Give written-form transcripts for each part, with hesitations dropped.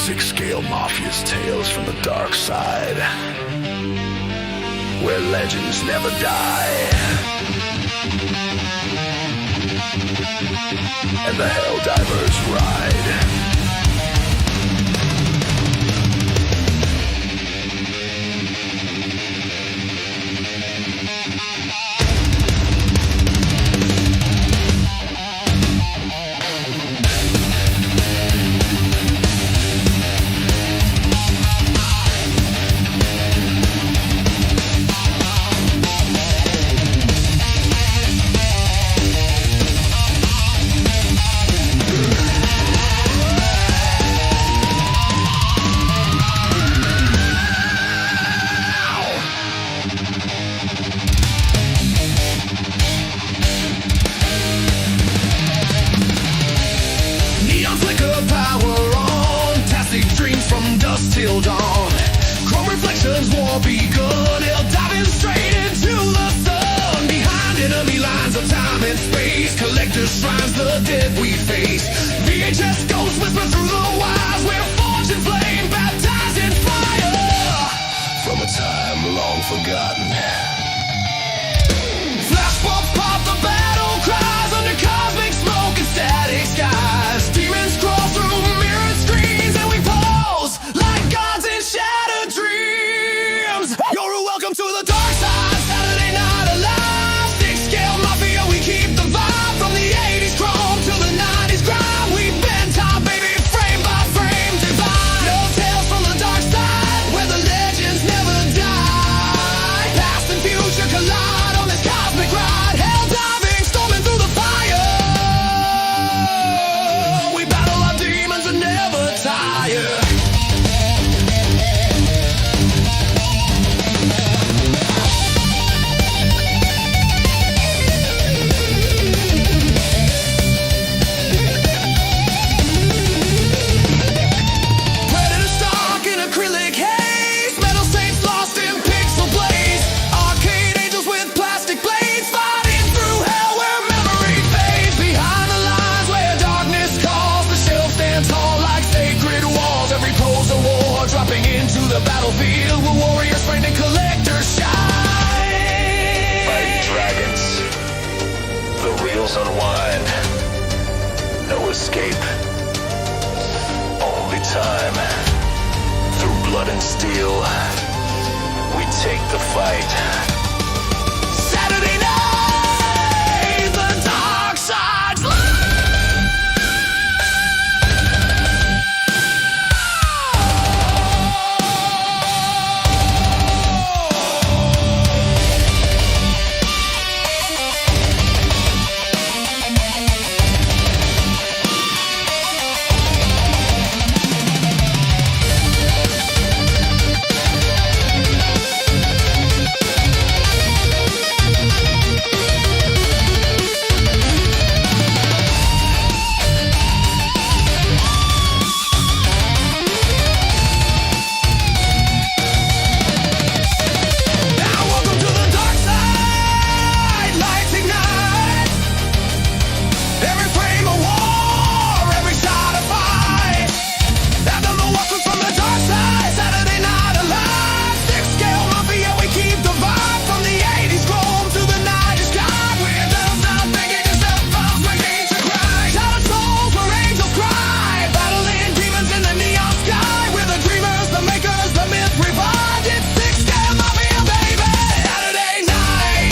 Sixscalemafia's tales from the dark side, where legends never die, and the Helldivers ride. Till dawn, chrome reflections, war begun. Hell diving straight into the sun. Behind enemy lines of time and space, collectors shrines, the dead we face. VHS ghosts whisper through the wires. We're forged in flame, baptized in fire. From a time long forgotten, flashbulbs pop, the battle cries under cosmic smoke and static skies. Demons crawl through mirrored screens and we pose like gods in shattered dreams. You're welcome to the dark side. Saturday Night Alive. Sixscalemafia, we keep the vibe. From the 80s chrome to the 90s grime. We bend time, baby, frame by frame, divine. No tales from the dark side, where the legends never die. Past and future collide on this cosmic ride. Hell diving, storming through the fire. We battle our demons and never tire. Predator stock in acrylic haze. Metal saints lost in pixel blaze. Arcade angels with plastic blades, fighting through hell where memory fades. Behind the lines where darkness calls, the shelf stands tall like sacred walls. Every pose a war, dropping into the battlefield. We're warriors trained in collector's shine. Fighting dragons, the wheels unwind. No escape, only time. Through blood and steel, we take the fight. Saturday night, the dark side's light. Now welcome to the dark side. Lights ignite. Every frame a war, every shot a fight. After the welcome from the dark side. Saturday Night Alive. Sixscalemafia, we keep the vibe. From the 80s chrome to the 90s sky. We're not thinking yourself false, we're ancient cry. Shattered souls where angels cry. Battling demons in the neon sky. We're the dreamers, the makers, the myth revived. It's Sixscalemafia, baby. Saturday night.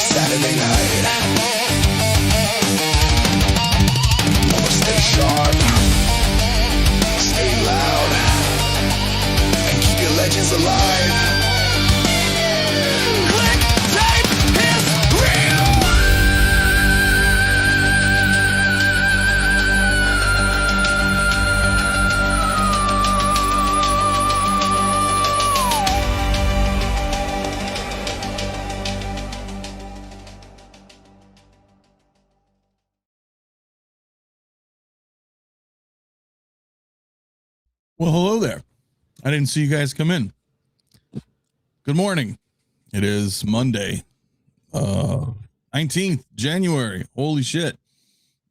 Saturday night. I'ma stay sharp, stay loud, and keep your legends alive. Click, tape, hiss, rewind. Well, hello there. I didn't see you guys come in. Good morning. It is Monday, 19th January. Holy shit.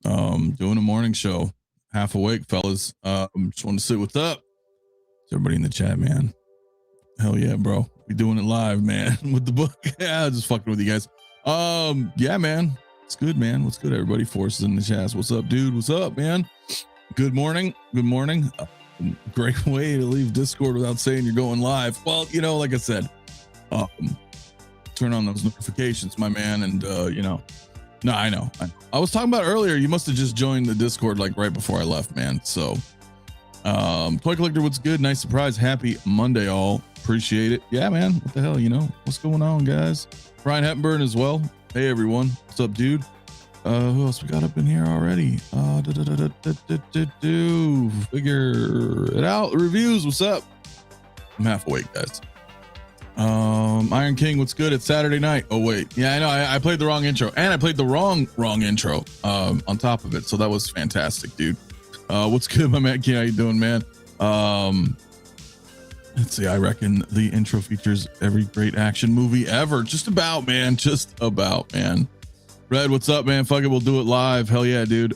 Doing a morning show. Half awake, fellas. Just want to say what's up. Everybody in the chat, man. Hell yeah, bro. We doing it live, man. With the book. Yeah, just fucking with you guys. Yeah, man. It's good, man. What's good, everybody? Forces in the chat. What's up, dude? What's up, man? Good morning. Good morning. Great way to leave Discord without saying you're going live. Well, you know, like I said, turn on those notifications, my man. And no, I know. I was talking about earlier. You must have just joined the Discord like right before I left, man. So, Toy Collector, what's good? Nice surprise. Happy Monday, all. Appreciate it. Yeah, man. What the hell? You know what's going on, guys? Brian Hepburn as well. Hey, everyone. What's up, dude? Who else we got up in here already? Figure it out. Reviews. What's up? I'm half awake, guys. Iron King, what's good? It's Saturday night. Oh wait, yeah, I know. I played the wrong intro, and I played the wrong intro. On top of it, so that was fantastic, dude. What's good, my man? How you doing, man? Let's see. I reckon the intro features every great action movie ever. Just about, man. Just about, man. Red, what's up, man? Fuck it, we'll do it live. Hell yeah, dude.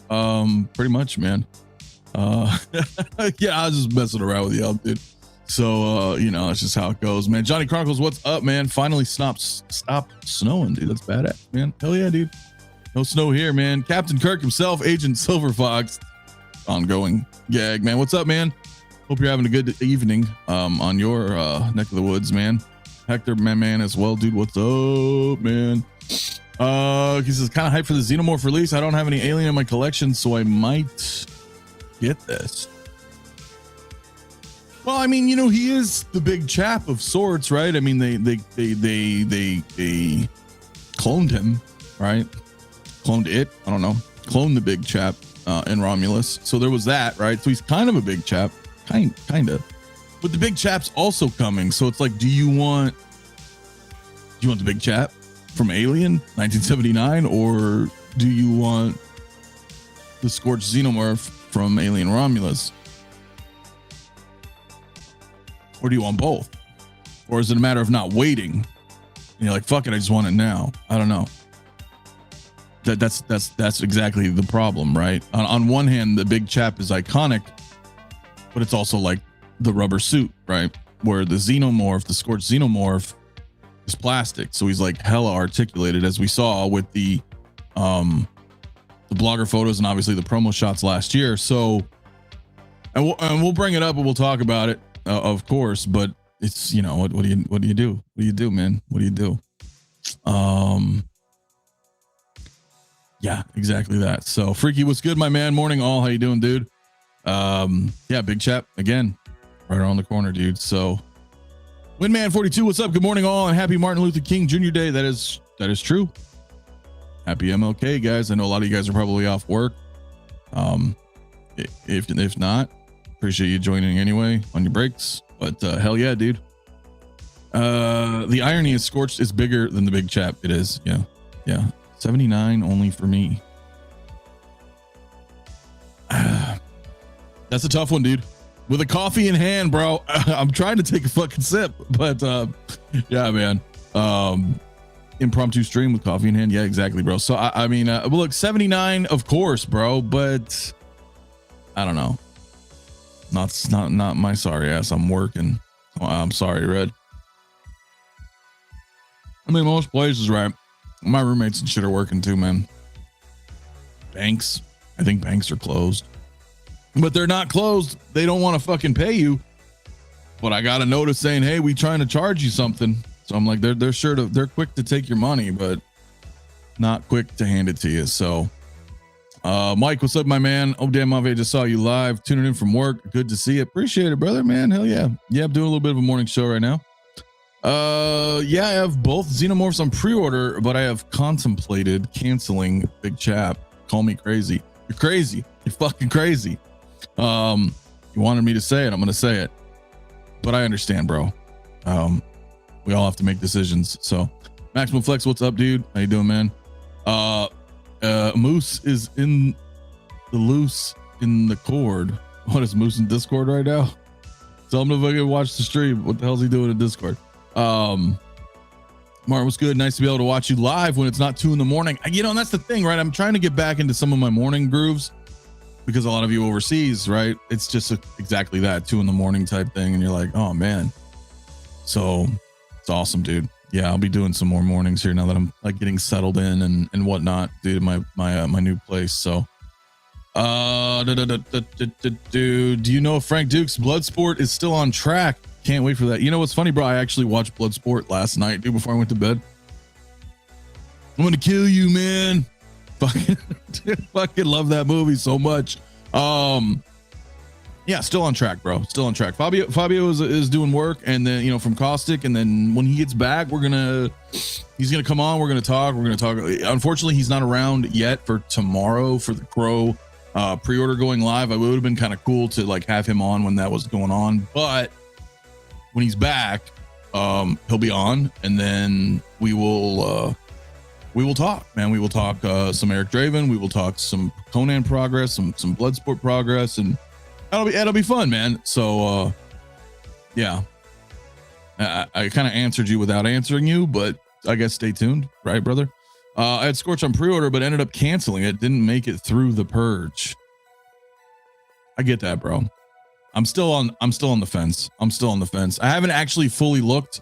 Pretty much, man. Yeah, I was just messing around with y'all, dude. So, you know, that's just how it goes, man. Johnny Chronicles, what's up, man? Finally stop snowing, dude. That's badass, man. Hell yeah, dude. No snow here, man. Captain Kirk himself, Agent Silver Fox. Ongoing gag, man. What's up, man? Hope you're having a good evening on your neck of the woods, man. Hector, my man, as well, dude. What's up, man? He says, kind of hyped for the Xenomorph release. I don't have any Alien in my collection, so I might get this. Well, I mean, you know, he is the big chap of sorts, right? I mean, they cloned him, right? Cloned it. I don't know. Cloned the big chap in Romulus. So there was that, right? So he's kind of a big chap, kind of. But the big chap's also coming. So it's like, do you want the big chap from Alien 1979, or do you want the Scorched Xenomorph from Alien Romulus? Or do you want both? Or is it a matter of not waiting? And you're like, fuck it, I just want it now. I don't know. That's exactly the problem, right? On one hand, the big chap is iconic, but it's also like the rubber suit, right? Where the Xenomorph, the Scorched Xenomorph, is plastic. So he's like hella articulated, as we saw with the blogger photos and obviously the promo shots last year. So, and we'll bring it up and we'll talk about it. Of course, but it's, you know, what do you do? What do you do, man? What do you do? Yeah, exactly that. So Freaky, what's good, my man? Morning all. How you doing, dude? Yeah, big chap again, right around the corner, dude. So Windman 42, what's up? Good morning all, and happy Martin Luther King Jr. Day. That is true. Happy MLK, guys. I know a lot of you guys are probably off work. If not, appreciate you joining anyway on your breaks, but hell yeah, dude. The irony is Scorched is bigger than the big chap. It is. Yeah. 79 only for me. That's a tough one, dude. With a coffee in hand, bro. I'm trying to take a fucking sip, but yeah, man. Impromptu stream with coffee in hand. Yeah, exactly, bro. So I mean, well, look, 79, of course, bro, but I don't know. Not my sorry ass. I'm working. I'm sorry, Red. I mean, most places, right? My roommates and shit are working too, man. Banks. I think banks are closed. But they're not closed. They don't want to fucking pay you. But I got a notice saying, hey, we trying to charge you something. So I'm like, they're quick to take your money, but not quick to hand it to you. So Mike, what's up, my man? Oh damn, Mave, just saw you live, tuning in from work. Good to see you. Appreciate it, brother, man. Hell yeah. Yeah, I'm doing a little bit of a morning show right now. Yeah, I have both Xenomorphs on pre-order, but I have contemplated canceling Big Chap. Call me crazy. You're crazy. You're fucking crazy. You wanted me to say it, I'm gonna say it. But I understand, bro. We all have to make decisions. So Maximum Flex, what's up, dude? How you doing, man? Moose is in the loose in the cord. What is Moose in Discord right now? Tell him to fucking watch the stream. What the hell's he doing in Discord? Martin, what's good? Nice to be able to watch you live when it's not 2 a.m. You know, and that's the thing, right? I'm trying to get back into some of my morning grooves because a lot of you overseas, right? It's just exactly that 2 a.m. type thing. And you're like, oh man. So it's awesome, dude. Yeah, I'll be doing some more mornings here now that I'm like getting settled in and whatnot, dude, my new place. So, dude, do you know if Frank Duke's Bloodsport is still on track? Can't wait for that. You know what's funny, bro? I actually watched Bloodsport last night, dude, before I went to bed. I'm gonna kill you, man. Fucking love that movie so much. Yeah, still on track, bro. Still on track. Fabio is doing work, and then, you know, from Caustic, and then when he gets back, he's gonna come on. We're gonna talk. Unfortunately, he's not around yet for tomorrow for the Crow pre-order going live. It would have been kind of cool to like have him on when that was going on, but when he's back, he'll be on, and then we will talk, man. We will talk some Eric Draven. We will talk some Conan progress, some Bloodsport progress, and it'll be fun, man. So yeah, I kind of answered you without answering you, but I guess stay tuned, right, brother? I had Scorch on pre-order, but ended up canceling it. Didn't make it through the purge. I get that, bro. I'm still on the fence. I haven't actually fully looked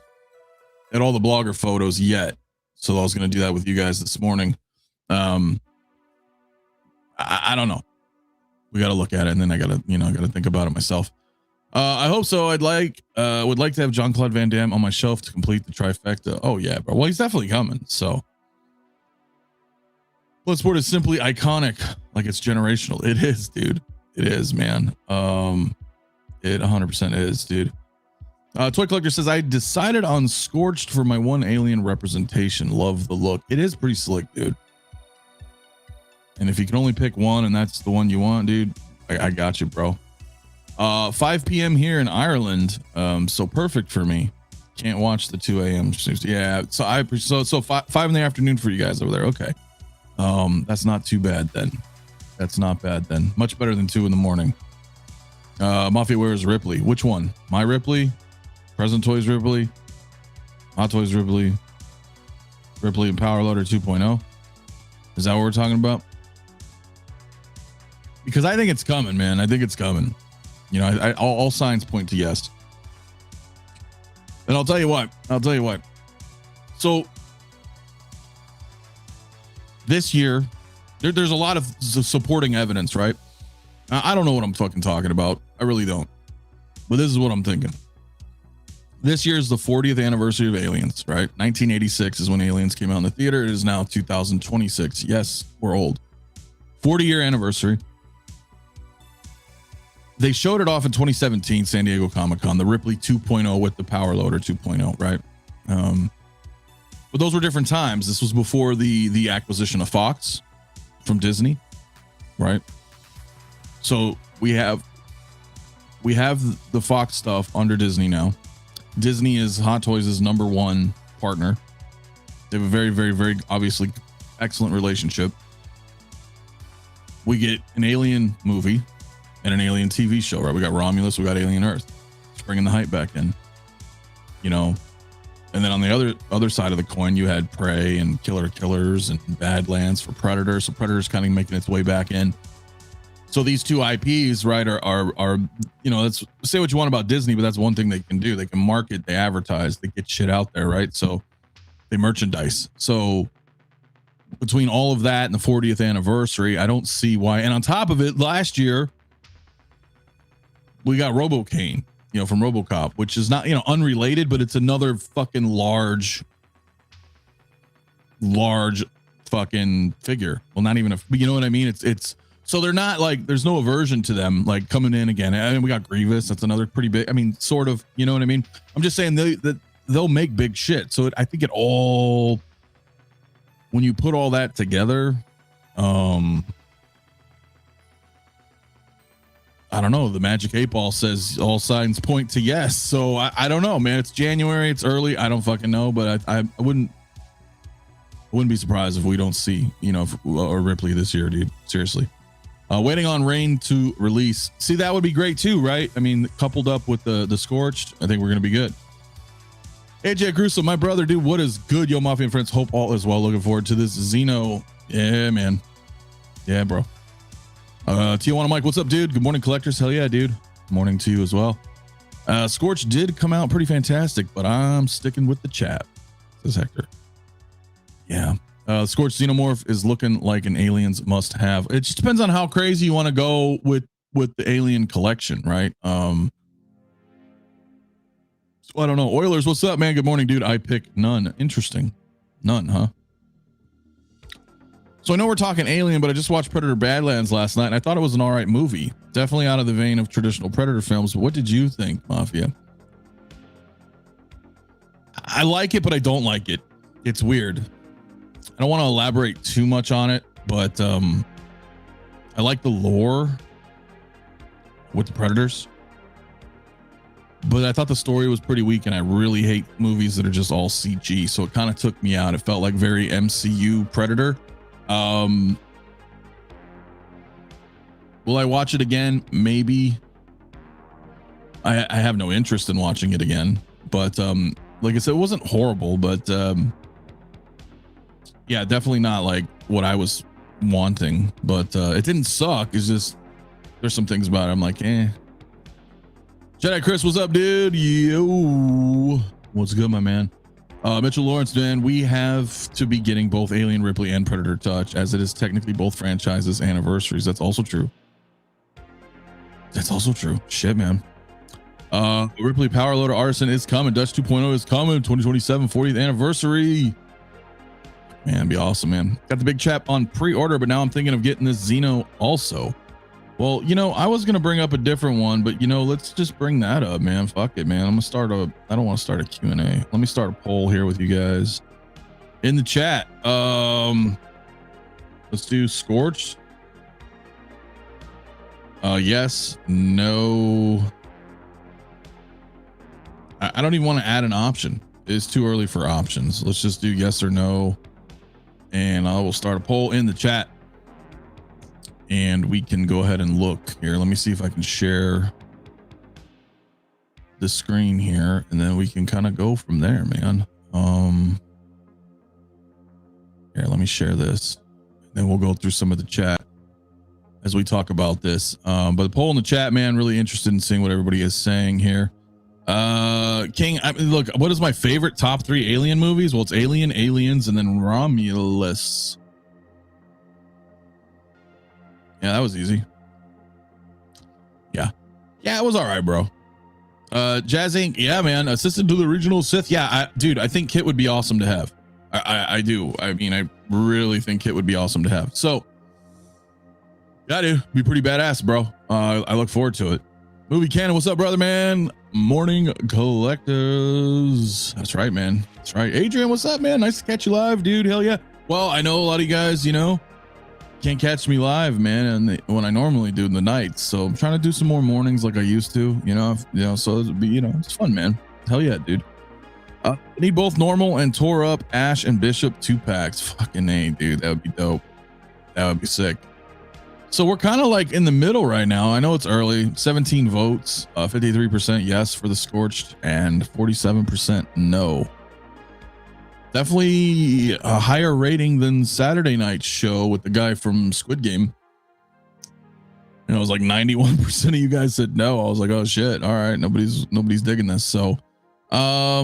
at all the blogger photos yet, so I was going to do that with you guys this morning. I don't know. We got to look at it, and then I got to think about it myself. I hope so. Would like to have Jean-Claude Van Damme on my shelf to complete the trifecta. Oh yeah, bro. Well, he's definitely coming. So Bloodsport is simply iconic, like it's generational. It is, dude. It is, man. It 100% is, dude. Toy Collector says, I decided on Scorched for my one alien representation. Love the look. It is pretty slick, dude. And if you can only pick one and that's the one you want, dude, I got you, bro. 5 p.m. here in Ireland. So perfect for me. Can't watch the 2 a.m. Yeah. So 5 in the afternoon for you guys over there. Okay. That's not too bad then. Much better than 2 in the morning. Mafia wears Ripley. Which one? My Ripley? Present Toys Ripley? Hot Toys Ripley? Ripley and Power Loader 2.0? Is that what we're talking about? Because I think it's coming, man. I think it's coming. You know, all signs point to yes. And I'll tell you what. So this year, there's a lot of supporting evidence, right? I don't know what I'm fucking talking about. I really don't. But this is what I'm thinking. This year is the 40th anniversary of Aliens, right? 1986 is when Aliens came out in the theater. It is now 2026. Yes, we're old. 40-year anniversary. They showed it off in 2017, San Diego Comic-Con, the Ripley 2.0 with the Power Loader 2.0, right? But those were different times. This was before the acquisition of Fox from Disney, right? So we have the Fox stuff under Disney now. Disney is Hot Toys' #1 partner. They have a very, very, very obviously excellent relationship. We get an Alien movie and an Alien TV show, right? We got Romulus, we got Alien Earth. It's bringing the hype back in, you know. And then on the other side of the coin, you had Prey and Killers and Badlands for Predator. So Predator's kind of making its way back in. So these two IPs, right, are you know, let's say what you want about Disney, but that's one thing they can do. They can market, they advertise, they get shit out there, right? So they merchandise. So between all of that and the 40th anniversary, I don't see why. And on top of it, last year we got RoboCane, you know, from RoboCop, which is not, you know, unrelated, but it's another fucking large fucking figure. Well, not even but you know what I mean? It's so they're not like, there's no aversion to them like coming in again. I mean, we got Grievous. That's another pretty big, I mean, sort of, you know what I mean? I'm just saying they'll make big shit. So I think it all, when you put all that together, I don't know. The Magic 8 Ball says all signs point to yes. So I don't know, man. It's January. It's early. I don't fucking know, but I wouldn't be surprised if we don't see, you know, or Ripley this year, dude. Seriously. Waiting on Rain to release. See, that would be great too, right? I mean, coupled up with the Scorched, I think we're going to be good. AJ Grusso, my brother, dude, what is good? Yo, Mafia and friends, hope all is well. Looking forward to this Xeno. Yeah, man. Yeah, bro. Tijuana Mike, what's up, dude? Good morning, collectors. Hell yeah, dude. Morning to you as well. Scorch did come out pretty fantastic, but I'm sticking with the chat, says Hector. Yeah. Scorched Xenomorph is looking like an Aliens must have. It just depends on how crazy you want to go with the Alien collection, right? So I don't know. Oilers, what's up, man? Good morning, dude. I pick none. Interesting. None, huh? So I know we're talking Alien, but I just watched Predator Badlands last night, and I thought it was an all right movie. Definitely out of the vein of traditional Predator films. But what did you think, Mafia? I like it, but I don't like it. It's weird. I don't want to elaborate too much on it, but I like the lore with the Predators. But I thought the story was pretty weak, and I really hate movies that are just all CG. So it kind of took me out. It felt like very MCU Predator. Will I watch it again? Maybe. I have no interest in watching it again, but like I said, it wasn't horrible, but yeah, definitely not like what I was wanting, but it didn't suck. It's just there's some things about it I'm like, eh. Jedi Chris, what's up, dude? Yo, what's good, my man? Mitchell Lawrence, man, we have to be getting both Alien Ripley and Predator Touch, as it is technically both franchises' anniversaries. That's also true. That's also true. Shit, man. Ripley Power Loader Arson is coming. Dutch 2.0 is coming. 2027 40th anniversary. Man, it'd be awesome, man. Got the big chap on pre-order, but now I'm thinking of getting this Xeno also. Well, you know, I was going to bring up a different one, but you know, let's just bring that up, man. Fuck it, man. I'm going to start I don't want to start a Q&A. Let me start a poll here with you guys in the chat. Let's do Scorched. Yes, no. I don't even want to add an option. It's too early for options. Let's just do yes or no. And I will start a poll in the chat. And we can go ahead and look here. Let me see if I can share the screen here, and then we can kind of go from there, man. Here, let me share this. Then we'll go through some of the chat as we talk about this. But the poll in the chat, man, really interested in seeing what everybody is saying here. King, I mean, look, what is my favorite top 3 Alien movies? Well, it's Alien, Aliens, and then Romulus. Yeah, that was easy. Yeah, it was all right, bro. Jazz Inc. Yeah, man. Assistant to the regional Sith. Yeah, dude, I think Kit would be awesome to have. I do. I mean, I really think Kit would be awesome to have. So, yeah, dude, be pretty badass, bro. I look forward to it. Movie Canon, what's up, brother, man? Morning collectors. That's right, man. That's right. Adrian, what's up, man? Nice to catch you live, dude. Hell yeah. Well, I know a lot of you guys, you know, can't catch me live, man, and when I normally do in the nights. So I'm trying to do some more mornings like I used to, you know, so it'd be, you know, it's fun, man. Hell yeah, dude. I need both normal and tore up Ash and Bishop 2-packs. Fucking A, dude. That would be dope. That would be sick. So we're kind of like in the middle right now. I know it's early. 17 votes, 53% yes for the Scorched and 47% no. Definitely a higher rating than Saturday night's show with the guy from Squid Game. You know, it was like 91% of you guys said no. I was like, oh shit. All right. Nobody's digging this. So, I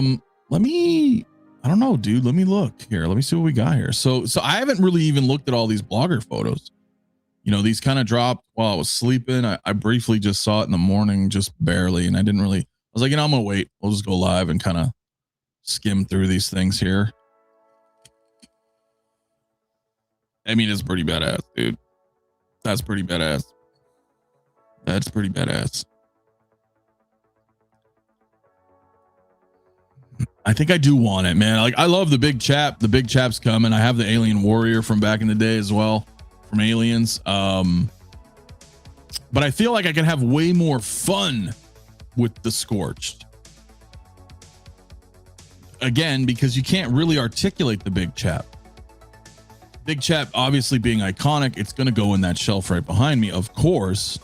don't know, dude. Let me look here. Let me see what we got here. So I haven't really even looked at all these blogger photos. You know, these kind of dropped while I was sleeping. I briefly just saw it in the morning, just barely. And I was like, you know, I'm going to wait. We'll just go live and kind of skim through these things here. I mean, it's pretty badass, dude. That's pretty badass. That's pretty badass. I think I do want it, man. Like, I love the big chap. The big chap's coming. I have the Alien Warrior from back in the day as well, from Aliens. But I feel like I can have way more fun with the Scorched. Again, because you can't really articulate the big chap. Big chap, obviously being iconic, it's going to go in that shelf right behind me, of course.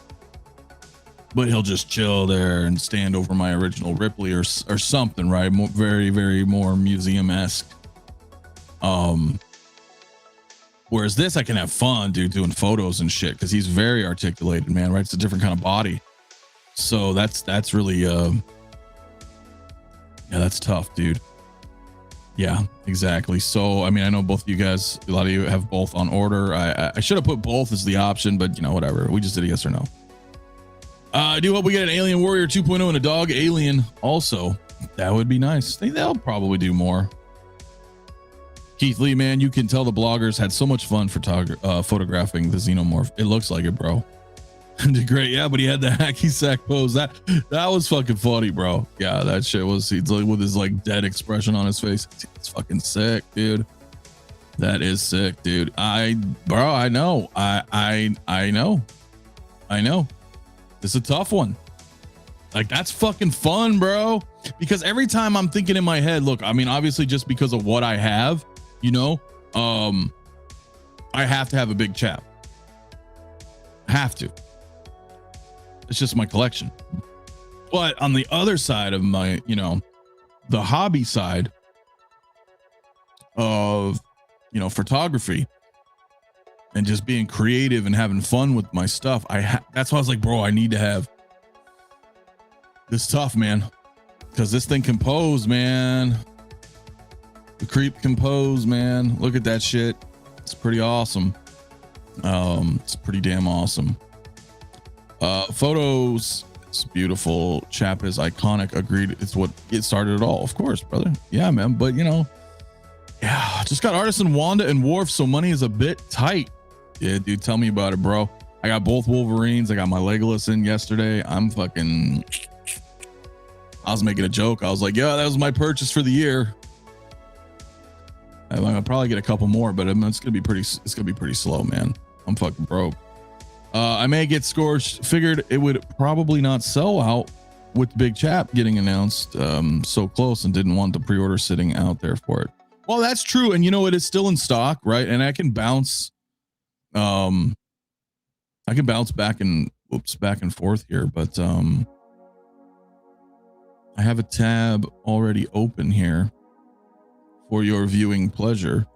but he'll just chill there and stand over my original Ripley or something, right? Very, very more museum-esque. Whereas this, I can have fun, dude, doing photos and shit, because he's very articulated, man, right? It's a different kind of body. So that's really, yeah, that's tough, dude. Yeah, exactly. So, I mean, I know both of you guys, a lot of you have both on order. I should have put both as the option, but you know, whatever. We just did a yes or no. I do hope we get an Alien Warrior 2.0 and a dog alien also. That would be nice. I think they'll probably do more. Keith Lee, man, you can tell the bloggers had so much fun photographing the Xenomorph. It looks like it, bro. Great, yeah, but he had the hacky sack pose. That was fucking funny, bro. Yeah, that shit was. He's like with his like dead expression on his face. It's fucking sick, dude. That is sick, dude. I know. I know. This is a tough one. Like, that's fucking fun, bro. Because every time I'm thinking in my head, look, I mean, obviously just because of what I have, you know, I have to have a big chap. Have to. It's just my collection. But on the other side of my, you know, the hobby side of, you know, photography and just being creative and having fun with my stuff, that's why I was like, bro, I need to have this stuff, man, because this thing can pose, man. The creep can pose, man. Look at that shit. It's pretty awesome. It's pretty damn awesome. Photos, it's beautiful. Chap is iconic. Agreed. It's what it started it all. Of course, brother. Yeah, man. But you know, yeah, just got Artisan Wanda and Worf, so money is a bit tight. Yeah, dude, tell me about it, bro. I got both Wolverines. I got my Legolas in yesterday. I was making a joke. I was like, yeah, that was my purchase for the year. I'll probably get a couple more, but it's gonna be pretty slow, man. I'm fucking broke. I may get Scorched. Figured it would probably not sell out with Big Chap getting announced so close, and didn't want the pre-order sitting out there for it. Well, that's true, and you know, it is still in stock, right? And I can bounce back and forth here, but I have a tab already open here for your viewing pleasure.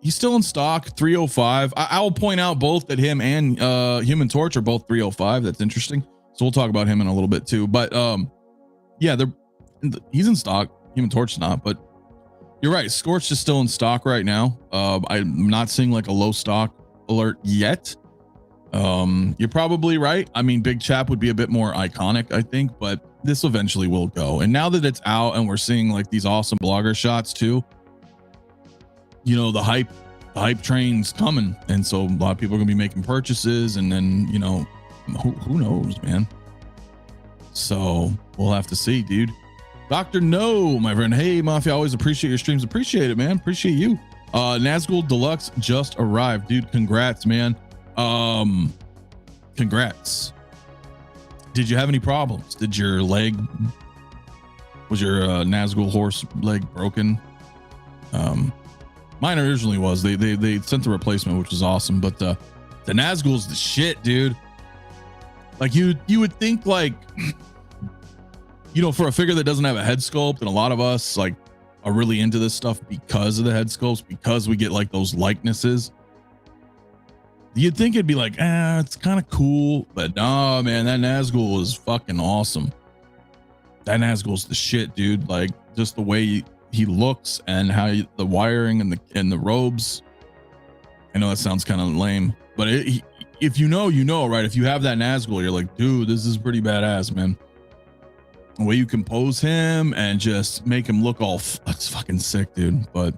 He's still in stock, 305. I will point out both that him and Human Torch are both 305. That's interesting. So we'll talk about him in a little bit too. But yeah, he's in stock. Human Torch is not, but you're right. Scorched is still in stock right now. I'm not seeing like a low stock alert yet. You're probably right. I mean, Big Chap would be a bit more iconic, I think, but this eventually will go. And now that it's out and we're seeing like these awesome blogger shots too, you know, the hype train's coming. And so a lot of people are gonna be making purchases, and then, you know, who knows, man. So we'll have to see, dude. Dr. No, my friend. Hey, Mafia, always appreciate your streams. Appreciate it, man. Appreciate you. Nazgul Deluxe just arrived, dude. Congrats, man. Congrats. Did you have any problems? Was your Nazgul horse leg broken? Mine originally was. They sent the replacement, which was awesome, but the Nazgul's the shit, dude. Like you would think, like, you know, for a figure that doesn't have a head sculpt, and a lot of us like are really into this stuff because of the head sculpts, because we get like those likenesses. You'd think it'd be like, it's kind of cool, but nah, man, that Nazgul is fucking awesome. That Nazgul's the shit, dude. Like, just the way he looks and how the wiring and the robes. I know that sounds kind of lame, but if you know, you know, right? If you have that Nazgul, you're like, dude, this is pretty badass, man. The way you compose him and just make him look all, that's fucking sick, dude. But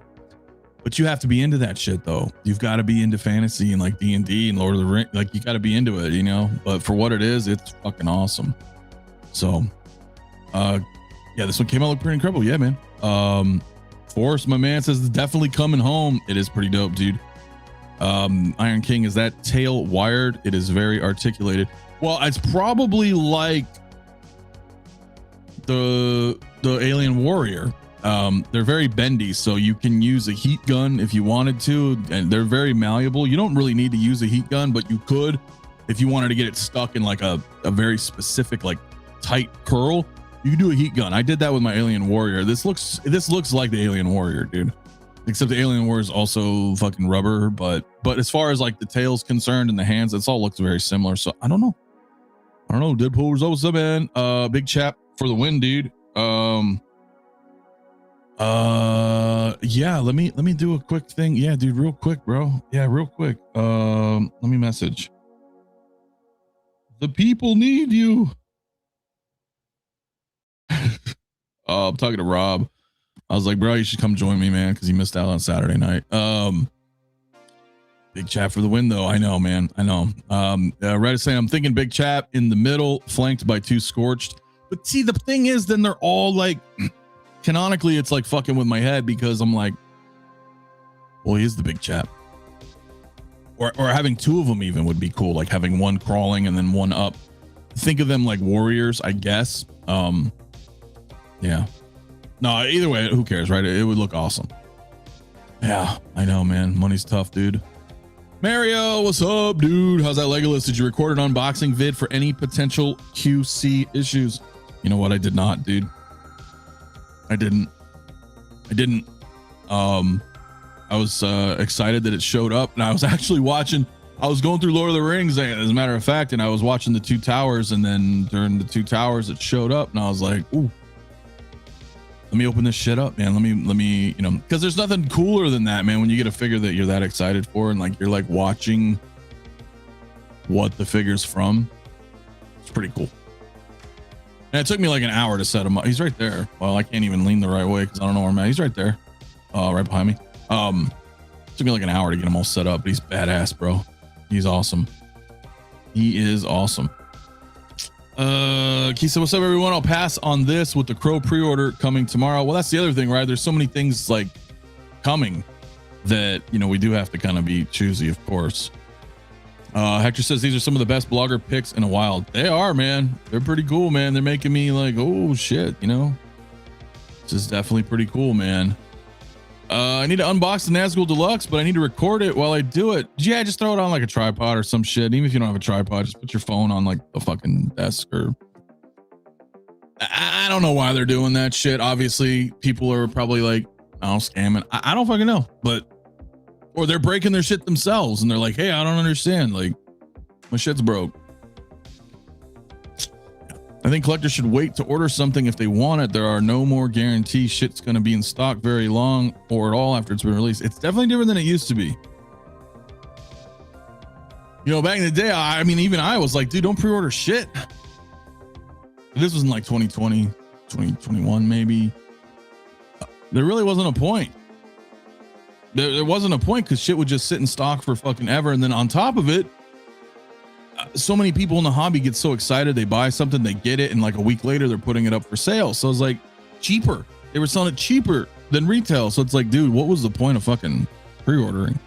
you have to be into that shit, though. You've got to be into fantasy and like D&D and Lord of the Rings. Like, you got to be into it, you know. But for what it is, it's fucking awesome. So, yeah, this one came out look pretty incredible. Yeah, man. Forrest, my man, says it's definitely coming home. It is pretty dope, dude. Iron King, is that tail wired? It is very articulated. Well, it's probably like the Alien Warrior. They're very bendy, so you can use a heat gun if you wanted to, and they're very malleable. You don't really need to use a heat gun, but you could. if you wanted to get it stuck in like a very specific, like tight curl, you can do a heat gun. I did that with my Alien Warrior. This looks like the Alien Warrior, dude. Except the Alien Warrior is also fucking rubber, but as far as like the tail's concerned and the hands, it all looks very similar. So I don't know. Deadpool results, what's up, man? Big chap for the win, dude. Yeah, let me do a quick thing. Yeah, dude, real quick, bro. Yeah, real quick. Let me message. The people need you. I'm talking to Rob. I was like, bro, you should come join me, man, because you missed out on Saturday night. Big chat for the win, though. I know, man. I know. Red is saying, I'm thinking big chat in the middle, flanked by 2 Scorched. But see, the thing is, then they're all like, canonically, it's like fucking with my head because I'm like, well, he is the big chap. Or having 2 of them even would be cool, like having one crawling and then one up. Think of them like warriors, I guess. Yeah. No, either way, who cares, right? It would look awesome. Yeah, I know, man. Money's tough, dude. Mario, what's up, dude? How's that Legolas? Did you record an unboxing vid for any potential QC issues? You know what? I did not, dude. I didn't. I was excited that it showed up, and I was actually watching. I was going through Lord of the Rings, as a matter of fact, and I was watching the 2 towers, and then during the 2 towers, it showed up, and I was like, ooh. Let me open this shit up, man. Let me, you know, because there's nothing cooler than that, man. When you get a figure that you're that excited for, and like you're like watching what the figure's from, it's pretty cool. And it took me like an hour to set him up. He's right there. Well, I can't even lean the right way because I don't know where I'm at. He's right there, right behind me. Took me like an hour to get him all set up, but he's badass, bro. He's awesome. He is awesome. He said, what's up, everyone? I'll pass on this with the Crow pre-order coming tomorrow. Well, that's the other thing, right? There's so many things like coming that, you know, we do have to kind of be choosy, of course. Hector says these are some of the best blogger picks in a while. They are, man. They're pretty cool, man. They're making me like, oh shit, you know. This is definitely pretty cool, man. I need to unbox the Nazgul Deluxe, but I need to record it while I do it. Yeah, just throw it on like a tripod or some shit. Even if you don't have a tripod, just put your phone on like a fucking desk or... I don't know why they're doing that shit. Obviously, people are probably like, oh, scamming. I don't fucking know, but... Or they're breaking their shit themselves and they're like, hey, I don't understand. Like, my shit's broke. I think collectors should wait to order something if they want it. There are no more guarantees shit's going to be in stock very long or at all after it's been released. It's definitely different than it used to be. You know, back in the day, I mean, even I was like, dude, don't pre-order shit. This was in like 2020, 2021, maybe. There really wasn't a point. There wasn't a point because shit would just sit in stock for fucking ever. And then on top of it, so many people in the hobby get so excited. They buy something, they get it, and like a week later, they're putting it up for sale. So it's like cheaper. They were selling it cheaper than retail. So it's like, dude, what was the point of fucking pre-ordering?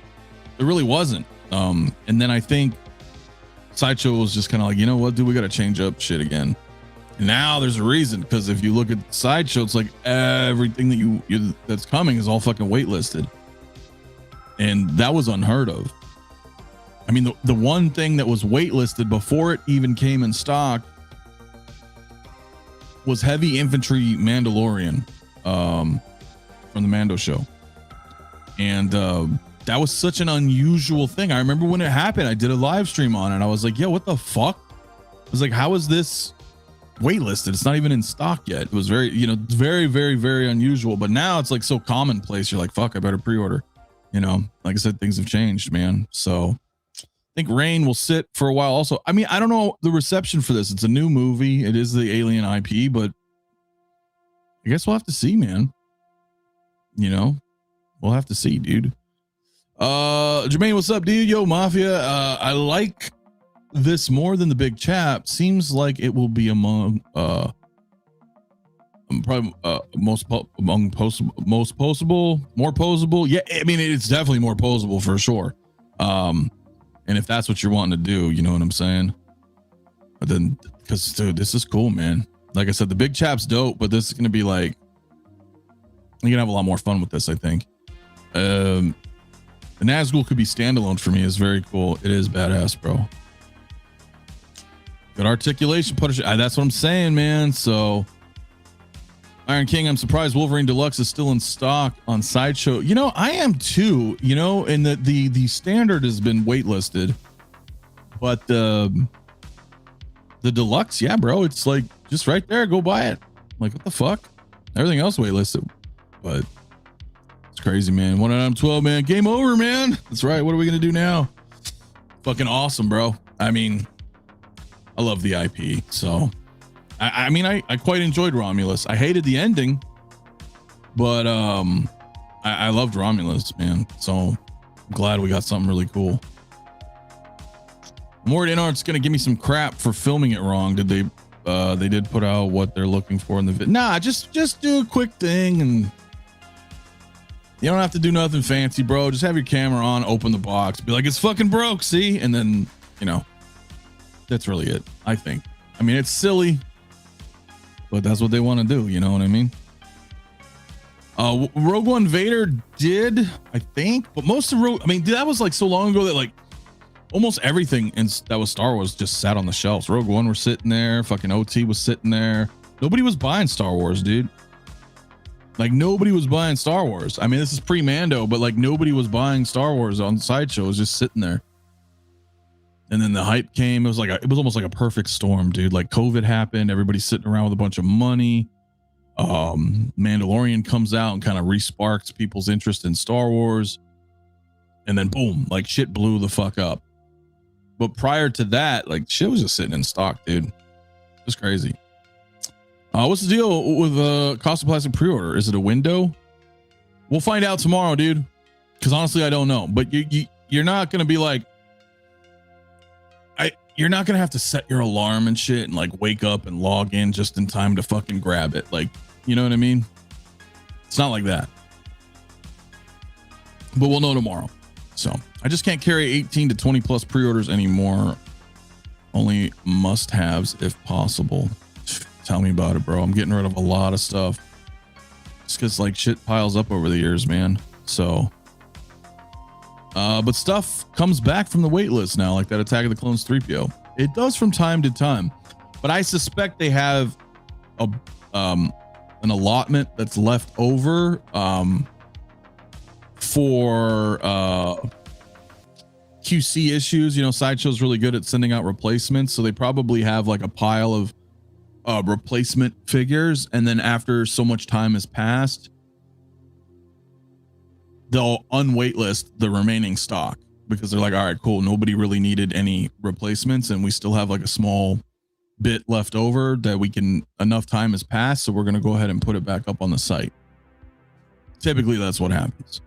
It really wasn't. And then I think Sideshow was just kind of like, you know what, dude, we got to change up shit again. And now there's a reason, because if you look at Sideshow, it's like everything that you that's coming is all fucking waitlisted. And that was unheard of. I mean, the one thing that was waitlisted before it even came in stock was Heavy Infantry Mandalorian from the Mando show. And that was such an unusual thing. I remember when it happened, I did a live stream on it. I was like, yo, what the fuck? I was like, how is this waitlisted? It's not even in stock yet. It was very, you know, very, very, very unusual. But now it's like so commonplace. You're like, fuck, I better pre-order. You know, like I said, things have changed, man. So I think Rain will sit for a while also. I mean, I don't know the reception for this. It's a new movie. It is the Alien IP, but I guess we'll have to see, man. You know, we'll have to see, dude. Jermaine, what's up, dude? Yo, Mafia. I like this more than the big chap. Seems like it will be among probably most posable, more posable. Yeah, I mean, it's definitely more posable for sure. And if that's what you're wanting to do, you know what I'm saying? But then, because dude, this is cool, man. Like I said, the big chap's dope, but this is gonna be like, you're gonna have a lot more fun with this, I think. The Nazgul could be standalone for me. Is very cool. It is badass, bro. Good articulation, Punisher. That's what I'm saying, man. So, Iron King, I'm surprised Wolverine Deluxe is still in stock on Sideshow. You know, I am too. You know, and the standard has been waitlisted, but the deluxe, yeah, bro, it's like just right there. Go buy it. Like, what the fuck? Everything else waitlisted, but it's crazy, man. 1 out of 12, man. Game over, man. That's right. What are we gonna do now? Fucking awesome, bro. I mean, I love the IP. So, I mean, I quite enjoyed Romulus. I hated the ending, but I loved Romulus, man. So I'm glad we got something really cool. Mort Inart's gonna give me some crap for filming it wrong. Did they? They did put out what they're looking for in the video. Nah, just do a quick thing, and you don't have to do nothing fancy, bro. Just have your camera on, open the box, be like, it's fucking broke, see? And then, you know, that's really it, I think. I mean, it's silly, but that's what they want to do. You know what I mean? Rogue One Vader did, I think, but most of Rogue, I mean, that was like so long ago that like almost everything that was Star Wars just sat on the shelves. Rogue One was sitting there. Fucking OT was sitting there. Nobody was buying Star Wars, dude. Like, nobody was buying Star Wars. I mean, this is pre-Mando, but like nobody was buying Star Wars on Sideshow. It was just sitting there. And then the hype came. It was almost like a perfect storm, dude. Like, COVID happened. Everybody's sitting around with a bunch of money. Mandalorian comes out and kind of re-sparks people's interest in Star Wars. And then boom, like shit blew the fuck up. But prior to that, like shit was just sitting in stock, dude. It was crazy. What's the deal with Cost of Plastic pre-order? Is it a window? We'll find out tomorrow, dude. Because honestly, I don't know. But you're not gonna be like, you're not gonna have to set your alarm and shit and like wake up and log in just in time to fucking grab it. Like, you know what I mean? It's not like that. But we'll know tomorrow. So I just can't carry 18 to 20 plus pre-orders anymore. Only must-haves if possible. Tell me about it, bro. I'm getting rid of a lot of stuff. Just because like shit piles up over the years, man. So, but stuff comes back from the wait list now, like that Attack of the Clones 3PO. It does from time to time, but I suspect they have an allotment that's left over for QC issues. You know, Sideshow's really good at sending out replacements, so they probably have like a pile of replacement figures, and then after so much time has passed, they'll unwaitlist the remaining stock because they're like, all right, cool, nobody really needed any replacements, and we still have like a small bit left over that we can, enough time has passed, so we're going to go ahead and put it back up on the site. Typically that's what happens.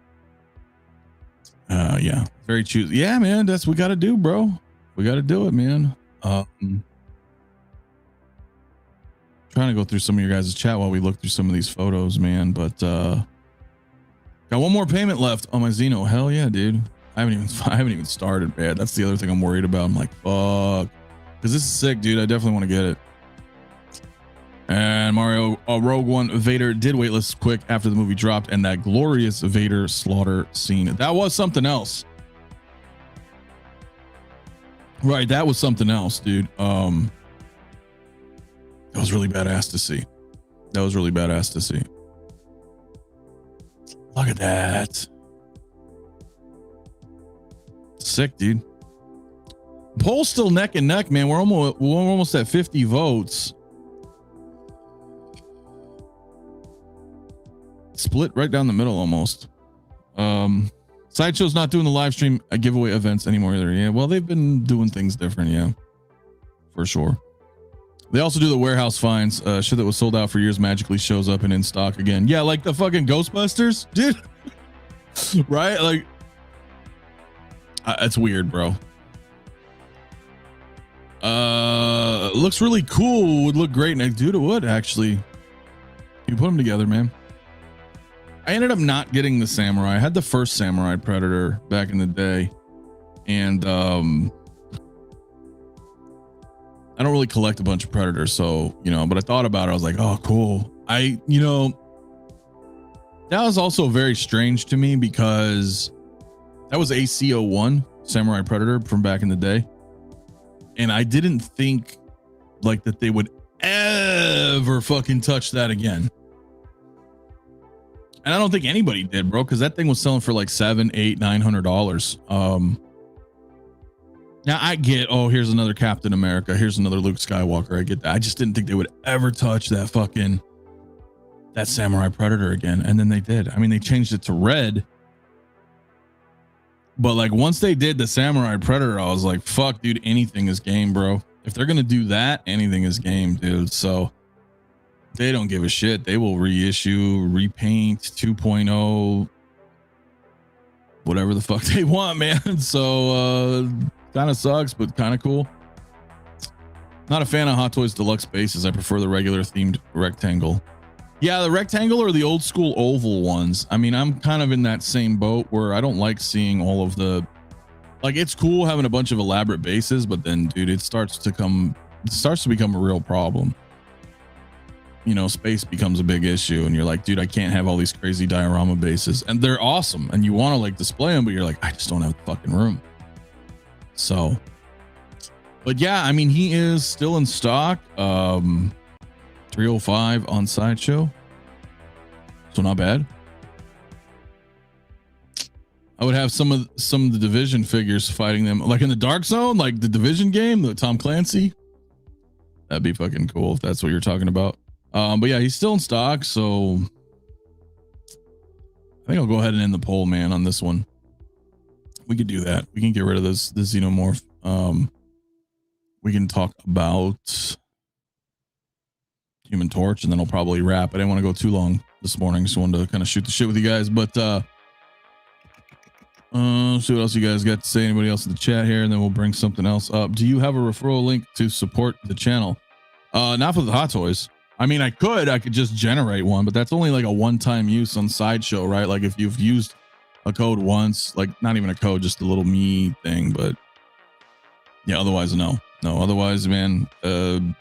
Yeah, very choosy. Yeah, man, that's what we got to do, bro. We got to do it, man. Trying to go through some of your guys' chat while we look through some of these photos, man. But got one more payment left on my Xeno. Hell yeah, dude. I haven't even started, man. That's the other thing I'm worried about. I'm like, fuck, because this is sick, dude. I definitely want to get it. And Mario Rogue One Vader did waitlist quick after the movie dropped, and that glorious Vader slaughter scene, that was something else. Right, that was something else, dude. That was really badass to see. That was really badass to see. Look at that. Sick, dude. Poll's still neck and neck, man. We're almost at 50 votes. Split right down the middle almost. Sideshow's not doing the live stream giveaway events anymore either. Yeah, well, they've been doing things different, yeah, for sure. They also do the warehouse finds. Shit that was sold out for years magically shows up and in stock again. Yeah, like the fucking Ghostbusters, dude. Right? Like, it's weird, bro. Looks really cool. Would look great. And dude, it would actually. You put them together, man. I ended up not getting the Samurai. I had the first Samurai Predator back in the day, and I don't really collect a bunch of Predators, so, you know, but I thought about it. I was like, oh, cool. You know, that was also very strange to me because that was AC-01 Samurai Predator from back in the day. And I didn't think like that they would ever fucking touch that again. And I don't think anybody did, bro, because that thing was selling for like $700, $800, $900. Now I get, oh, here's another Captain America, here's another Luke Skywalker. I get that. I just didn't think they would ever touch that Samurai Predator again. And then they did. I mean, they changed it to red. But like once they did the Samurai Predator, I was like, fuck, dude, anything is game, bro. If they're gonna do that, anything is game, dude. So they don't give a shit. They will reissue, repaint 2.0, whatever the fuck they want, man. So kind of sucks, but kind of cool. Not a fan of Hot Toys Deluxe bases. I prefer the regular themed rectangle. Yeah, the rectangle or the old school oval ones. I mean, I'm kind of in that same boat where I don't like seeing all of the, like, it's cool having a bunch of elaborate bases, but then, dude, it starts to become a real problem. You know, space becomes a big issue, and you're like, dude, I can't have all these crazy diorama bases, and they're awesome, and you want to like display them, but you're like, I just don't have the fucking room. So, but yeah, I mean, he is still in stock. 305 on Sideshow, so not bad. I would have some of the Division figures fighting them, like in the Dark Zone, like the Division game, the Tom Clancy. That'd be fucking cool if that's what you're talking about. But yeah, he's still in stock, so I think I'll go ahead and end the poll, man, on this one. We could do that. We can get rid of this Xenomorph. We can talk about Human Torch, and then I'll probably wrap. I didn't want to go too long this morning, so I wanted to kind of shoot the shit with you guys. But see what else you guys got to say. Anybody else in the chat here, and then we'll bring something else up. Do you have a referral link to support the channel? Not for the Hot Toys. I mean, I could just generate one, but that's only like a one-time use on Sideshow, right? Like if you've used a code once, like not even a code, just a little me thing. But yeah, otherwise no. Otherwise, man,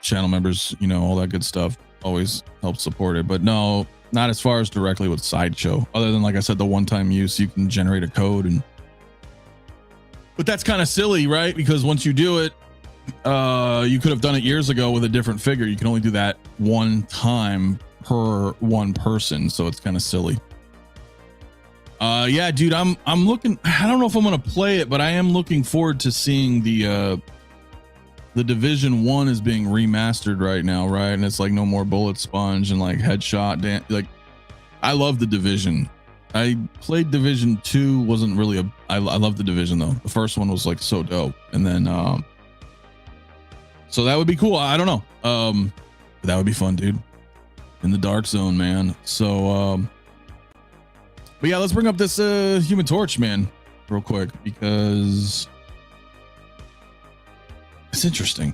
channel members, you know, all that good stuff always helps support it. But no, not as far as directly with Sideshow. Other than, like I said, the one-time use, you can generate a code, but that's kind of silly, right? Because once you do it, you could have done it years ago with a different figure. You can only do that one time per one person, so it's kind of silly. Yeah, dude, I'm looking. I don't know if I'm gonna play it, but I am looking forward to seeing the Division 1 is being remastered right now, right? And it's like no more bullet sponge and like headshot like I love the Division. I played Division 2, wasn't really I love the Division though. The first one was like so dope, and then so that would be cool. I don't know, that would be fun, dude, in the Dark Zone, man. So but yeah, let's bring up this Human Torch, man, real quick, because it's interesting.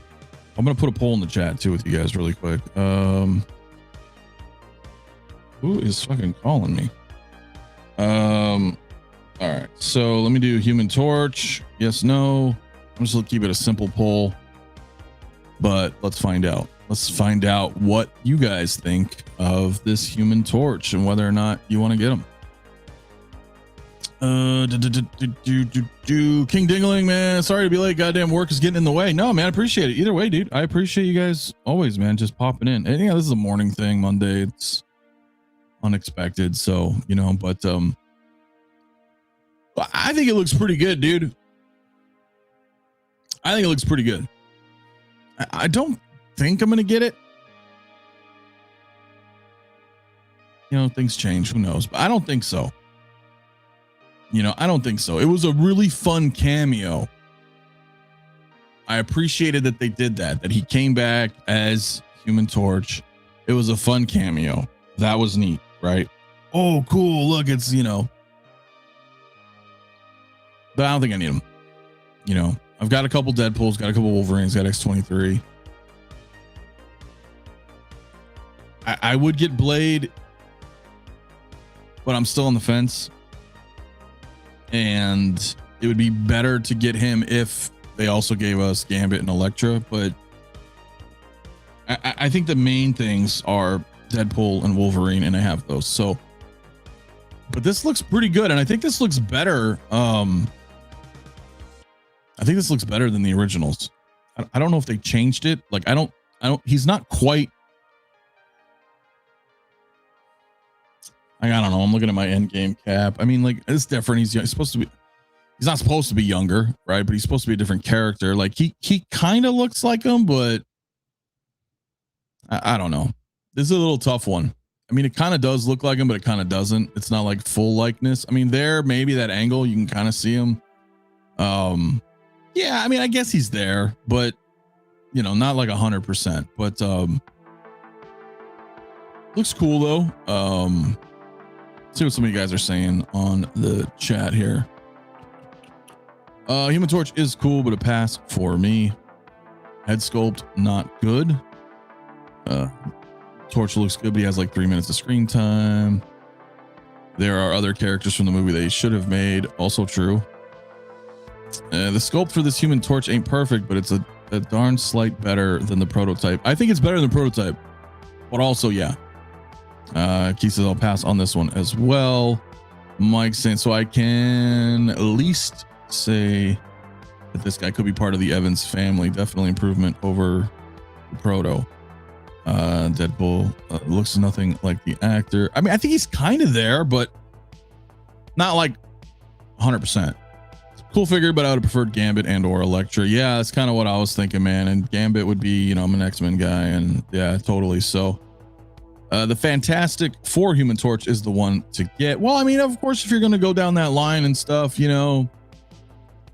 I'm gonna put a poll in the chat too with you guys really quick. Who is fucking calling me? All right, so let me do Human Torch. Yes, no. I'm just gonna keep it a simple poll, but let's find out. Let's find out what you guys think of this Human Torch and whether or not you want to get them. King Dingling, man, sorry to be late. Goddamn work is getting in the way. No, man, I appreciate it either way, dude. I appreciate you guys always, man, just popping in. And yeah, this is a morning thing, Monday. It's unexpected, so you know, but I think it looks pretty good, dude. I think it looks pretty good. I don't think I'm gonna get it. You know, things change, who knows, but I don't think so. You know, I don't think so. It was a really fun cameo. I appreciated that they did that he came back as Human Torch. It was a fun cameo. That was neat, right? Oh, cool. Look, it's, you know, but I don't think I need them. You know, I've got a couple Deadpools, got a couple Wolverines, got X-23. I would get Blade, but I'm still on the fence. And it would be better to get him if they also gave us Gambit and Elektra, but I think the main things are Deadpool and Wolverine, and I have those. So, but this looks pretty good, and I think this looks better. I think this looks better than the originals. I don't know if they changed it. Like, I don't he's not quite, I don't know. I'm looking at my end game cap. I mean, like, it's different. He's supposed to be, he's not supposed to be younger, right? But he's supposed to be a different character. Like he kind of looks like him, but I don't know. This is a little tough one. I mean, it kind of does look like him, but it kind of doesn't. It's not like full likeness. I mean, there, maybe that angle, you can kind of see him. Yeah, I mean, I guess he's there, but you know, not like 100%, but, looks cool though. See what some of you guys are saying on the chat here. Human Torch is cool, but a pass for me. Head sculpt, not good. Torch looks good, but he has like 3 minutes of screen time. There are other characters from the movie they should have made. Also true. The sculpt for this Human Torch ain't perfect, but it's a darn slight better than the prototype. I think it's better than the prototype, but also, yeah. Keith says I'll pass on this one as well. Mike saying, so I can at least say that this guy could be part of the Evans family. Definitely improvement over the proto. Deadpool looks nothing like the actor. I mean, I think he's kind of there, but not like 100%. Cool figure, but I would have preferred Gambit and or Elektra. Yeah, that's kind of what I was thinking, man. And Gambit would be, you know, I'm an X-Men guy, and yeah, totally. So the Fantastic Four Human Torch is the one to get. Well, I mean, of course, if you're going to go down that line and stuff, you know,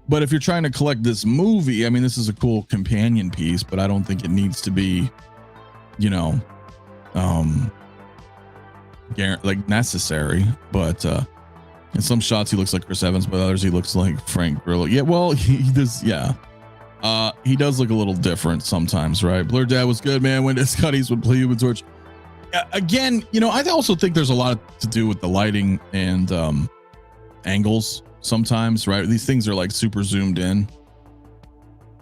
but if you're trying to collect this movie, I mean, this is a cool companion piece, but I don't think it needs to be, you know, like necessary. But in some shots he looks like Chris Evans, but others he looks like Frank Grillo. Yeah, well, he does. Yeah, he does look a little different sometimes, right? Blur Dad was good, man. When Scotty's would play Human Torch. Again, you know, I also think there's a lot to do with the lighting and angles sometimes, right? These things are like super zoomed in.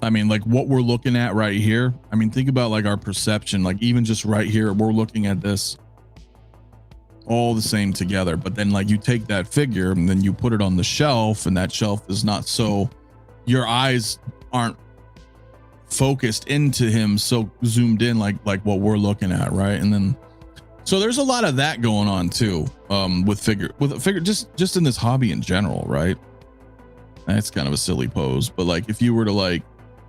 I mean, like what we're looking at right here. I mean, think about like our perception, like even just right here, we're looking at this all the same together. But then like you take that figure and then you put it on the shelf, and that shelf is not so, your eyes aren't focused into him, so zoomed in like what we're looking at, right? And then so there's a lot of that going on too, with a figure just in this hobby in general, right? That's kind of a silly pose, but like if you were to like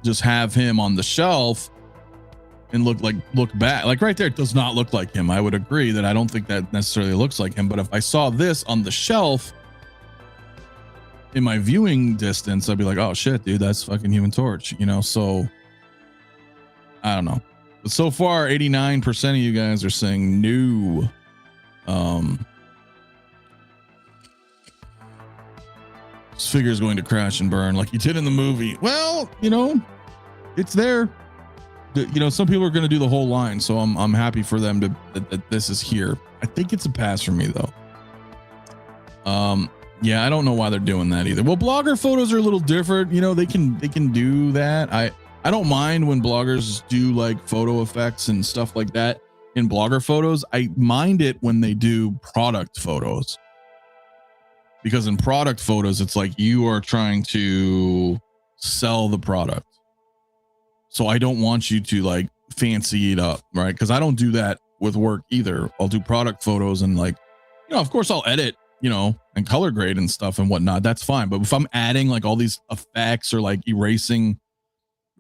just have him on the shelf and look back, like right there, it does not look like him. I would agree that I don't think that necessarily looks like him, but if I saw this on the shelf in my viewing distance, I'd be like, oh shit, dude, that's fucking Human Torch, you know? So I don't know. But so far, 89% of you guys are saying no. This figure is going to crash and burn like he did in the movie. Well, you know, it's there. You know, some people are going to do the whole line, so I'm happy for them that this is here. I think it's a pass for me though. Yeah, I don't know why they're doing that either. Well, blogger photos are a little different. You know, they can do that. I don't mind when bloggers do like photo effects and stuff like that in blogger photos. I mind it when they do product photos, because in product photos, it's like you are trying to sell the product. So I don't want you to like fancy it up, right? Because I don't do that with work either. I'll do product photos and like, you know, of course I'll edit, you know, and color grade and stuff and whatnot. That's fine. But if I'm adding like all these effects or like erasing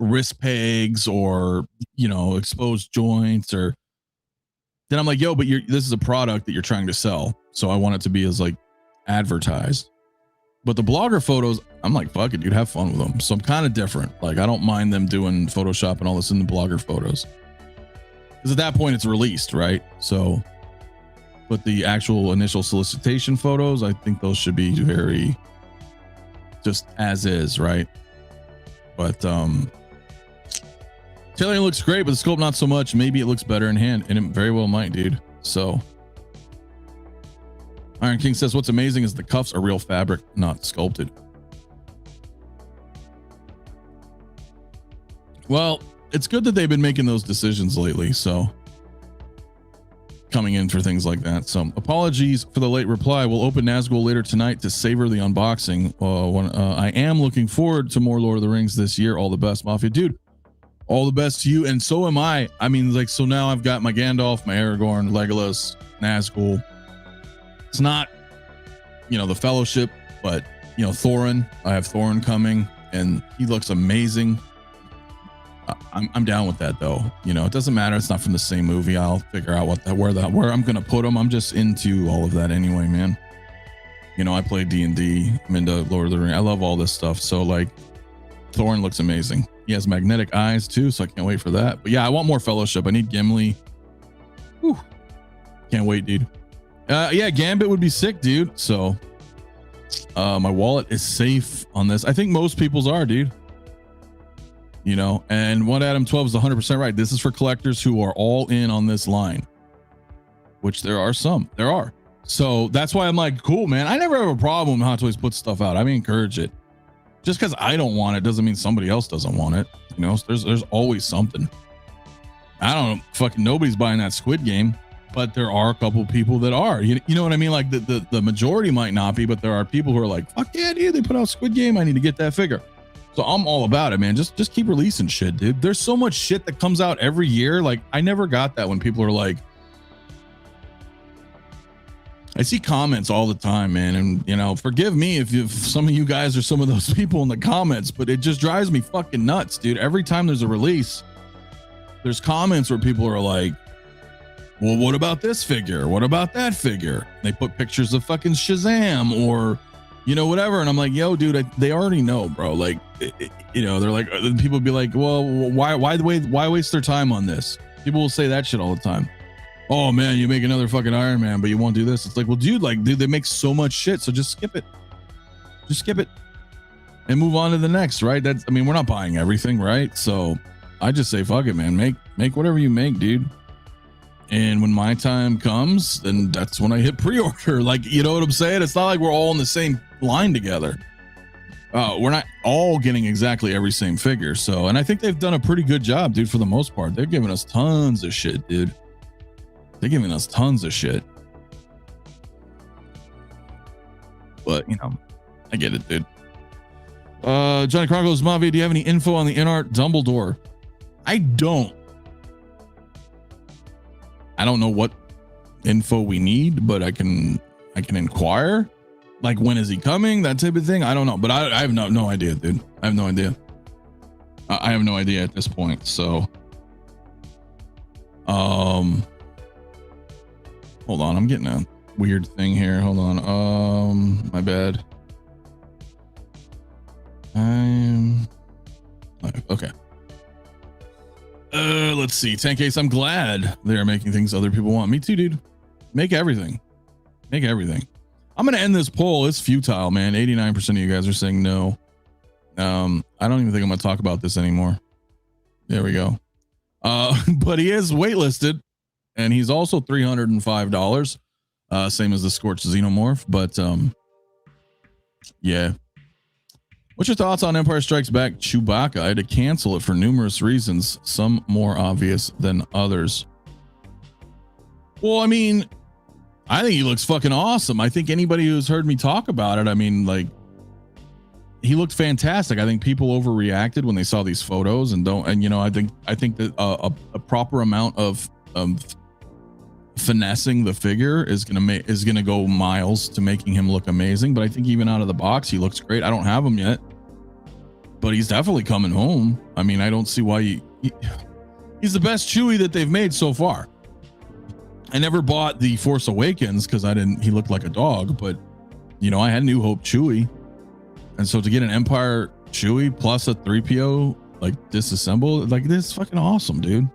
wrist pegs or, you know, exposed joints, or then I'm like, yo, but this is a product that you're trying to sell, so I want it to be as like advertised. But the blogger photos, I'm like, fuck it, dude, have fun with them. So I'm kind of different. Like I don't mind them doing Photoshop and all this in the blogger photos, because at that point it's released, right? So but the actual initial solicitation photos, I think those should be very just as is, right? But tailoring looks great, but the sculpt not so much. Maybe it looks better in hand, and it very well might, dude. So Iron King says what's amazing is the cuffs are real fabric, not sculpted. Well, it's good that they've been making those decisions lately, so coming in for things like that. So apologies for the late reply. We'll open Nazgul later tonight to savor the unboxing. I am looking forward to more Lord of the Rings this year. All the best, Mafia, dude. All the best to you, and so am I. I mean, like, so now I've got my Gandalf, my Aragorn, Legolas, Nazgul. It's not, the Fellowship, but Thorin. I have Thorin coming, and he looks amazing. I'm down with that though. It doesn't matter. It's not from the same movie. I'll figure out where I'm gonna put him. I'm just into all of that anyway, man. I play D&D. I'm into Lord of the Rings. I love all this stuff. So like, Thorin looks amazing. He has magnetic eyes too, so I can't wait for that. But yeah, I want more Fellowship. I need Gimli. Whew. Can't wait, dude. Yeah, Gambit would be sick, dude. So my wallet is safe on this. I think most people's are, dude. And what Adam 12 is 100% right. This is for collectors who are all in on this line, which there are some. There are. So that's why I'm like, cool, man. I never have a problem when Hot Toys puts stuff out. I mean, encourage it. Just because I don't want it doesn't mean somebody else doesn't want it. There's always something. I don't know. Fucking nobody's buying that Squid Game, but there are a couple people that are. You know what I mean? Like the majority might not be, but there are people who are like, fuck yeah, dude, they put out Squid Game. I need to get that figure. So I'm all about it, man. Just keep releasing shit, dude. There's so much shit that comes out every year. Like, I never got that when people are like, I see comments all the time, man. And, forgive me if some of you guys are some of those people in the comments, but it just drives me fucking nuts, dude. Every time there's a release, there's comments where people are like, well, what about this figure? What about that figure? They put pictures of fucking Shazam or, whatever. And I'm like, yo, dude, they already know, bro. Like, they're like, people be like, well, why waste their time on this? People will say that shit all the time. Oh man, you make another fucking Iron Man, but you won't do this. It's like, well, dude, they make so much shit. So just skip it. Just skip it and move on to the next, right? We're not buying everything, right? So I just say, fuck it, man. Make whatever you make, dude. And when my time comes, then that's when I hit pre-order. Like, you know what I'm saying? It's not like we're all in the same line together. We're not all getting exactly every same figure. So, and I think they've done a pretty good job, dude, for the most part. They're giving us tons of shit, dude. They're giving us tons of shit. But, I get it, dude. Johnny Chronicles Mafia, do you have any info on the in-art Dumbledore? I don't know what info we need, but I can inquire. Like, when is he coming? That type of thing. I don't know, but I have no idea, dude. I have no idea. I have no idea at this point. So, hold on. I'm getting a weird thing here. Hold on. My bad. Okay. Let's see. 10 case. I'm glad they're making things other people want. Me too, dude. Make everything. I'm going to end this poll. It's futile, man. 89% of you guys are saying no. I don't even think I'm going to talk about this anymore. There we go. But he is waitlisted and he's also $305. Same as the Scorched Xenomorph, but, yeah. What's your thoughts on Empire Strikes Back Chewbacca? I had to cancel it for numerous reasons, some more obvious than others. Well, I mean, I think he looks fucking awesome. I think anybody who's heard me talk about it, I mean, like, he looked fantastic. I think people overreacted when they saw these photos and I think that a proper amount of finessing the figure is gonna go miles to making him look amazing. But I think even out of the box, he looks great. I don't have him yet, but he's definitely coming home. I mean, I don't see why he's the best Chewie that they've made so far. I never bought the Force Awakens because he looked like a dog, but I had New Hope Chewie. And so to get an Empire Chewie plus a 3PO, like disassembled, like this is fucking awesome, dude.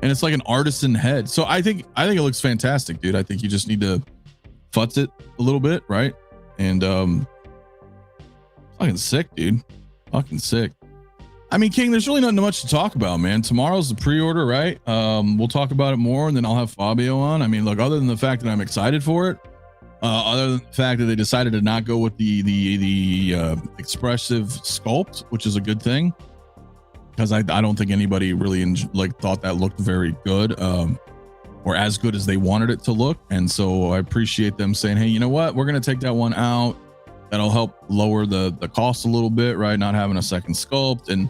And it's like an artisan head. So I think it looks fantastic, dude. I think you just need to futz it a little bit, right? And fucking sick, dude. Fucking sick. I mean, King, there's really not much to talk about, man. Tomorrow's the pre-order, right? We'll talk about it more, and then I'll have Fabio on. I mean, look, other than the fact that I'm excited for it, other than the fact that they decided to not go with the expressive sculpt, which is a good thing, because I don't think anybody really thought that looked very good, or as good as they wanted it to look. And so I appreciate them saying, hey, you know what? We're going to take that one out. That'll help lower the cost a little bit, right? Not having a second sculpt. And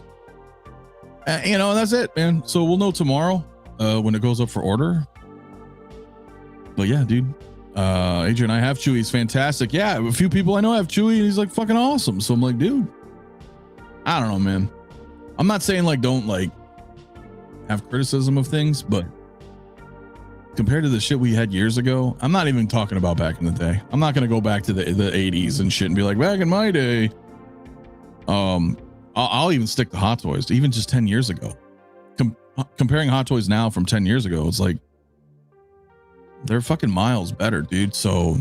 You know, and that's it, man. So we'll know tomorrow when it goes up for order. But yeah, dude, Adrian, I have Chewy. He's fantastic. Yeah, a few people I know have Chewy, and he's like fucking awesome. So I'm like, dude, I don't know, man. I'm not saying like don't like have criticism of things, but compared to the shit we had years ago, I'm not even talking about back in the day. I'm not gonna go back to the 80s and shit and be like, back in my day. I'll even stick to Hot Toys, even just 10 years ago. Comparing Hot Toys now from 10 years ago, it's like they're fucking miles better, dude. So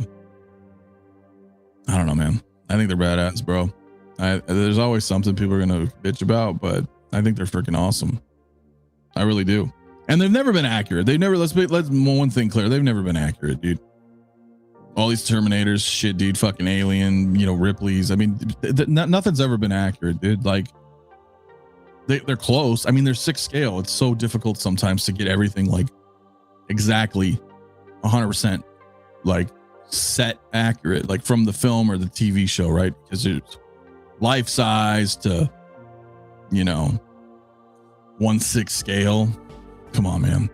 I don't know, man. I think they're badass, bro. There's always something people are gonna bitch about, but I think they're freaking awesome. I really do. And they've never been accurate. They've never, let's one thing clear. They've never been accurate, dude. All these Terminators, shit, dude, fucking Alien, you know, Ripley's. I mean, nothing's ever been accurate, dude. Like they're close. I mean, they're 6 scale. It's so difficult sometimes to get everything like exactly 100% like set accurate, like from the film or the TV show, right? Because it's life size to, you know, 1/6 scale. Come on, man.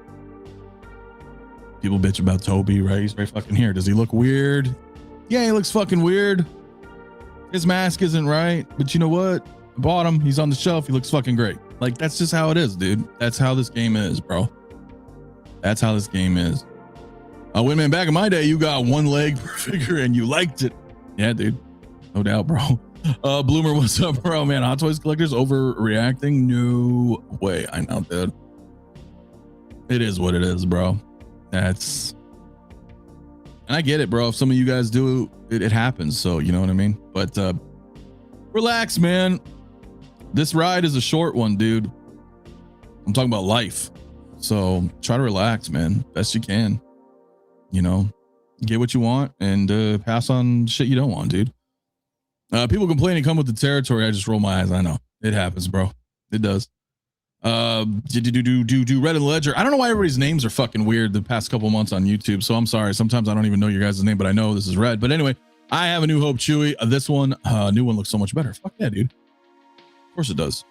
People bitch about Toby, right? He's right fucking here. Does he look weird? Yeah, he looks fucking weird. His mask isn't right, but you know what? I bought him. He's on the shelf. He looks fucking great. Like, that's just how it is, dude. That's how this game is, bro. That's how this game is. Wait, man, back in my day, you got 1 leg per figure and you liked it. Yeah, dude. No doubt, bro. Bloomer, what's up, bro? Man, Hot Toys collectors overreacting? No way. I know, dude. It is what it is, bro. And I get it, bro. If some of you guys do it happens. So you know what I mean? But relax, man. This ride is a short one, dude. I'm talking about life. So try to relax, man. Best you can. You know, get what you want and pass on shit you don't want, dude. People complaining come with the territory. I just roll my eyes. I know it happens, bro. It does. Do Red and Ledger. I don't know why everybody's names are fucking weird the past couple months on YouTube. So I'm sorry. Sometimes I don't even know your guys' name, but I know this is Red. But anyway, I have a New Hope Chewy. This one, new one looks so much better. Fuck yeah, dude. Of course it does.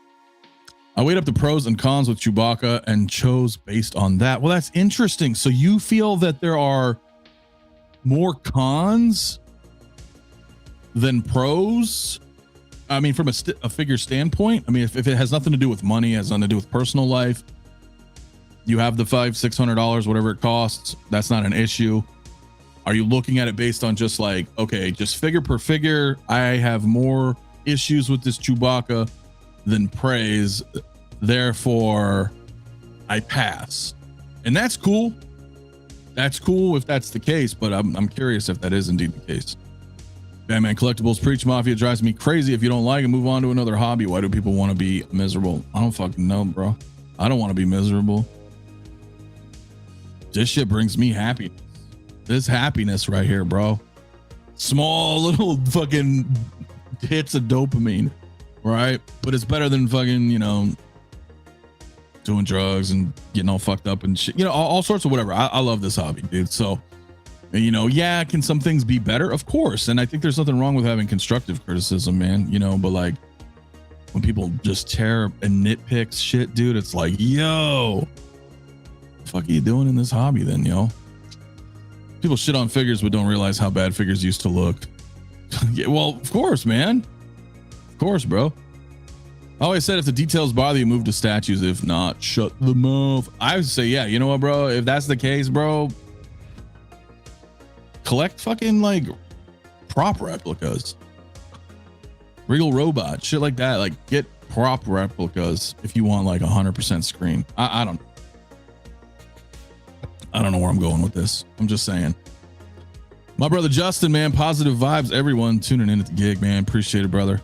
I weighed up the pros and cons with Chewbacca and chose based on that. Well, that's interesting. So you feel that there are more cons than pros? I mean, from a figure standpoint, I mean, if it has nothing to do with money, has nothing to do with personal life, you have the $500-600, whatever it costs. That's not an issue. Are you looking at it based on just like, okay, just figure per figure? I have more issues with this Chewbacca than praise. Therefore, I pass. And that's cool. That's cool if that's the case, but I'm curious if that is indeed the case. Batman Collectibles Preach Mafia drives me crazy. If you don't like it, move on to another hobby. Why do people want to be miserable? I don't fucking know, bro. I don't want to be miserable. This shit brings me happiness. This happiness right here, bro. Small little fucking hits of dopamine, right? But it's better than fucking, you know, doing drugs and getting all fucked up and shit. You know, all sorts of whatever. I love this hobby, dude. So, you know, yeah, can some things be better? Of course. And I think there's nothing wrong with having constructive criticism, man, you know, but like when people just tear and nitpick shit, dude, it's like, yo, what the fuck are you doing in this hobby then, yo? People shit on figures, but don't realize how bad figures used to look. Yeah, well, of course, man. Of course, bro. I always said if the details bother you, move to statues. If not, shut the mouth. I would say, yeah, you know what, bro? If that's the case, bro, collect fucking like prop replicas, real robots, shit like that. Like get prop replicas if you want like 100% screen. I don't know where I'm going with this. I'm just saying. My brother Justin, man, positive vibes. Everyone tuning in at the gig, man. Appreciate it, brother.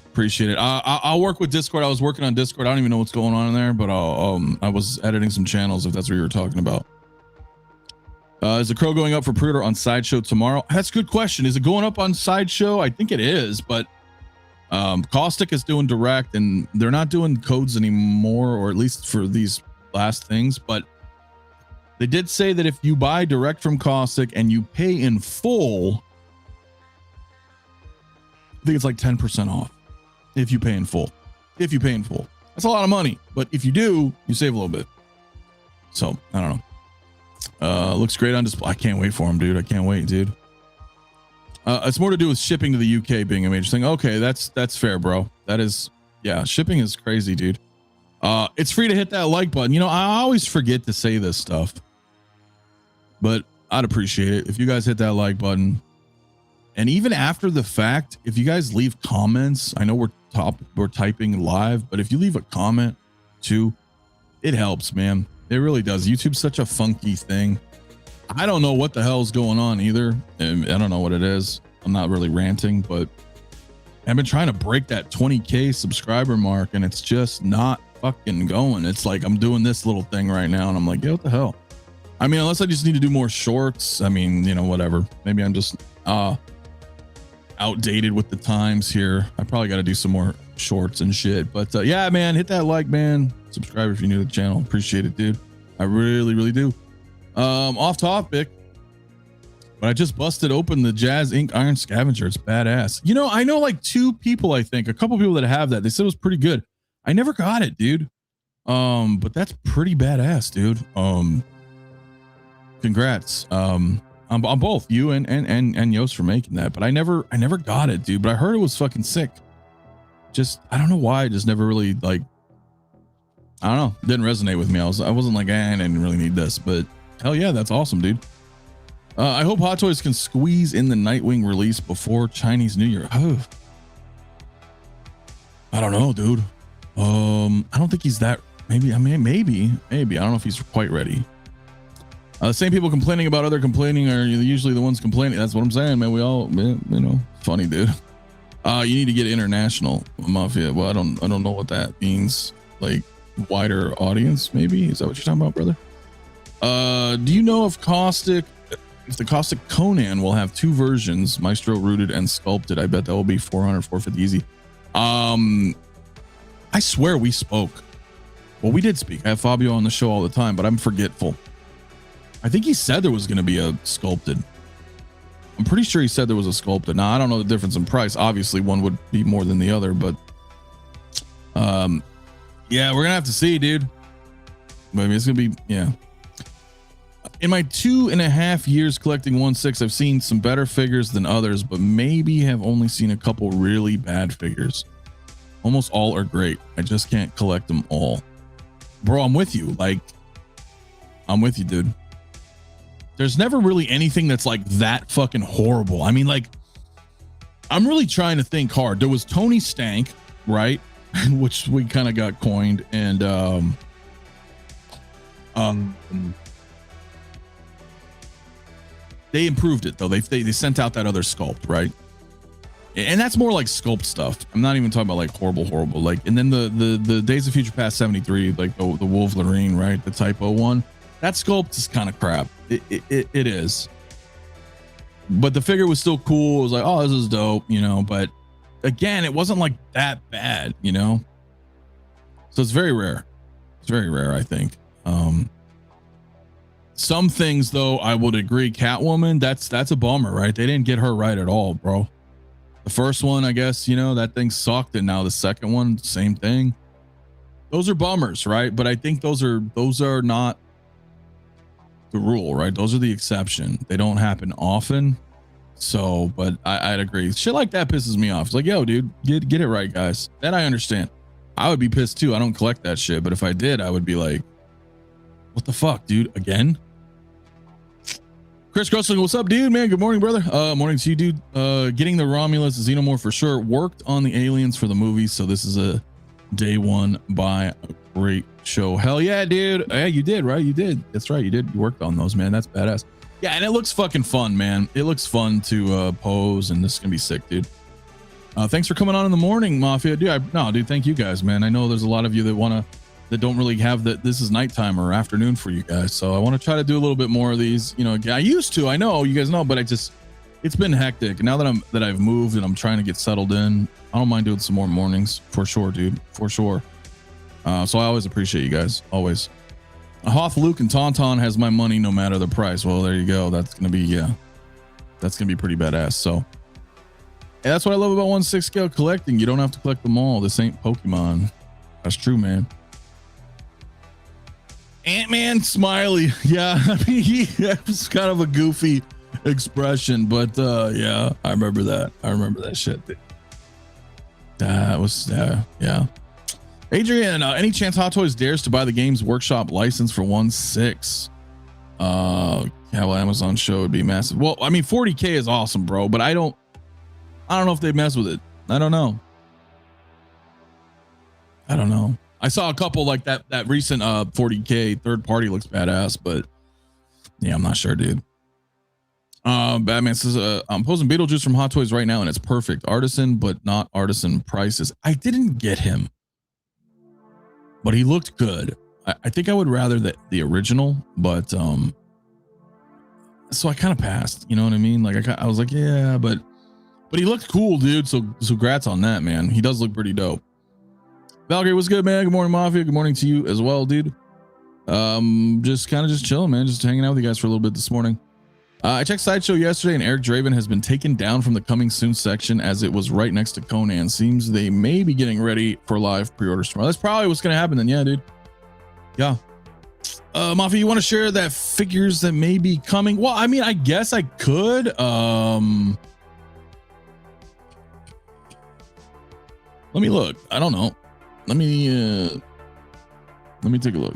Appreciate it. I'll work with Discord. I was working on Discord. I don't even know what's going on in there, but I was editing some channels if that's what you were talking about. Is the Crow going up for pre-order on Sideshow tomorrow? That's a good question. Is it going up on Sideshow? I think it is, but Caustic is doing direct and they're not doing codes anymore, or at least for these last things. But they did say that if you buy direct from Caustic and you pay in full, I think it's like 10% off if you pay in full. That's a lot of money, but if you do, you save a little bit. So I don't know. Looks great on display. I can't wait for him, dude. I can't wait, dude. It's more to do with shipping to the UK being a major thing. Okay, that's fair, bro. That is, yeah, shipping is crazy, dude. It's free to hit that like button. You know, I always forget to say this stuff, but I'd appreciate it if you guys hit that like button. And even after the fact, if you guys leave comments, I know we're typing live, but if you leave a comment too, it helps, man. It really does. YouTube's such a funky thing. I don't know what the hell's going on either. And I don't know what it is. I'm not really ranting, but I've been trying to break that 20K subscriber mark and it's just not fucking going. It's like I'm doing this little thing right now and I'm like, yeah, what the hell? I mean, unless I just need to do more shorts. I mean, you know, whatever. Maybe I'm just outdated with the times here. I probably got to do some more shorts and shit. But yeah, man, hit that like, man. Subscribe if you're new to the channel. Appreciate it, dude. I really, really do. Off topic, but I just busted open the Jazz Ink Iron Scavenger. It's badass. You know, I know like two people, I think, a couple people that have that. They said it was pretty good. I never got it, dude. But that's pretty badass, dude. Congrats. On both you and Yost for making that, but I never got it, dude. But I heard it was fucking sick. Just, I don't know why. I just never really like, I don't know. Didn't resonate with me. I wasn't like, I didn't really need this, but hell yeah, that's awesome, dude. I hope Hot Toys can squeeze in the Nightwing release before Chinese New Year. Oh, I don't know, dude. I don't think he's that. Maybe. I mean, maybe. I don't know if he's quite ready. The same people complaining about other complaining are usually the ones complaining. That's what I'm saying, man. We all, you know, funny, dude. You need to get international Mafia. Well, I don't know what that means. Like wider audience, maybe. Is that what you're talking about, brother? Do you know if the Caustic Conan will have two versions, Maestro Rooted and Sculpted? I bet that will be 400, 450 easy. I swear we spoke. Well, we did speak. I have Fabio on the show all the time, but I'm forgetful. I think he said there was going to be a Sculpted. I'm pretty sure he said there was a Sculpted. Now, I don't know the difference in price. Obviously, one would be more than the other, but yeah, we're going to have to see, dude. Maybe it's going to be, yeah. In my 2.5 years collecting 1/6, I've seen some better figures than others, but maybe have only seen a couple really bad figures. Almost all are great. I just can't collect them all. Bro, I'm with you. Like, I'm with you, dude. There's never really anything that's like that fucking horrible. I mean, like, I'm really trying to think hard. There was Tony Stank, right? Which we kind of got coined, and they improved it though. They sent out that other sculpt, right? And that's more like sculpt stuff. I'm not even talking about like horrible. Like, and then the Days of Future Past 73, like the Wolverine, right? The typo one. That sculpt is kind of crap. It is. But the figure was still cool. It was like, oh, this is dope, you know. But again, it wasn't like that bad, you know. So it's very rare. It's very rare, I think. Some things though, I would agree. Catwoman, that's a bummer, right? They didn't get her right at all, bro. The first one, I guess, you know, that thing sucked, and now the second one, same thing. Those are bummers, right? But I think those are not the rule, right? Those are the exception. They don't happen often. So, but I'd agree. Shit like that pisses me off. It's like, yo, dude, get it right, guys. That I understand. I would be pissed too. I don't collect that shit, but if I did, I would be like, what the fuck, dude? Again? Chris Grossling, what's up, dude? Man, good morning, brother. Morning to you, dude. Getting the Romulus Xenomorph for sure. Worked on the aliens for the movie, so this is a day one buy. A great show. Hell yeah, dude. Yeah, you did, right? You did. That's right. You did. You worked on those, man. That's badass. Yeah, and it looks fucking fun, man. It looks fun to pose, and this is gonna be sick, dude. Thanks for coming on in the morning, Mafia. Dude, dude, thank you guys, man. I know there's a lot of you that don't really have that. This is nighttime or afternoon for you guys, so I want to try to do a little bit more of these. You know, I used to, I know you guys know, but it's been hectic. Now that I've moved and I'm trying to get settled in, I don't mind doing some more mornings for sure, dude, for sure. So I always appreciate you guys, always. Hoth, Luke, and Tauntaun has my money no matter the price. Well, there you go. That's gonna be pretty badass. So and that's what I love about 1/6 scale collecting. You don't have to collect them all. This ain't Pokemon. That's true, man. Ant-Man smiley. Yeah, I mean, that was kind of a goofy expression, but yeah, I remember that. I remember that shit. That was yeah. Adrian, any chance Hot Toys dares to buy the Games Workshop license for 1.6? Yeah, well, Amazon show would be massive. Well, I mean, 40K is awesome, bro, but I don't know if they mess with it. I don't know. I saw a couple like that recent 40K third party looks badass, but yeah, I'm not sure, dude. Batman says I'm posting Beetlejuice from Hot Toys right now and it's perfect. Artisan, but not artisan prices. I didn't get him, but he looked good. I think I would rather the original, but so I kind of passed, you know what I mean? Like I was like, yeah, but he looked cool, dude. So congrats on that, man. He does look pretty dope. Valkyrie, what's good, man? Good morning, Mafia. Good morning to you as well, dude. Just chilling, man. Just hanging out with you guys for a little bit this morning. I checked Sideshow yesterday, and Eric Draven has been taken down from the coming soon section as it was right next to Conan. Seems they may be getting ready for live pre-orders tomorrow. That's probably what's gonna happen then. Yeah, dude. Yeah. Mafia, you want to share that figures that may be coming? Well, I mean, I guess I could. Let me look. I don't know. Let me take a look.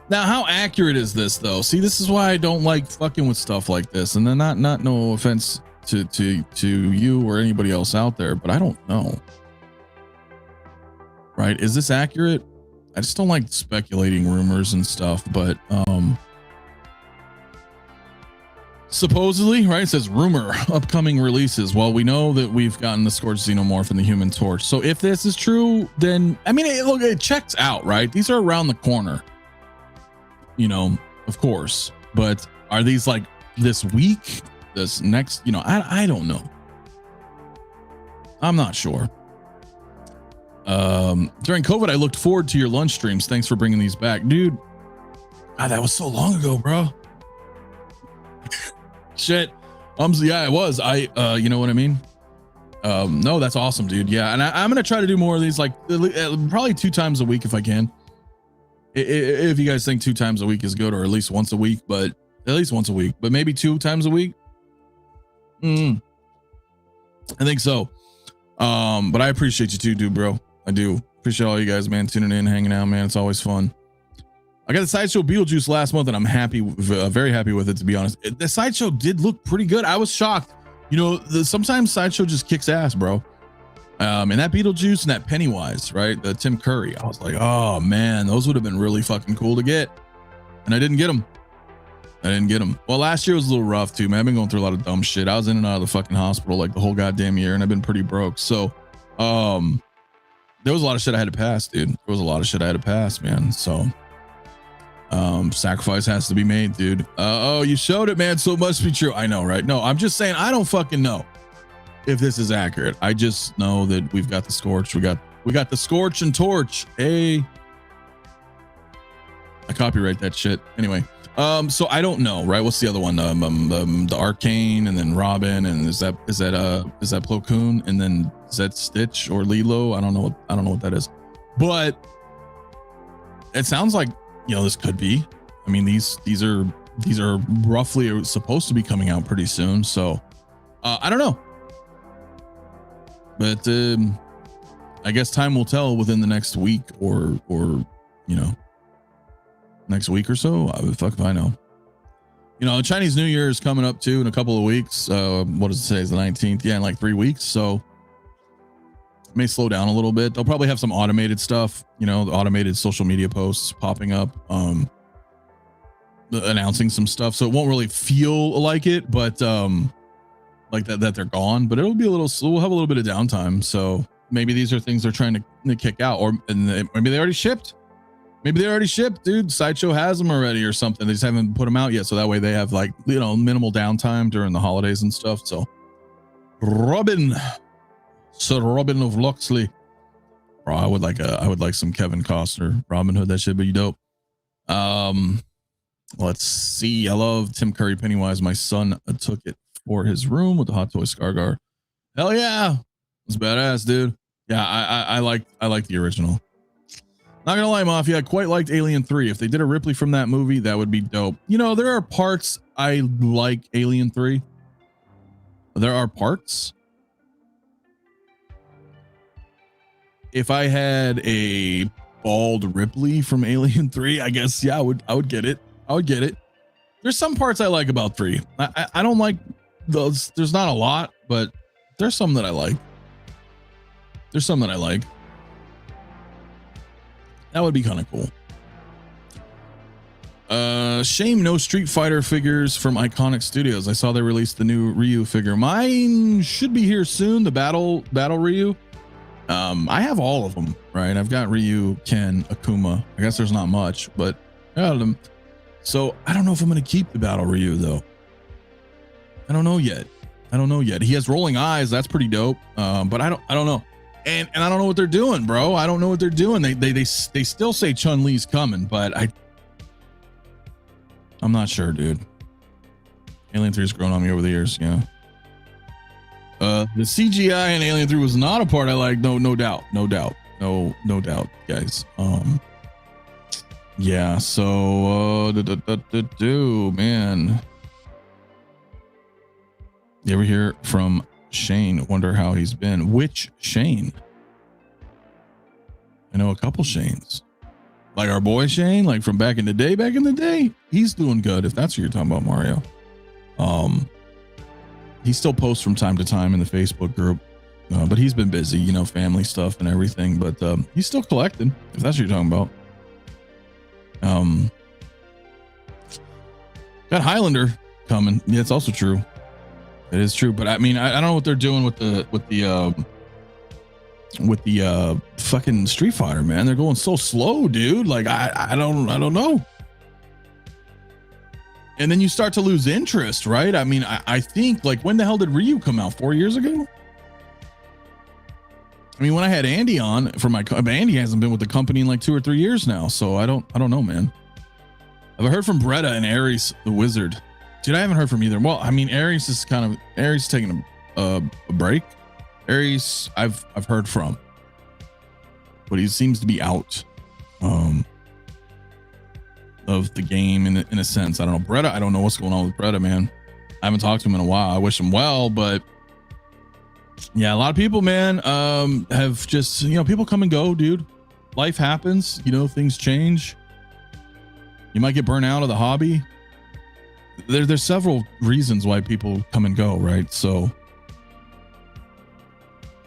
Now, how accurate is this though? See, this is why I don't like fucking with stuff like this. And then not no offense to you or anybody else out there, but I don't know. Right? Is this accurate? I just don't like speculating rumors and stuff, but supposedly, right? It says rumor upcoming releases. Well, we know that we've gotten the Scorched Xenomorph and the Human Torch. So if this is true, then I mean, it checks out, right? These are around the corner, you know, of course. But are these like this week, this next? You know, I don't know. I'm not sure. During COVID, I looked forward to your lunch streams. Thanks for bringing these back, dude. God, that was so long ago, bro. Shit. Yeah, it was. You know what I mean? No, that's awesome, dude. Yeah, and I'm gonna try to do more of these, like probably 2 times a week if I can. If you guys think 2 times a week is good, or at least once a week, but at least once a week, but maybe 2 times a week. I think so. But I appreciate you too, dude, bro. I do appreciate all you guys, man, tuning in, hanging out, man. It's always fun. I got the Sideshow Beetlejuice last month and I'm happy, very happy with it, to be honest. The Sideshow did look pretty good. I was shocked. You know, sometimes Sideshow just kicks ass, bro. And that Beetlejuice and that Pennywise, right? The Tim Curry. I was like, oh man, those would have been really fucking cool to get. And I didn't get them. Well, last year was a little rough too, man. I've been going through a lot of dumb shit. I was in and out of the fucking hospital like the whole goddamn year, and I've been pretty broke. So, there was a lot of shit I had to pass, dude. There was a lot of shit I had to pass, man. So, sacrifice has to be made, dude. Oh, you showed it, man. So it must be true. I know, right? No, I'm just saying, I don't fucking know if this is accurate. I just know that we've got the Scorch. We got the Scorch and Torch. Hey, I copyright that shit. Anyway. So I don't know, right? What's the other one? The Arcane, and then Robin, and is that Plo Koon, and then is that Stitch or Lilo? I don't know what that is, but it sounds like, you know, this could be. I mean, these are roughly supposed to be coming out pretty soon, so I don't know, but I guess time will tell within the next week or you know, next week or so. Fuck if I know. You know, Chinese New Year is coming up too in a couple of weeks. What does it say? Is the 19th? Yeah, in like 3 weeks. So it may slow down a little bit. They'll probably have some automated stuff, you know, the automated social media posts popping up, announcing some stuff. So it won't really feel like it, but like that they're gone. But it'll be we'll have a little bit of downtime. So maybe these are things they're trying to kick out, or maybe they already shipped. Maybe they already shipped, dude. Sideshow has them already or something. They just haven't put them out yet. So that way they have, like, you know, minimal downtime during the holidays and stuff. So Sir Robin of Locksley. Bro, I would like some Kevin Costner Robin Hood. That should be dope. Let's see. I love Tim Curry Pennywise. My son took it for his room with the Hot Toy Scargar. Hell yeah. It's badass, dude. Yeah, I like the original. Not gonna lie, Mafia, I quite liked Alien 3. If they did a Ripley from that movie, that would be dope. You know, there are parts I like Alien 3. There are parts. If I had a bald Ripley from Alien 3, I guess, yeah, I would get it. I would get it. There's some parts I like about 3. I don't like those. There's not a lot, but there's some that I like. There's some that I like. That would be kind of cool. Shame no Street Fighter figures from Iconic Studios. I saw they released the new Ryu figure. Mine should be here soon. The battle Ryu. I have all of them, right? I've got Ryu, Ken, Akuma. I guess there's not much, but I got them. So I don't know if I'm going to keep the battle Ryu though. I don't know yet. He has rolling eyes. That's pretty dope. But I don't know. And I don't know what they're doing, bro. I don't know what they're doing. They still say Chun-Li's coming, but I'm not sure, dude. Alien 3 has grown on me over the years. Yeah. The CGI in Alien 3 was not a part I like. No doubt, guys. Yeah. So, man. You ever hear from Shane? Wonder how he's been. Which Shane? I know a couple Shanes. Like our boy Shane, like from back in the day. He's doing good. If that's what you're talking about, Mario. He still posts from time to time in the Facebook group, but he's been busy, you know, family stuff and everything. But he's still collecting. If that's what you're talking about. Got Highlander coming. Yeah, it's also true. It is true, but I mean, I don't know what they're doing with the fucking Street Fighter, man. They're going so slow, dude. Like I don't know. And then you start to lose interest, right? I mean, I think, like, when the hell did Ryu come out? 4 years ago? I mean, when I had Andy on for my, but Andy hasn't been with the company in like 2 or 3 years now, so I don't know, man. I've heard from Bretta and Ares the Wizard. Dude, I haven't heard from either. Well, I mean, Ares is taking a break. Ares, I've heard from, but he seems to be out of the game in a sense. I don't know. Bretta, I don't know what's going on with Bretta, man. I haven't talked to him in a while. I wish him well, but yeah, a lot of people, man, have just, you know, people come and go, dude. Life happens, you know, things change. You might get burnt out of the hobby. There's several reasons why people come and go, right? So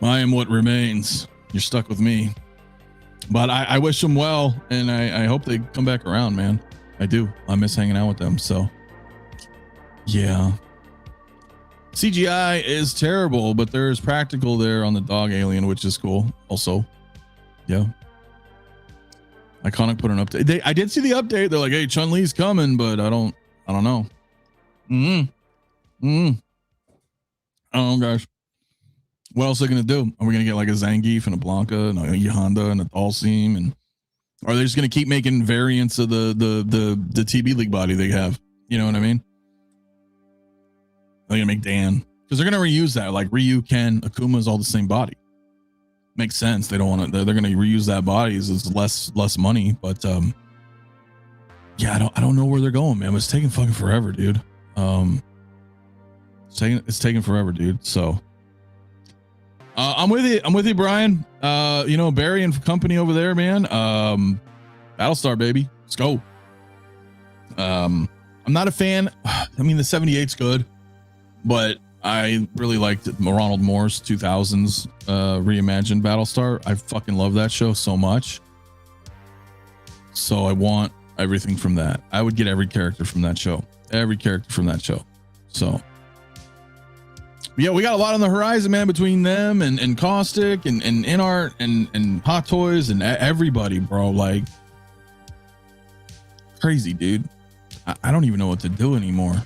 I am what remains. You're stuck with me. But I wish them well, and I hope they come back around, man. I do. I miss hanging out with them. So, yeah. CGI is terrible, but there's practical there on the dog alien, which is cool. Also, yeah. Iconic put an update. I did see the update. They're like, "Hey, Chun-Li's coming," but I don't know. I don't know, guys. What else are they gonna do? Are we gonna get like a Zangief and a Blanca and a Honda and a Dalsim, and are they just gonna keep making variants of the TB League body they have? You know what I mean? They're gonna make Dan, because they're gonna reuse that. Like Ryu, Ken, Akuma is all the same body. Makes sense. They don't want to. They're gonna reuse that body. It's less money, but yeah, I don't know where they're going, man. It's taking fucking forever, dude. It's taking forever, dude. So. I'm with you, Brian. You know, Barry and company over there, man. Battlestar, baby. Let's go. I'm not a fan. I mean, the 78's good, but I really liked Ronald Moore's 2000s reimagined Battlestar. I fucking love that show so much. So I want everything from that. I would get every character from that show. So. Yeah, we got a lot on the horizon, man, between them and Caustic and InArt and Hot Toys and everybody, bro. Like, crazy, dude. I don't even know what to do anymore.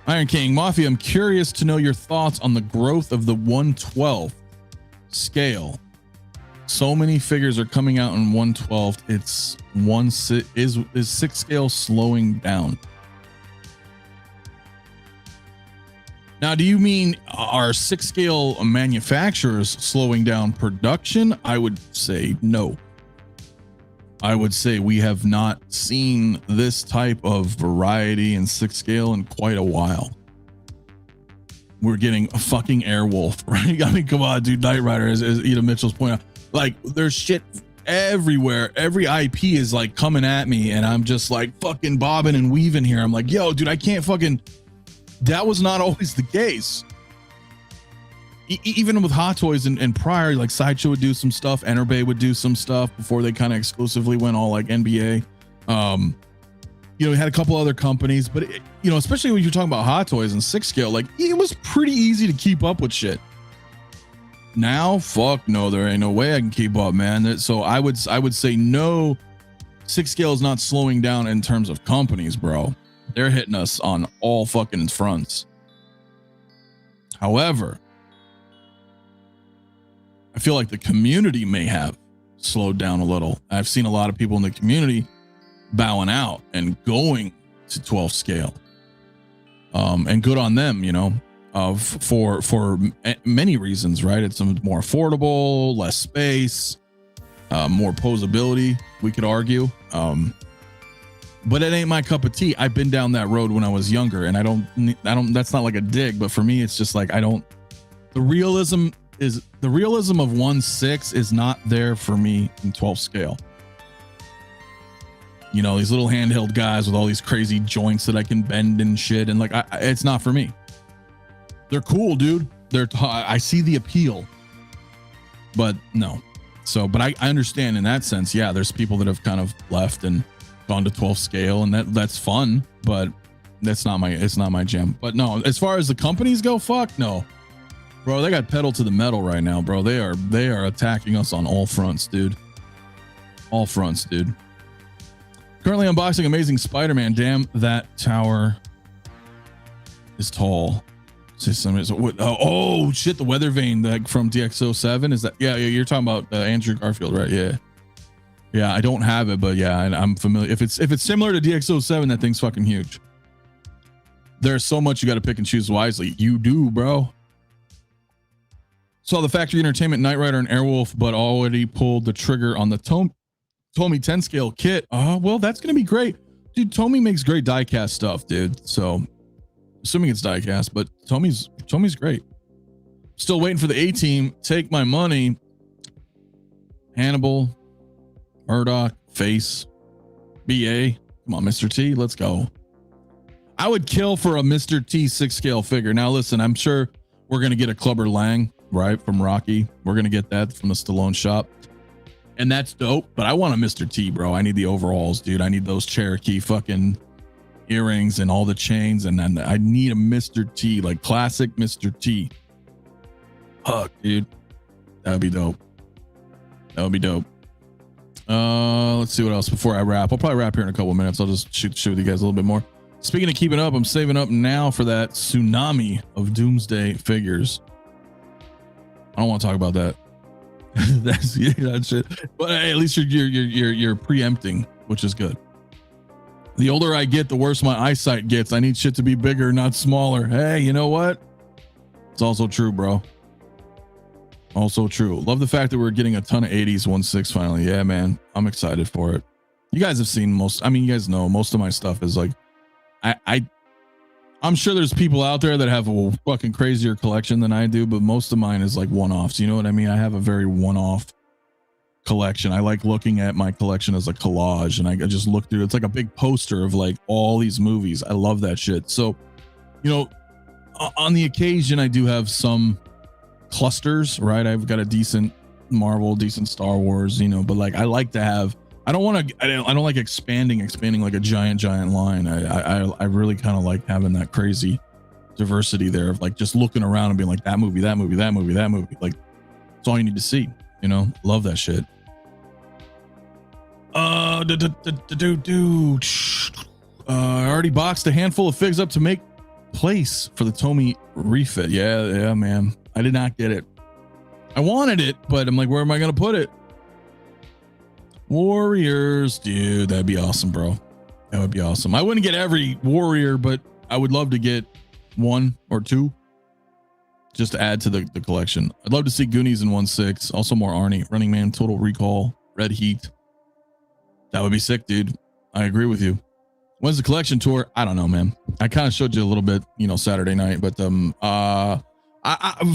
Iron King Mafia, I'm curious to know your thoughts on the growth of the 1/12 scale. So many figures are coming out in 1/12. It's is 6 scale slowing down? Now, do you mean are 6-scale manufacturers slowing down production? I would say no. I would say we have not seen this type of variety in 6-scale in quite a while. We're getting a fucking Airwolf, right? I mean, come on, dude. Knight Rider, as Eda Mitchell's point out, like there's shit everywhere. Every IP is like coming at me, and I'm just like fucking bobbing and weaving here. I'm like, yo, dude, I can't fucking. That was not always the case. Even with Hot Toys and prior, like Sideshow would do some stuff, Enterbay would do some stuff before they kind of exclusively went all like NBA. You know, we had a couple other companies, but you know, especially when you're talking about Hot Toys and 6-scale, like it was pretty easy to keep up with shit. Now, fuck no, there ain't no way I can keep up, man. So I would say no, 6-scale is not slowing down in terms of companies, bro. They're hitting us on all fucking fronts. However, I feel like the community may have slowed down a little. I've seen a lot of people in the community bowing out and going to 12 scale. And good on them, you know, for many reasons, right? It's more affordable, less space, more posability, we could argue. But it ain't my cup of tea. I've been down that road when I was younger, and I don't, that's not like a dig, but for me, it's just like, the realism of 1/6 is not there for me in 12 scale. You know, these little handheld guys with all these crazy joints that I can bend and shit. And like, it's not for me. They're cool, dude. I see the appeal, but no. So, but I understand in that sense. Yeah. There's people that have kind of left and gone to 12 scale, and that's fun, but it's not my jam. But no, as far as the companies go, fuck no, bro. They got pedal to the metal right now, bro. They are attacking us on all fronts, dude. All fronts, dude. Currently unboxing Amazing Spider-Man. Damn, that tower is tall. Oh shit, the weather vane from DX07 is that? Yeah, you're talking about Andrew Garfield, right? Yeah. I don't have it, but yeah, I'm familiar. If it's similar to DX07, that thing's fucking huge. There's so much you got to pick and choose wisely. You do, bro. Saw the Factory Entertainment Knight Rider and Airwolf, but already pulled the trigger on the Tomy 10 scale kit. Well, that's gonna be great, dude. Tomy makes great diecast stuff, dude. So, assuming it's diecast, but Tomy's great. Still waiting for the A Team. Take my money. Hannibal, Murdoch, Face, BA. Come on, Mr. T, let's go. I would kill for a Mr. T 6-scale figure. Now, listen, I'm sure we're gonna get a Clubber Lang, right, from Rocky. We're gonna get that from the Stallone shop. And that's dope, but I want a Mr. T, bro. I need the overalls, dude. I need those Cherokee fucking earrings and all the chains, and then I need a Mr. T, like classic Mr. T. Fuck, dude. That would be dope. That would be dope. Let's see what else before I wrap. I'll probably wrap here in a couple of minutes. I'll just shoot with you guys a little bit more. Speaking of keeping up, I'm saving up now for that tsunami of Doomsday figures. I don't want to talk about that. That's shit. But hey, at least you're preempting, which is good. The older I get, the worse my eyesight gets. I need shit to be bigger, not smaller. Hey, you know what? It's also true, bro. Also true. Love the fact that we're getting a ton of 80s 1/6 finally. Yeah, man. I'm excited for it. You guys have seen most. I mean, you guys know most of my stuff is like, I'm sure there's people out there that have a fucking crazier collection than I do, but most of mine is like one-offs. You know what I mean? I have a very one-off collection. I like looking at my collection as a collage, and I just look through. It's like a big poster of like all these movies. I love that shit. So, you know, on the occasion, I do have some clusters, right? I've got a decent Marvel, decent Star Wars, you know, but like I like to have. I don't like expanding like a giant line. I really kind of like having that crazy diversity there of like just looking around and being like that movie. Like it's all you need to see, you know. Love that shit. I already boxed a handful of figs up to make place for the Tomy refit. Yeah, man. I did not get it. I wanted it, but I'm like, where am I gonna put it? Warriors, dude, that'd be awesome, bro. That would be awesome. I wouldn't get every warrior, but I would love to get one or two just to add to the collection. I'd love to see Goonies in 1/6. Also more Arnie, Running Man, Total Recall, Red Heat. That would be sick, dude. I agree with you. When's the collection tour? I don't know, man. I kind of showed you a little bit, Saturday night, but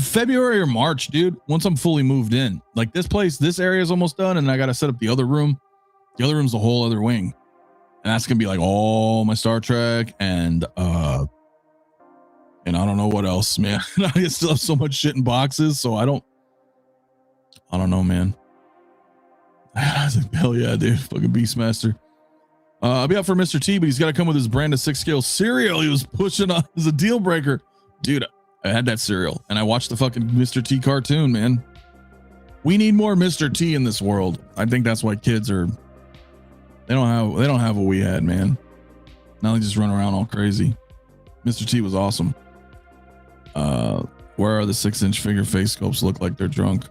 February or March, dude. Once I'm fully moved in, like this area is almost done, and I got to set up the other room. The other room's a whole other wing, and that's gonna be like all my Star Trek and I don't know what else, man. I still have so much shit in boxes, so I don't know, man. I was like, hell yeah, dude, fucking Beastmaster. I'll be out for Mr. T, but he's got to come with his brand of 6 scale cereal he was pushing on as a deal breaker. Dude, I had that cereal and I watched the fucking Mr. T cartoon, man. We need more Mr. T in this world. I think that's why kids they don't have what we had, man. Now they just run around all crazy. Mr. T was awesome. Where are the 6-inch figure face sculpts? Look like they're drunk.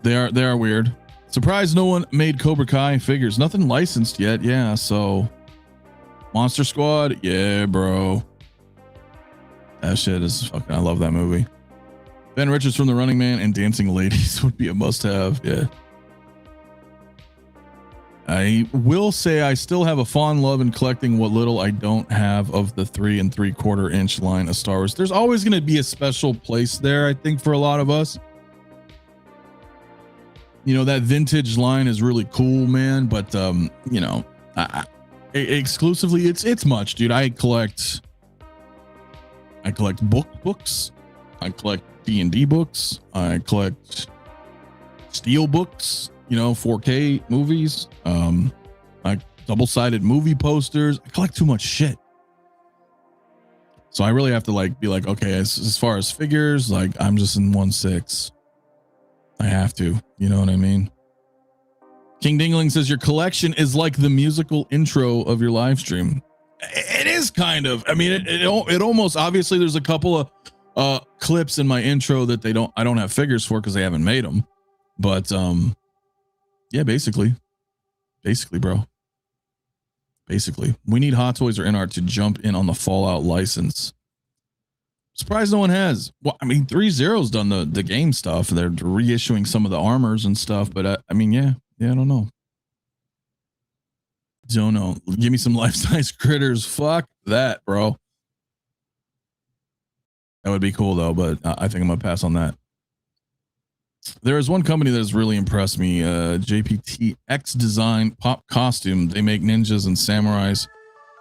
They are weird. Surprised no one made Cobra Kai figures. Nothing licensed yet. Yeah, so Monster Squad. Yeah, bro. That shit is fucking, I love that movie. Ben Richards from The Running Man and Dancing Ladies would be a must-have. Yeah. I will say I still have a fond love in collecting what little I don't have of the 3 3/4 inch line of Star Wars. There's always going to be a special place there, I think, for a lot of us. That vintage line is really cool, man. But exclusively, it's much, dude. I collect books. I collect D&D books. I collect steel books. 4K movies. Like double-sided movie posters. I collect too much shit. So I really have to be like, okay, as far as figures, I'm just in 1/6. I have to, you know what I mean? King Dingling says your collection is like the musical intro of your live stream. It is kind of. I mean, it almost, obviously there's a couple of clips in my intro that I don't have figures for because they haven't made them. But yeah, basically, bro. Basically, we need Hot Toys or InArt to jump in on the Fallout license. Surprised no one has. Well, I mean, 3-0's done the game stuff. They're reissuing some of the armors and stuff, but I mean, yeah, I don't know. Don't know. Give me some life-size critters. Fuck that, bro. That would be cool though, but I think I'm gonna pass on that. There is one company that has really impressed me. JPTX Design Pop Costume. They make ninjas and samurais.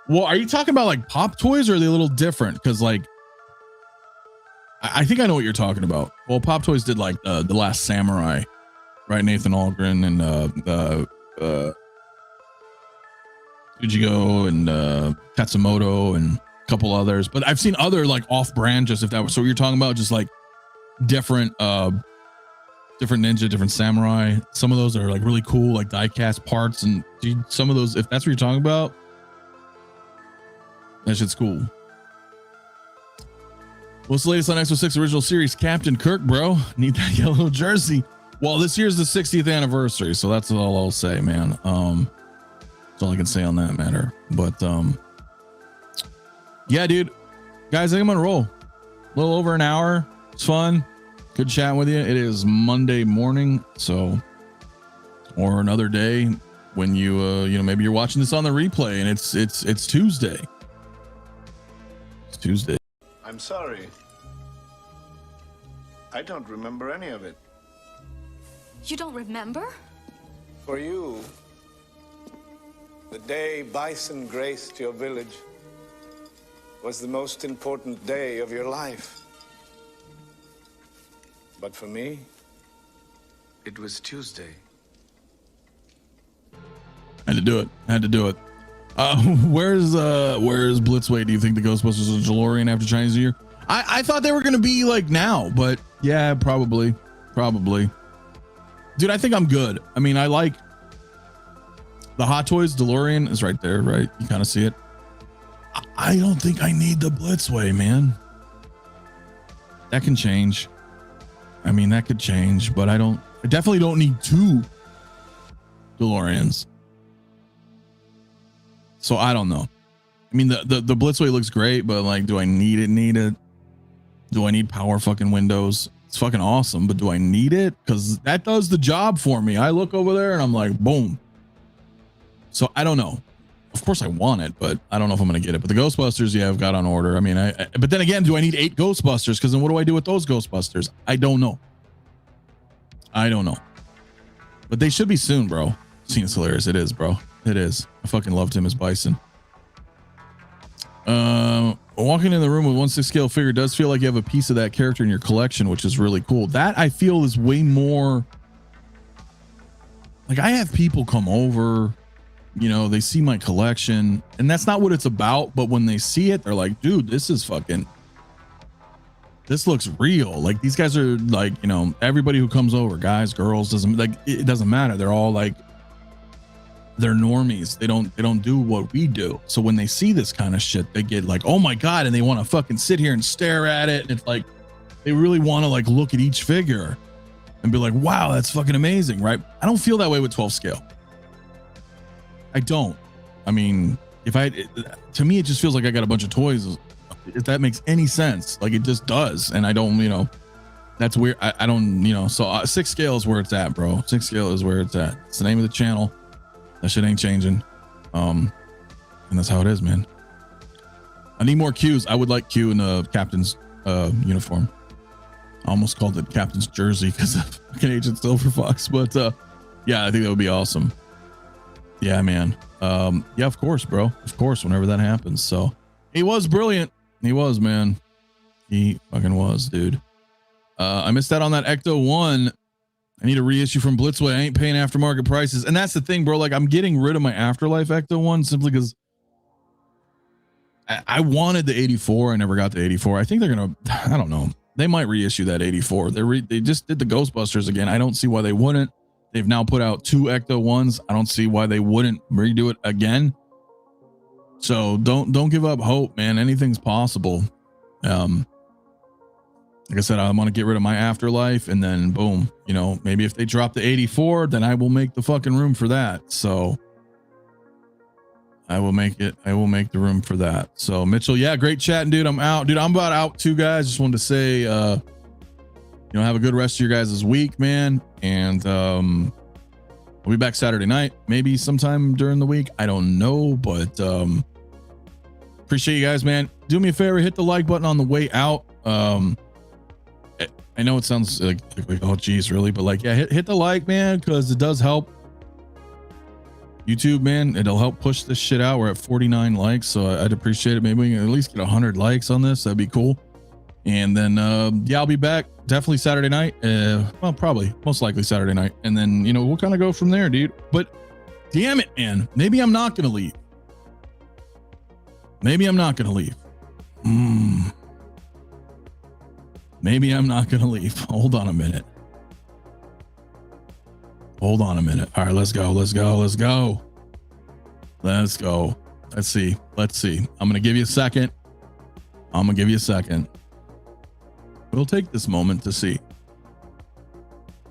Well, are you talking about Pop Toys, or are they a little different? Because I think I know what you're talking about. Well, Pop Toys did The Last Samurai, right? Nathan Algren and Tsujigo and Tatsumoto and a couple others. But I've seen other off-brand, just if that was so what you're talking about, just different ninja, different samurai. Some of those are really cool, die-cast parts, and some of those, if that's what you're talking about, that shit's cool. What's the latest on Exo 6 original series? Captain Kirk, bro. Need that yellow jersey. Well, this year's the 60th anniversary, so that's all I'll say, man. That's all I can say on that matter. But yeah, dude. Guys, I think I'm gonna roll. A little over an hour. It's fun. Good chatting with you. It is Monday morning, so or another day when you maybe you're watching this on the replay and it's Tuesday. It's Tuesday. I'm sorry. I don't remember any of it. You don't remember? For you, the day bison graced your village was the most important day of your life. But for me, it was Tuesday. Had to do it. Where's Blitzway? Do you think the Ghostbusters are DeLorean after Chinese New Year? I thought they were gonna be now, but yeah, probably. Dude, I think I'm good. I mean, I like the Hot Toys. DeLorean is right there, right? You kind of see it. I don't think I need the Blitzway, man. That can change. I mean, that could change, but I definitely don't need 2 DeLoreans. So I don't know. I mean, the Blitzway looks great, but do I need it? Do I need power fucking windows? It's fucking awesome, but do I need it? Because that does the job for me. I look over there and I'm like, boom. So I don't know. Of course I want it, but I don't know if I'm going to get it. But the Ghostbusters, yeah, I've got on order. I mean, but then again, do I need 8 Ghostbusters? Because then what do I do with those Ghostbusters? I don't know. But they should be soon, bro. Cena's hilarious. It is, bro. It is. I fucking loved him as Bison. Walking in the room with 1/6 scale figure does feel like you have a piece of that character in your collection, which is really cool. That I feel is way more like I have people come over, you know, they see my collection and that's not what it's about. But when they see it, they're like, dude, this looks real. Like these guys are like, you know, everybody who comes over, guys, girls, it doesn't matter. They're all like, they're normies. They don't do what we do. So when they see this kind of shit, they get like, oh my God. And they want to fucking sit here and stare at it. And it's like, they really want to like look at each figure and be like, wow, that's fucking amazing. Right. I don't feel that way with 12 scale. I don't. I mean, to me, it just feels like I got a bunch of toys. If that makes any sense, like it just does. And I don't, you know, that's weird. I don't, you know, so 6 scale is where it's at, bro. 6 scale is where it's at. It's the name of the channel. That shit ain't changing. And that's how it is, man. I need more Qs. I would like Q in the captain's uniform. I almost called it captain's jersey because of fucking Agent Silver Fox. But yeah, I think that would be awesome. Yeah, man. Yeah, of course, bro. Of course, whenever that happens. So he was brilliant. He was, man. He fucking was, dude. I missed out on that Ecto 1. I need a reissue from Blitzway. I ain't paying aftermarket prices. And that's the thing, bro. Like I'm getting rid of my Afterlife Ecto 1 simply because I wanted the 84. I never got the 84. I think they're going to, I don't know. They might reissue that 84. They just did the Ghostbusters again. I don't see why they wouldn't. They've now put out 2 Ecto 1s. I don't see why they wouldn't redo it again. So don't give up hope, man. Anything's possible. Like I said, I want to get rid of my Afterlife and then boom, you know, maybe if they drop the 84, then I will make the fucking room for that. So I will make the room for that. So Mitchell, yeah, great chatting, dude. I'm out, dude. I'm about out too, guys. Just wanted to say, you know, have a good rest of your guys' week, man. And, we'll be back Saturday night, maybe sometime during the week. I don't know, but, appreciate you guys, man. Do me a favor, hit the like button on the way out. I know it sounds like oh geez, really, but like, yeah, hit the like, man, because it does help YouTube, man. It'll help push this shit out. We're at 49 likes, so I'd appreciate it. Maybe we can at least get 100 likes on this. That'd be cool. And then yeah, I'll be back definitely Saturday night. Well, probably most likely Saturday night, and then you know we'll kind of go from there, dude. But damn it, man, maybe I'm not gonna leave. Maybe I'm not gonna leave. Maybe I'm not going to leave. Hold on a minute. All right, let's go. Let's see. I'm going to give you a second. We'll take this moment to see.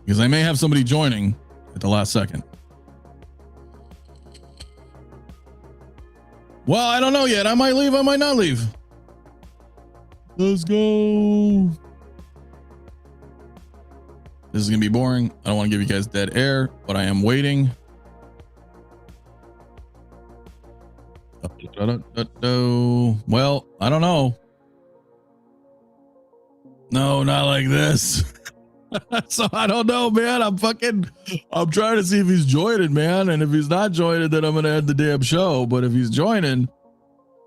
Because I may have somebody joining at the last second. Well, I don't know yet. I might leave. I might not leave. Let's go. This is going to be boring. I don't want to give you guys dead air, but I am waiting. Well, I don't know. No, not like this. So I don't know, man. I'm trying to see if he's joining, man. And if he's not joining, then I'm going to end the damn show. But if he's joining,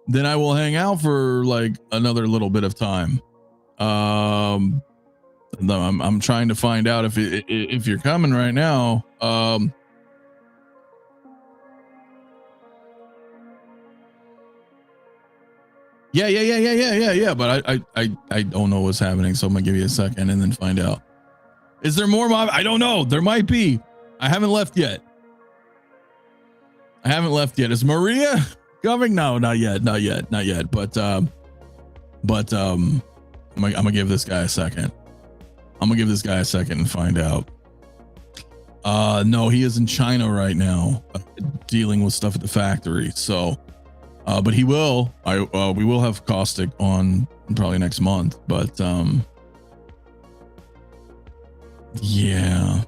then I will hang out for like another little bit of time. I'm trying to find out if you're coming right now. Yeah. But I don't know what's happening, so I'm gonna give you a second and then find out. Is there more mob? I don't know. There might be. I haven't left yet. Is Maria coming? No, not yet. But I'm gonna give this guy a second. And find out. No, he is in China right now, dealing with stuff at the factory. So But he will. We will have Caustic on probably next month. But yeah.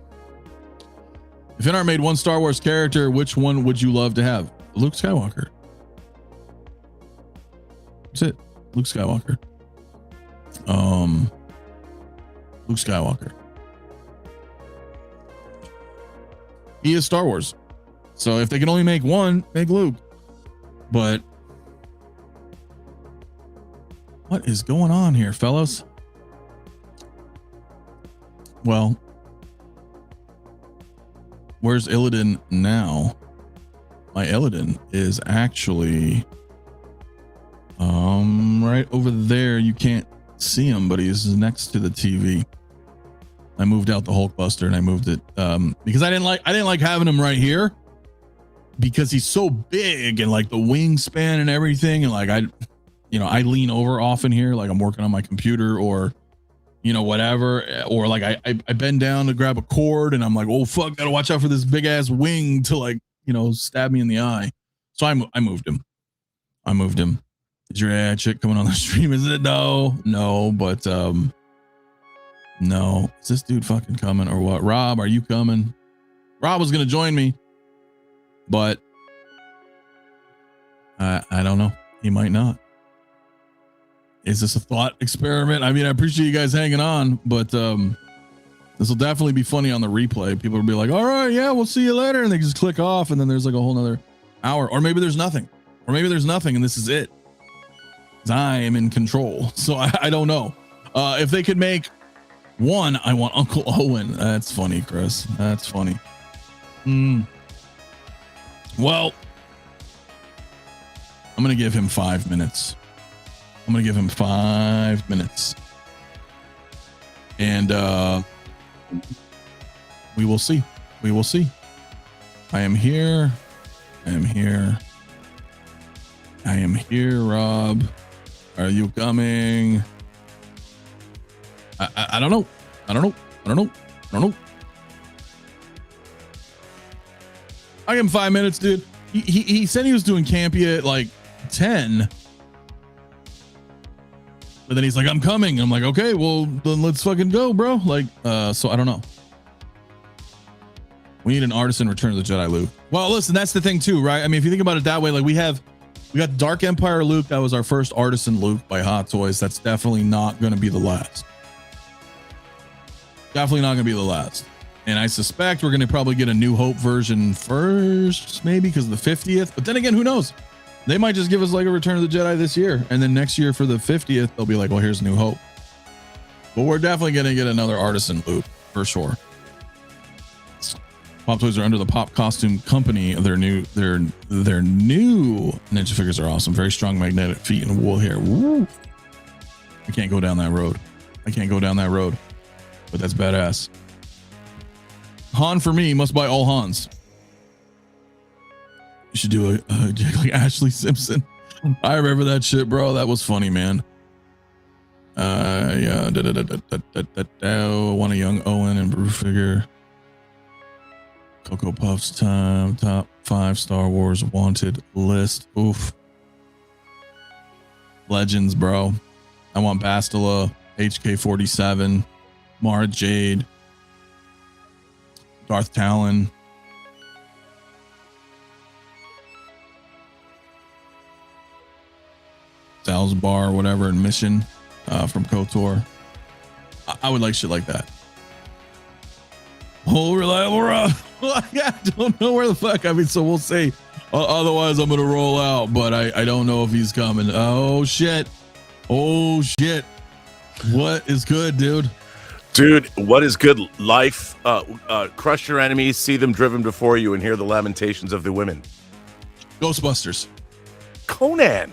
If NR made one Star Wars character, which one would you love to have? Luke Skywalker. That's it. Luke Skywalker. Luke Skywalker. He is Star Wars. So if they can only make one, make Luke. But what is going on here, fellas? Well, where's Illidan now? My Illidan is actually right over there. You can't see him, but he's next to the TV. I moved out the Hulkbuster and I moved it because I didn't like having him right here because he's so big and like the wingspan and everything, and like I lean over often here, like I'm working on my computer or whatever, or like I bend down to grab a cord and I'm like, oh fuck, gotta watch out for this big ass wing to like stab me in the eye. So I moved him. Is your ad chick coming on the stream? Is it? No, but no. Is this dude fucking coming or what? Rob, are you coming? Rob was gonna join me, but I don't know. He might not. Is this a thought experiment? I mean, I appreciate you guys hanging on, but this will definitely be funny on the replay. People will be like, all right, yeah, we'll see you later. And they just click off and then there's like a whole nother hour, or maybe there's nothing, and this is it. I am in control. So I don't know. If they could make one, I want Uncle Owen. That's funny, Chris. That's funny. Well, I'm going to give him 5 minutes. And we will see. I am here, Rob. Are you coming? I don't know. I give him 5 minutes, dude. He said he was doing Campy at like 10. But then he's like, I'm coming. And I'm like, okay, well, then let's fucking go, bro. Like, so I don't know. We need an artisan Return of the Jedi Luke. Well, listen, that's the thing too, right? I mean, if you think about it that way, like we got Dark Empire Luke. That was our first artisan Luke by Hot Toys. That's definitely not going to be the last. And I suspect we're going to probably get a New Hope version first, maybe because of the 50th. But then again, who knows? They might just give us like a Return of the Jedi this year. And then next year for the 50th, they'll be like, well, here's New Hope. But we're definitely going to get another artisan Luke for sure. Pop Toys are under the Pop Costume Company. Their new Ninja figures are awesome. Very strong magnetic feet and wool hair. Woo. I can't go down that road. But that's badass. Han for me, must buy all Hans. You should do a like Ashley Simpson. I remember that shit, bro. That was funny, man. Yeah. Want a young Owen and Brew figure. Cocoa Puffs time. Top 5 Star Wars wanted list. Oof. Legends, bro. I want Bastila, HK-47, Mara Jade, Darth Talon. Salzbar, whatever, and Mission from KOTOR. I would like shit like that. Oh, reliable Rob. I don't know where the fuck. I mean, so we'll see. Otherwise, I'm gonna roll out, but I don't know if he's coming. Oh shit. What is good, dude? Dude, what is good? Life. Crush your enemies, see them driven before you, and hear the lamentations of the women. Ghostbusters. Conan.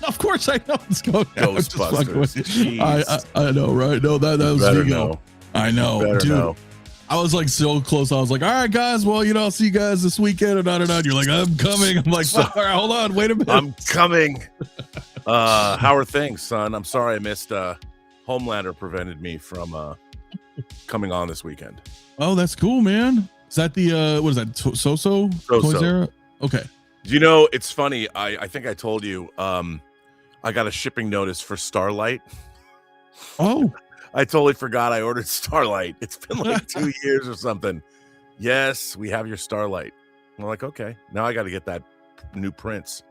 Of course I know it's Conan. Ghostbusters. I know, right? No, that was Better Vigo. know. I know, Better dude. know. I was like so close. I was like, all right, guys. Well, I'll see you guys this weekend. And you're like, I'm coming. I'm like, all right, hold on. Wait a minute. I'm coming. How are things, son? I'm sorry I missed. Homelander prevented me from coming on this weekend. Oh, that's cool, man. Is that the what is that? Soso? Toys Era? Okay. You know, it's funny. I think I told you. I got a shipping notice for Starlight. Oh, I totally forgot I ordered Starlight. It's been like 2 years or something. Yes, we have your Starlight. I'm like, okay, now I got to get that new Prince.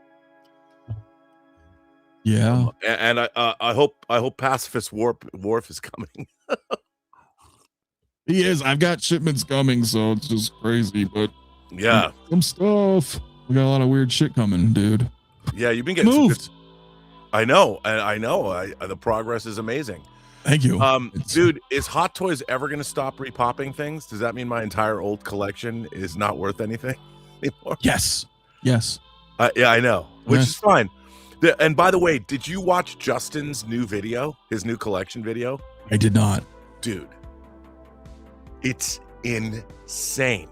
yeah. And I hope Pacifist Wharf is coming. He is. I've got shipments coming, so it's just crazy. But Yeah, some stuff. We got a lot of weird shit coming, dude. yeah, you've been getting some Moved. good. I know. The progress is amazing. Thank you. Dude, is Hot Toys ever going to stop repopping things? Does that mean my entire old collection is not worth anything anymore? Yes. Yeah, I know, which Yes. is fine. And by the way, did you watch Justin's new video, his new collection video? I did not. Dude, it's insane.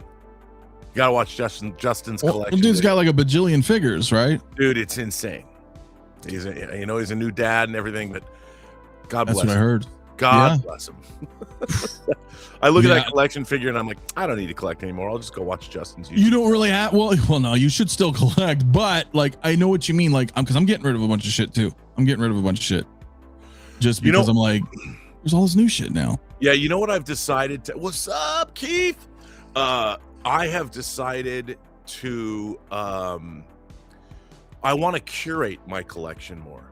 You gotta watch Justin's Well, collection. dude's video. got like a bajillion figures, right? Dude, it's insane. He's a new dad and everything, but God That's bless what him. I heard. God Yeah. bless him. I look at Yeah. that collection figure and I'm like, I don't need to collect anymore. I'll just go watch Justin's YouTube. You don't really have. Well, no, you should still collect, but like, I know what you mean. Like, because I'm getting rid of a bunch of shit too. I'm getting rid of a bunch of shit, just because I'm like, there's all this new shit now. Yeah, you know what I've decided to. What's up, Keith? I have decided to. I want to curate my collection more.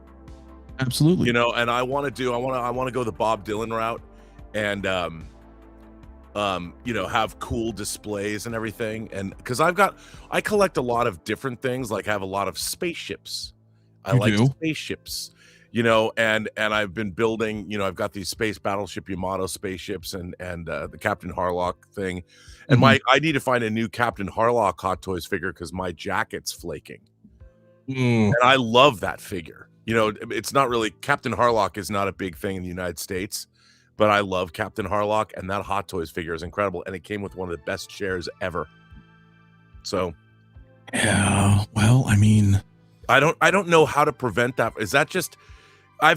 Absolutely. You know, and I want to go the Bob Dylan route, and have cool displays and everything. And because I collect a lot of different things. Like I have a lot of spaceships. I You like do? spaceships. And I've been building. I've got these space battleship Yamato spaceships and the Captain Harlock thing. And Mhm. I need to find a new Captain Harlock Hot Toys figure because my jacket's flaking. And I love that figure. It's not really, Captain Harlock is not a big thing in the United States, but I love Captain Harlock, and that Hot Toys figure is incredible, and it came with one of the best chairs ever. So Yeah. Well, I mean, I don't know how to prevent that. Is that just my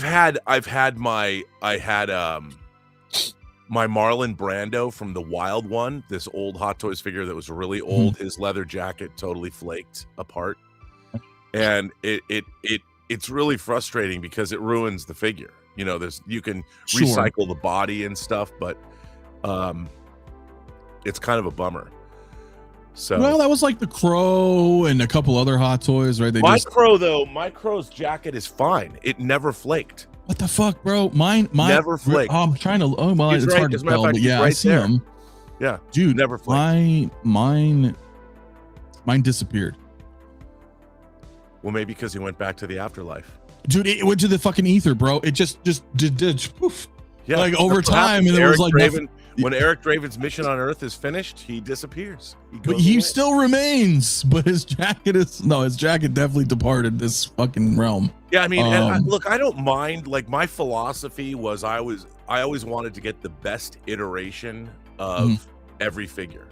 Marlon Brando from the Wild One, this old Hot Toys figure that was really old. His leather jacket totally flaked apart. And it's really frustrating because it ruins the figure. You can Sure. recycle the body and stuff, but it's kind of a bummer. So well, that was like the Crow and a couple other Hot Toys, right? my Crow's jacket is fine. It never flaked. What the fuck, bro? Mine Never flaked. I'm trying to. Oh, well, He's it's right. hard to As a matter of tell, fact, but he's yeah, I right see there. them, Yeah, dude. never flaked. Mine disappeared, Well, maybe because he went back to the afterlife. dude. It went to the fucking ether, bro. It just did poof. Yeah, Like, that's over what time, happens. and it was like Draven, when Eric Draven's mission on Earth is finished, he disappears. But he still remains. But his jacket definitely departed this fucking realm. Yeah, I mean, look, I don't mind. Like, my philosophy was I always wanted to get the best iteration of every figure.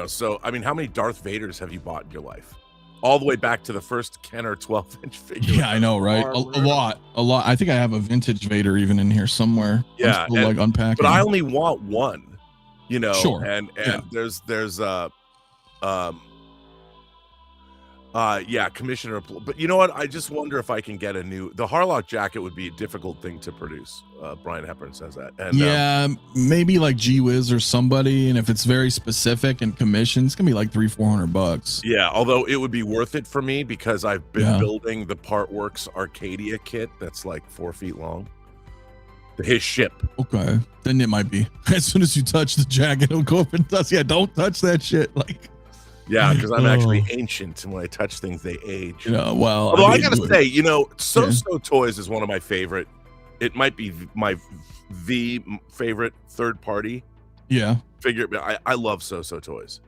So I mean, how many Darth Vaders have you bought in your life? All the way back to the first Kenner 12-inch figure. Yeah, I know, right? A lot. I think I have a vintage Vader even in here somewhere. Yeah, I'm still, like, unpacking. But I only want one. Sure. And Yeah. there's Commissioner. But you know what? I just wonder if I can get the Harlock jacket would be a difficult thing to produce. Brian Hepburn says that. And yeah, maybe like G-Wiz or somebody, and if it's very specific and commissioned, it's gonna be like $300-400. yeah, although it would be worth it for me because I've been Yeah. building the Partworks Arcadia kit that's like 4 feet long. His ship. Okay, then it might be. As soon as you touch the jacket, it'll go up and dust. Yeah, don't touch that shit. Like, Yeah, because I'm actually Oh. ancient, and when I touch things, they age. well, Although I mean, gotta say, So Toys is one of my favorite. It might be the favorite third party yeah. figure. I love So Toys,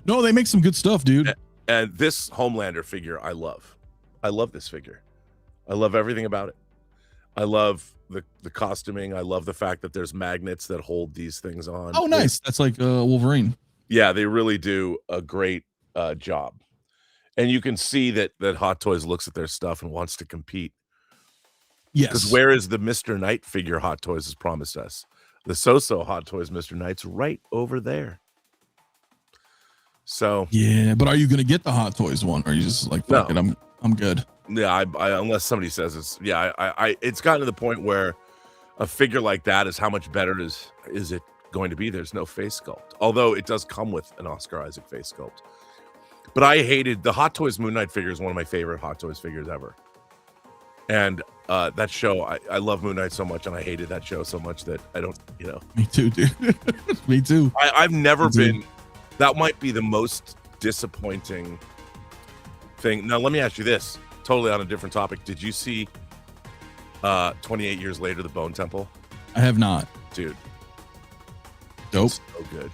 No, they make some good stuff, dude. and this Homelander figure I love. I love this figure. I love everything about it. I love the costuming. I love the fact that there's magnets that hold these things on. Oh, nice. That's like Wolverine. Yeah, they really do a great job, and you can see that Hot Toys looks at their stuff and wants to compete. Yes. Because where is the Mr. Knight figure Hot Toys has promised us? The So Hot Toys Mr. Knight's right over there. So Yeah, but are you gonna get the Hot Toys one? Or are you just like, fuck No. it, I'm good? yeah, I unless somebody says it's it's gotten to the point where a figure like that is how much better is it going to be? There's no face sculpt, although it does come with an Oscar Isaac face sculpt. But I hated the Hot Toys Moon Knight figure is one of my favorite Hot Toys figures ever. And that show, I love Moon Knight so much, and I hated that show so much that I don't, Me too, dude. Me too. I've never been. That might be the most disappointing thing. Now, let me ask you this, totally on a different topic. Did you see 28 Years Later, The Bone Temple? I have not. Dude. Dope. So good.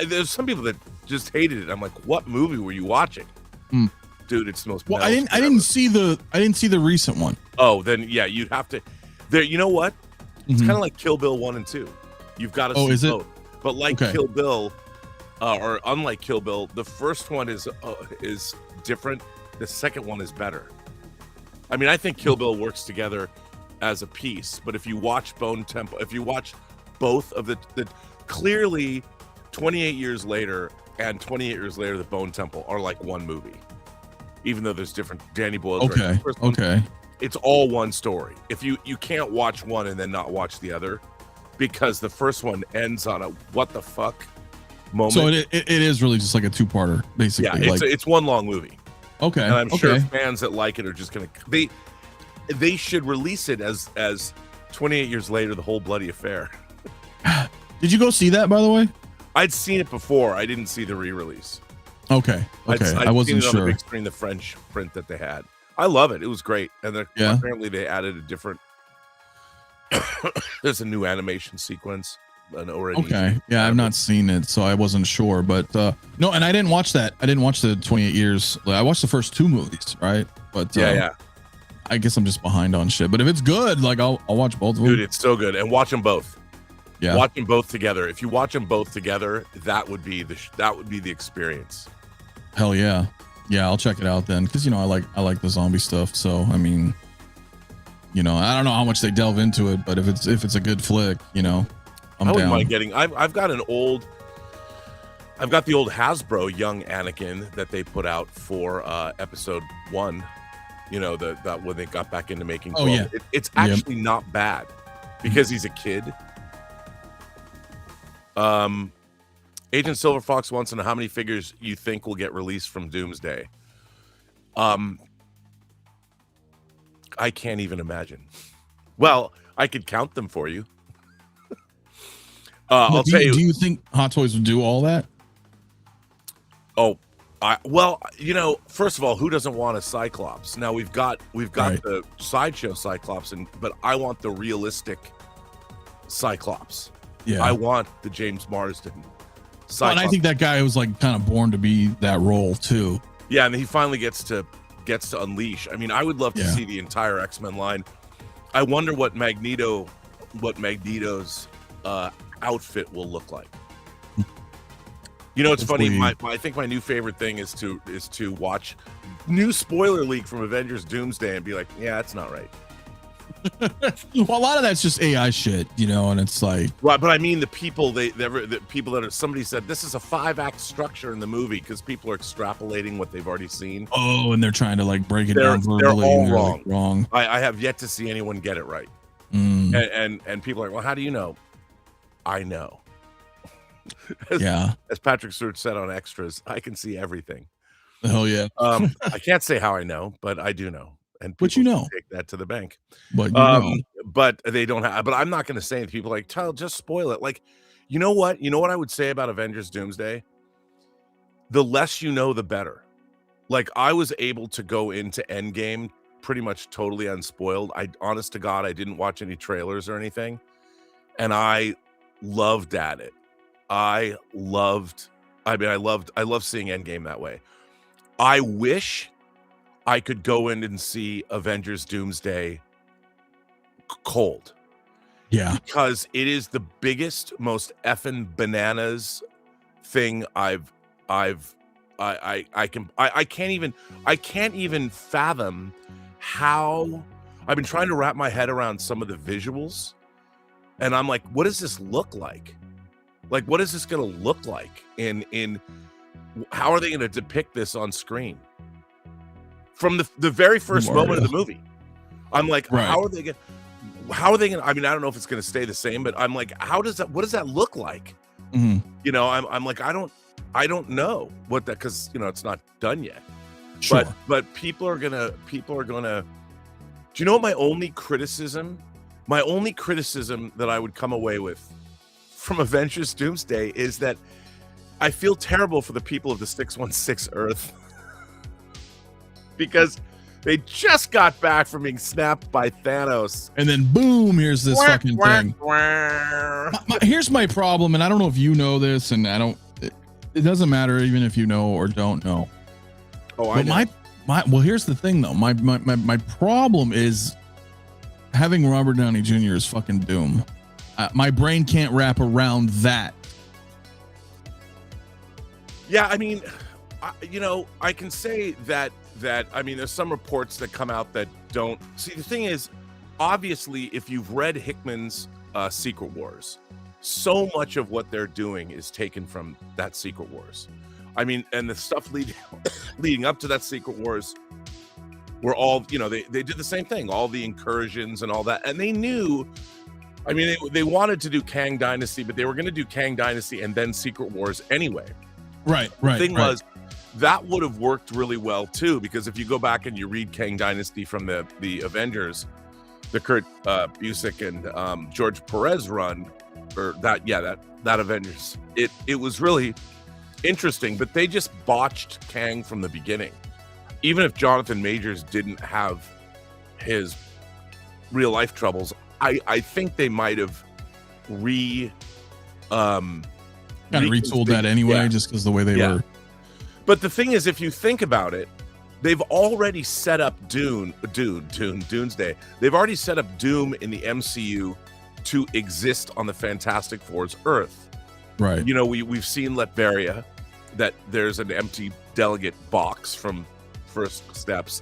There's some people that just hated it. I'm like, what movie were you watching? Dude, it's the most. Well, I didn't see the recent one. Oh, then yeah, you'd have to. There, you know what? It's kind of like Kill Bill 1 and 2. You've got to see both. But like Kill Bill, or unlike Kill Bill, the first one is different. The second one is better. I mean, I think Kill Bill works together as a piece. But if you watch Bone Temple, if you watch both of the clearly 28 Years Later and 28 Years Later, The Bone Temple are like one movie. Even though there's different Danny Boyle. Okay. It's all one story. If you can't watch one and then not watch the other, because the first one ends on a what the fuck moment. So it is really just like a two-parter, basically. Yeah, it's one long movie. Okay. And I'm sure fans that like it are just gonna they should release it as 28 Years Later, The Whole Bloody Affair. Did you go see that, by the way? I'd seen it before. I didn't see the re-release. Okay. I wasn't seen it sure. on the big screen, the French print that they had. I love it. It was great. And apparently they added a different. There's a new animation sequence. Okay. Yeah, I've not seen it, so I wasn't sure. But no, and I didn't watch that. I didn't watch the 28 Years. I watched the first two movies, right? But yeah. I guess I'm just behind on shit. But if it's good, like I'll watch both of them. Dude, it's so good. And watch them both. Yeah. Watch them both together. If you watch them both together, that would be the experience. Hell yeah. Yeah, I'll check it out then, because I like the zombie stuff. So I mean, I don't know how much they delve into it, but if it's a good flick, I'm I wouldn't down. mind getting. I've got the old Hasbro young Anakin that they put out for episode 1. That when they got back into making. Oh yeah, it's actually not bad because he's a kid. Agent Silver Fox wants to know how many figures you think will get released from Doomsday. I can't even imagine. Well, I could count them for you. I'll tell you. Do you think Hot Toys would do all that? Oh, first of all, who doesn't want a Cyclops? Now we've got Right. the sideshow Cyclops, but I want the realistic Cyclops. Yeah. I want the James Marsden Cyclops. Well, and I think that guy was like kind of born to be that role too. Yeah, and he finally gets to unleash. I mean, I would love to Yeah. see the entire X-Men line. I wonder what Magneto's outfit will look like. It's funny. I think my new favorite thing is to watch new spoiler leak from Avengers Doomsday and be like, yeah, that's not right. Well, a lot of that's just AI shit, and it's like, Right, but I mean the people the people that are somebody said this is a 5-act structure in the movie because people are extrapolating what they've already seen. oh, and they're trying to like break it They're down verbally. all and they're, wrong. like, wrong. I have yet to see anyone get it right. And people are like, well, how do you know? I know. Yeah. As Patrick Stewart said on Extras, I can see everything. Hell yeah. I can't say how I know, but I do know. And But you know. take that to the bank. But But they don't have. But I'm not going to say it. People are like, just spoil it. Like, you know what? You know what I would say about Avengers Doomsday? The less you know, the better. Like, I was able to go into Endgame pretty much totally unspoiled. Honest to God, I didn't watch any trailers or anything, and I loved at it. I loved seeing Endgame that way. I wish I could go in and see Avengers Doomsday cold. Yeah. Because it is the biggest, most effing bananas thing I can't even fathom how. I've been trying to wrap my head around some of the visuals, and I'm like, what does this look like? Like, what is this gonna look like in how are they going to depict this on screen? From the very first moment of the movie, I'm like, how are they going? I mean, I don't know if it's going to stay the same, but I'm like, what does that look like? You know, I'm like, I don't know what that, because you know it's not done yet. Sure. But people are gonna. Do you know what my only criticism that I would come away with from Avengers Doomsday is that I feel terrible for the people of the 616 Earth because they just got back from being snapped by Thanos. And then boom, here's this fucking thing. Here's my problem, and I don't know if you know this, and it doesn't matter even if you know or don't know. Oh, I know. Well, here's the thing though. My problem is having Robert Downey Jr. as fucking Doom. My brain can't wrap around that. Yeah, I mean, I can say that I mean, there's some reports that come out that don't see. The thing is, obviously, if you've read Hickman's Secret Wars, so much of what they're doing is taken from that Secret Wars. I mean, and the stuff leading up to that Secret Wars were all, they did the same thing, all the incursions and all that. And they knew, I mean, they wanted to do Kang Dynasty, but they were going to do Kang Dynasty and then Secret Wars anyway. Right. The thing was, that would have worked really well too, because if you go back and you read Kang Dynasty from the Avengers, the Kurt Busiek and George Perez run, or that Avengers, it was really interesting, but they just botched Kang from the beginning. Even if Jonathan Majors didn't have his real life troubles, I think they might have retooled that anyway, just because the way they were. But the thing is, if you think about it, they've already set up Doomsday. They've already set up Doom in the MCU to exist on the Fantastic Four's Earth. Right. We've seen Latveria, that there's an empty delegate box from First Steps,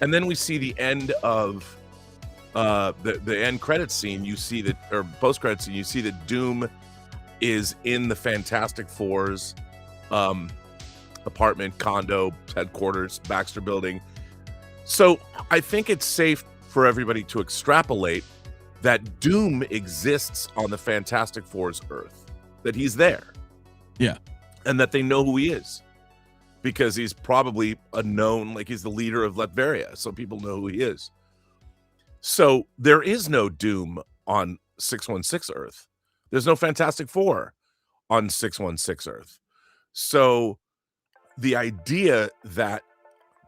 and then we see the end of the end credit scene. You see that, or post credit scene, you see that Doom is in the Fantastic Four's apartment, condo, headquarters, Baxter Building. So I think it's safe for everybody to extrapolate that Doom exists on the Fantastic Four's Earth, that he's there. Yeah. And that they know who he is, because he's probably a known, like he's the leader of Latveria, so people know who he is. So there is no Doom on 616 Earth. There's no Fantastic Four on 616 Earth. So the idea that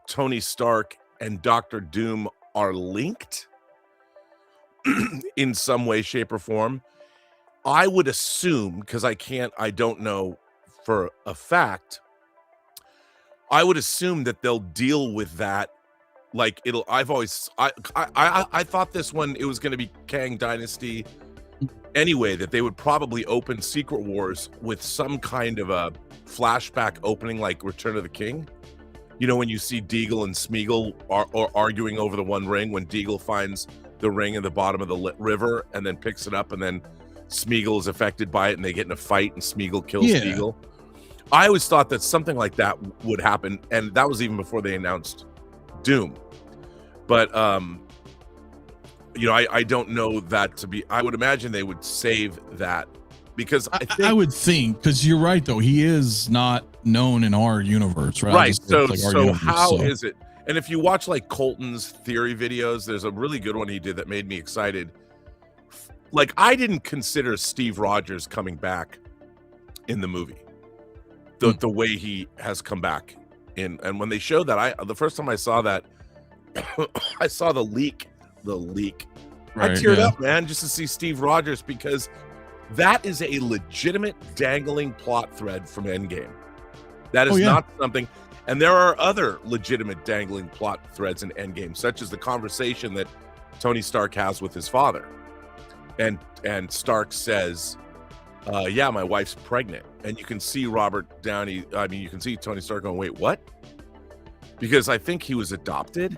Tony Stark and Dr. Doom are linked in some way, shape, or form, I would assume, because I don't know for a fact, I would assume that they'll deal with that. Like I thought this one, it was going to be Kang Dynasty anyway, that they would probably open Secret Wars with some kind of a flashback opening, like Return of the King. When you see Deagle and Smeagol are arguing over the One Ring, when Deagle finds the ring at the bottom of the river and then picks it up, and then Smeagol is affected by it and they get in a fight and Smeagol kills Deagle. I always thought that something like that would happen, and that was even before they announced Doom. But I don't know that to be. I would imagine they would save that, because I would think, because you're right though, he is not known in our universe, right? Right. So how is it? And if you watch like Colton's theory videos, there's a really good one he did that made me excited. Like, I didn't consider Steve Rogers coming back in the movie. The way he has come back in, and when they showed that, the first time I saw that, I saw the leak. I teared up, man, just to see Steve Rogers, because that is a legitimate dangling plot thread from Endgame. That is not something, and there are other legitimate dangling plot threads in Endgame, such as the conversation that Tony Stark has with his father, and Stark says, yeah, my wife's pregnant. And you can see you can see Tony Stark going, wait, what? Because I think he was adopted,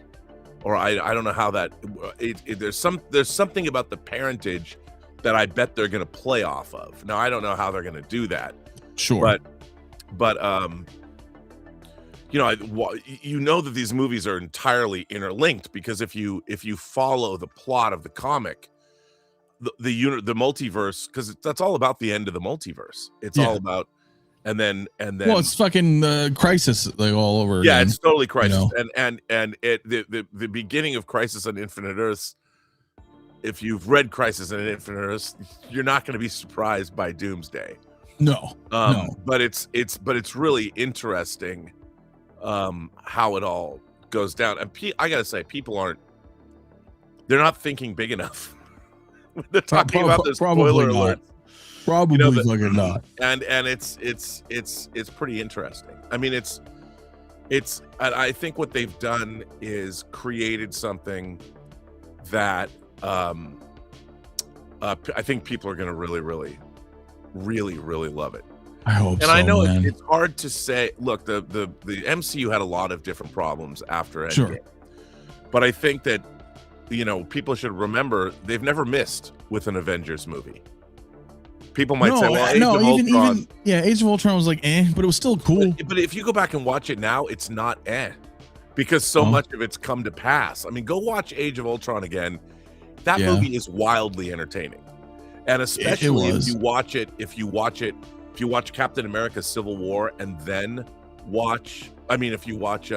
or I don't know how that, there's something about the parentage that I bet they're going to play off of. Now, I don't know how they're going to do that. Sure. But But you know, you know that these movies are entirely interlinked, because if you follow the plot of the comic, the multiverse, because that's all about the end of the multiverse. It's all about, and then well, it's fucking Crisis like all over yeah, again, it's totally Crisis. you know? And the beginning of Crisis on Infinite Earths, if you've read Crisis on Infinite Earths, you're not going to be surprised by Doomsday. No. But it's really interesting how it all goes down. And I gotta say, they're not thinking big enough. They're talking about this spoiler alert. Probably fucking not. And it's pretty interesting. I mean, it's I think what they've done is created something that I think people are going to really love it. I hope and so, I know man. it's hard to say. Look, the MCU had a lot of different problems after Endgame. Sure. But I think that, you know, people should remember they've never missed with an Avengers movie. People might say, well, Age of Ultron. Age of Ultron was like, but it was still cool. But if you go back and watch it now, it's not because so much of it's come to pass. I mean, go watch Age of Ultron again. That movie is wildly entertaining. And especially if you watch Captain America Civil War and then if you watch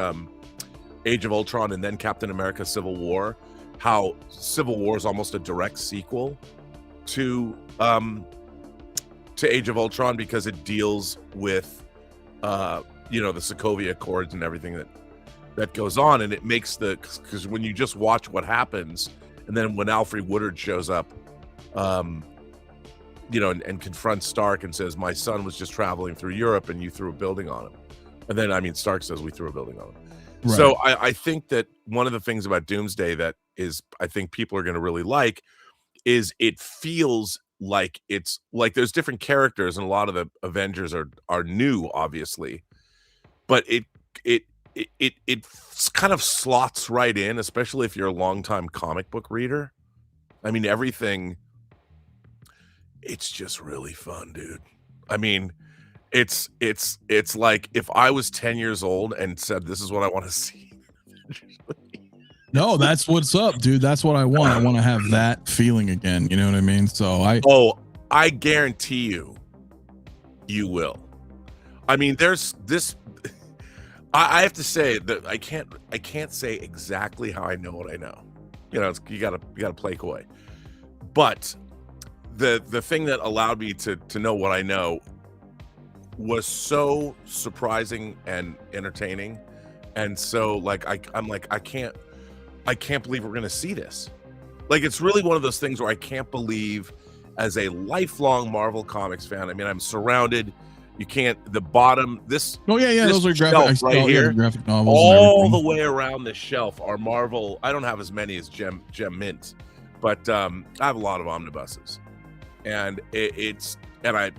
Age of Ultron and then Captain America Civil War, how Civil War is almost a direct sequel to Age of Ultron, because it deals with the Sokovia Accords and everything that goes on, and it makes because when you just watch what happens, and then when Alfred Woodard shows up and confronts Stark and says, my son was just traveling through Europe and you threw a building on him. And then, Stark says, we threw a building on him. Right. So I think that one of the things about Doomsday that is, I think people are going to really like, is it feels like it's like there's different characters, and a lot of the Avengers are new, obviously, but it kind of slots right in, especially if you're a longtime comic book reader. I mean, everything, it's just really fun, dude. I mean, it's like if I was 10 years old and said, this is what I want to see. No, that's what's up, dude. That's what I want. I want to have that feeling again. You know what I mean? So I guarantee you will. I mean, there's this. I have to say that I can't say exactly how I know what I know. You know, you gotta play coy. But the thing that allowed me to know what I know was so surprising and entertaining, and so like I'm like I can't believe we're gonna see this. Like, it's really one of those things where I can't believe, as a lifelong Marvel Comics fan. I mean, I'm surrounded. You can't. The bottom. This. Oh yeah. Those are graphic right here. Graphic novels. All the way around this shelf are Marvel. I don't have as many as Gem Mint, but I have a lot of omnibuses, and I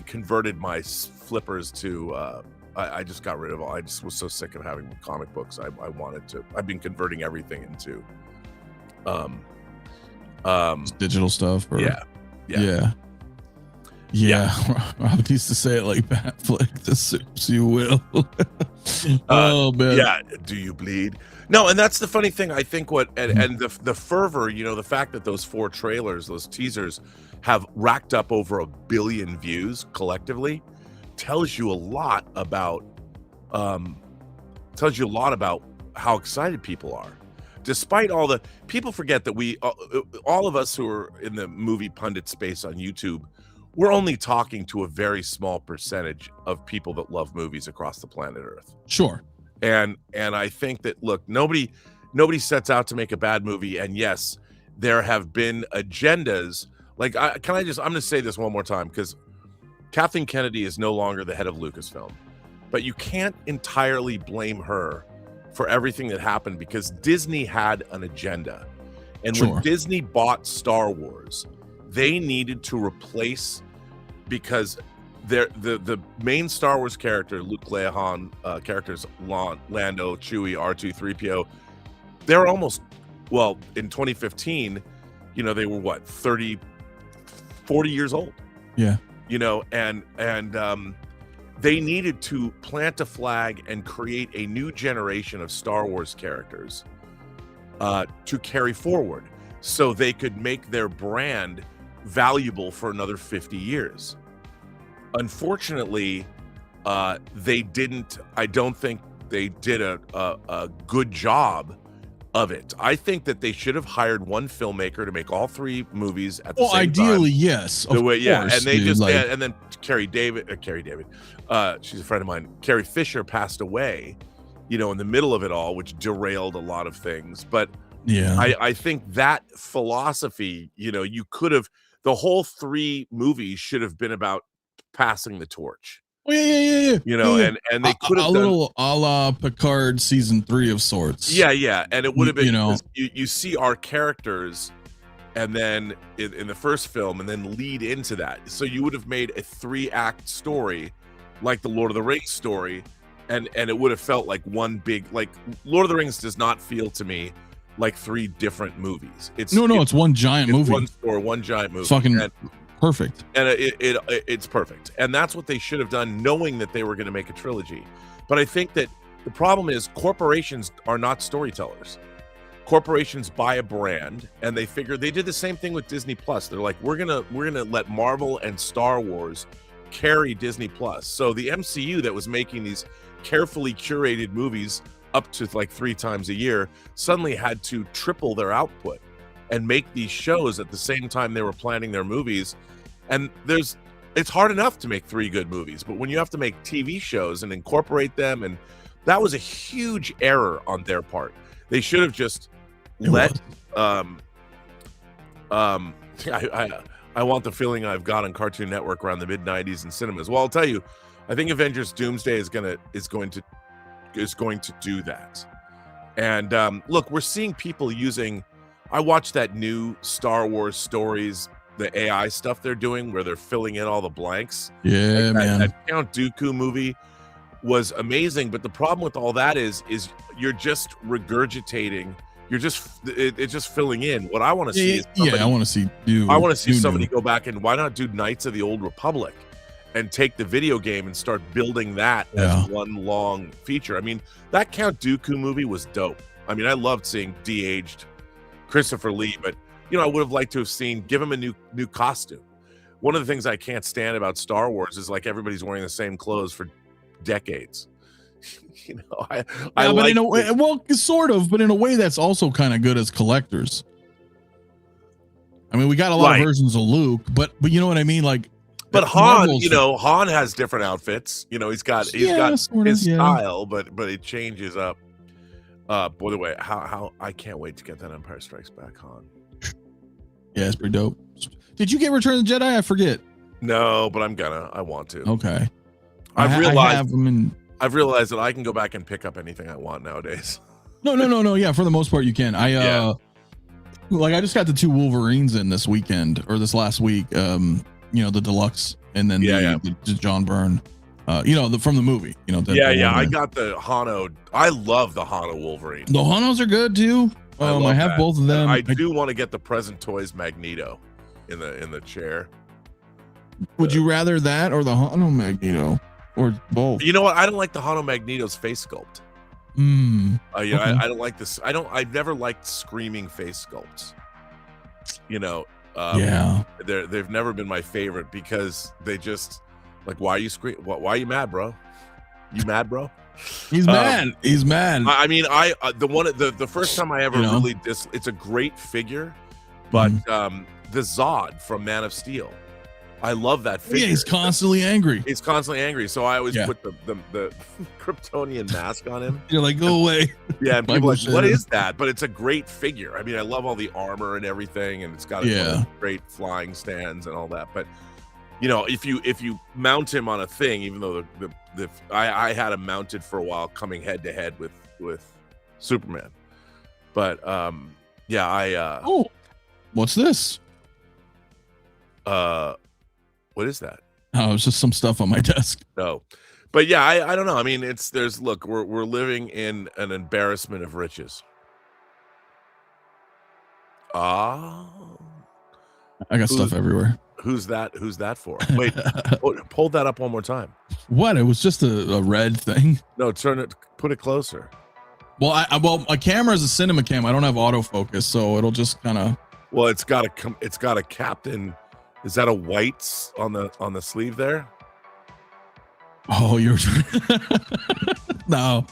converted my flippers to. I just got rid of all. I just was so sick of having comic books. I wanted to. I've been converting everything into digital stuff. Yeah. Rob used to say it like Batflick, the soups you will. Oh man. Yeah. Do you bleed? No, and that's the funny thing. I think and the fervor, the fact that those 4 trailers, those teasers, have racked up over 1 billion views collectively, tells you a lot about how excited people are. Despite all the people forget that we all of us who are in the movie pundit space on YouTube, we're only talking to a very small percentage of people that love movies across the planet Earth. Sure. And I think that, look, nobody sets out to make a bad movie. And yes, there have been agendas. Like, I'm going to say this one more time, because Kathleen Kennedy is no longer the head of Lucasfilm, but you can't entirely blame her for everything that happened, because Disney had an agenda. And when Disney bought Star Wars, they needed to replace, because the main Star Wars character, Luke Leia, characters Lando, Chewie, R2, 3PO, they're almost, well, in 2015, they were what, 40 years old. Yeah. And they needed to plant a flag and create a new generation of Star Wars characters to carry forward so they could make their brand valuable for another 50 years. Unfortunately, they didn't. I don't think they did a good job of it. I think that they should have hired one filmmaker to make all 3 movies at the same ideally, time. yes. The way, yeah, course, and they dude, just like, and then Carrie David, she's a friend of mine. Carrie Fisher passed away, you know, in the middle of it all, which derailed a lot of things. But yeah, I think that philosophy, you know, you could have, the whole 3 movies should have been about passing the torch. oh, yeah. You know, Yeah. and they could have a done little a la Picard season 3 of sorts. yeah, and it would have been, you know, you see our characters, and then in the first film, and then lead into that. So you would have made a 3-act story, like the Lord of the Rings story, and it would have felt like one big, like Lord of the Rings does not feel to me like 3 different movies. It's one giant movie. One story, one giant movie. Fucking perfect. And it's perfect. And that's what they should have done, knowing that they were going to make a trilogy. But I think that the problem is corporations are not storytellers. Corporations buy a brand, and they figure, they did the same thing with Disney Plus. They're like, we're gonna let Marvel and Star Wars carry Disney Plus. So the MCU that was making these carefully curated movies up to like 3 times a year suddenly had to triple their output and make these shows at the same time they were planning their movies. And it's hard enough to make 3 good movies, but when you have to make TV shows and incorporate them, and that was a huge error on their part. They should have just let I want the feeling I've got on Cartoon Network around the mid-90s in cinemas. Well, I'll tell you, I think Avengers Doomsday is going to do that. And look, we're seeing people using, I watched that new Star Wars Stories, the AI stuff they're doing where they're filling in all the blanks. Yeah, man. That Count Dooku movie was amazing, but the problem with all that is you're just regurgitating. It's just filling in. What I want to see is somebody, I want to see somebody go back, and why not do Knights of the Old Republic and take the video game and start building that as one long feature. I mean, that Count Dooku movie was dope. I mean, I loved seeing de-aged Christopher Lee, but you know, I would have liked to have seen, give him a new costume. One of the things I can't stand about Star Wars is like everybody's wearing the same clothes for decades. You know, I but like in a way, well, sort of, but in a way that's also kind of good as collectors. I mean, we got a lot of versions of Luke, but you know what I mean, like. But Han, you know, Han has different outfits. You know, he's got his style, but it changes up. By the way, how I can't wait to get that Empire Strikes Back Han. Yeah, it's pretty dope. Did you get Return of the Jedi? I forget. No, but I want to. Okay. I've realized that I can go back and pick up anything I want nowadays. No. Yeah, for the most part you can. I just got the 2 Wolverines in this weekend or this last week. You know, the deluxe, and then the John Byrne. You know, from the movie. You know. I got the Hano. I love the Hano Wolverine. The Hanos are good too. I have that. Both of them. I do want to get the Present Toys Magneto in the chair. Would you rather that or the Hano Magneto, or both? You know what? I don't like the Hano Magneto's face sculpt. Okay. I don't like this. I've never liked screaming face sculpts. You know. They've never been my favorite because they just like, why are you scream? Why are you mad, bro? You mad, bro? He's mad. He's mad. I mean, the first time I ever really it's a great figure, but the Zod from Man of Steel, I love that figure. Yeah, he's constantly angry. He's constantly angry, so I always put the Kryptonian mask on him. You're like, go away. Yeah, and people are like, what is that? But it's a great figure. I mean, I love all the armor and everything, and it's got great flying stands and all that. But you know, if you mount him on a thing, even though I had him mounted for a while, coming head to head with Superman. But what's this? What is that? Oh, it's just some stuff on my desk. No, but yeah, I don't know. I mean, we're living in an embarrassment of riches. I got stuff everywhere. Who's that for? Wait, hold that up one more time. What? It was just a red thing. No, put it closer. Well, my camera is a cinema cam. I don't have autofocus, so it'll just kind of. Well, it's got a captain. Is that a whites on the sleeve there? Oh, you're no.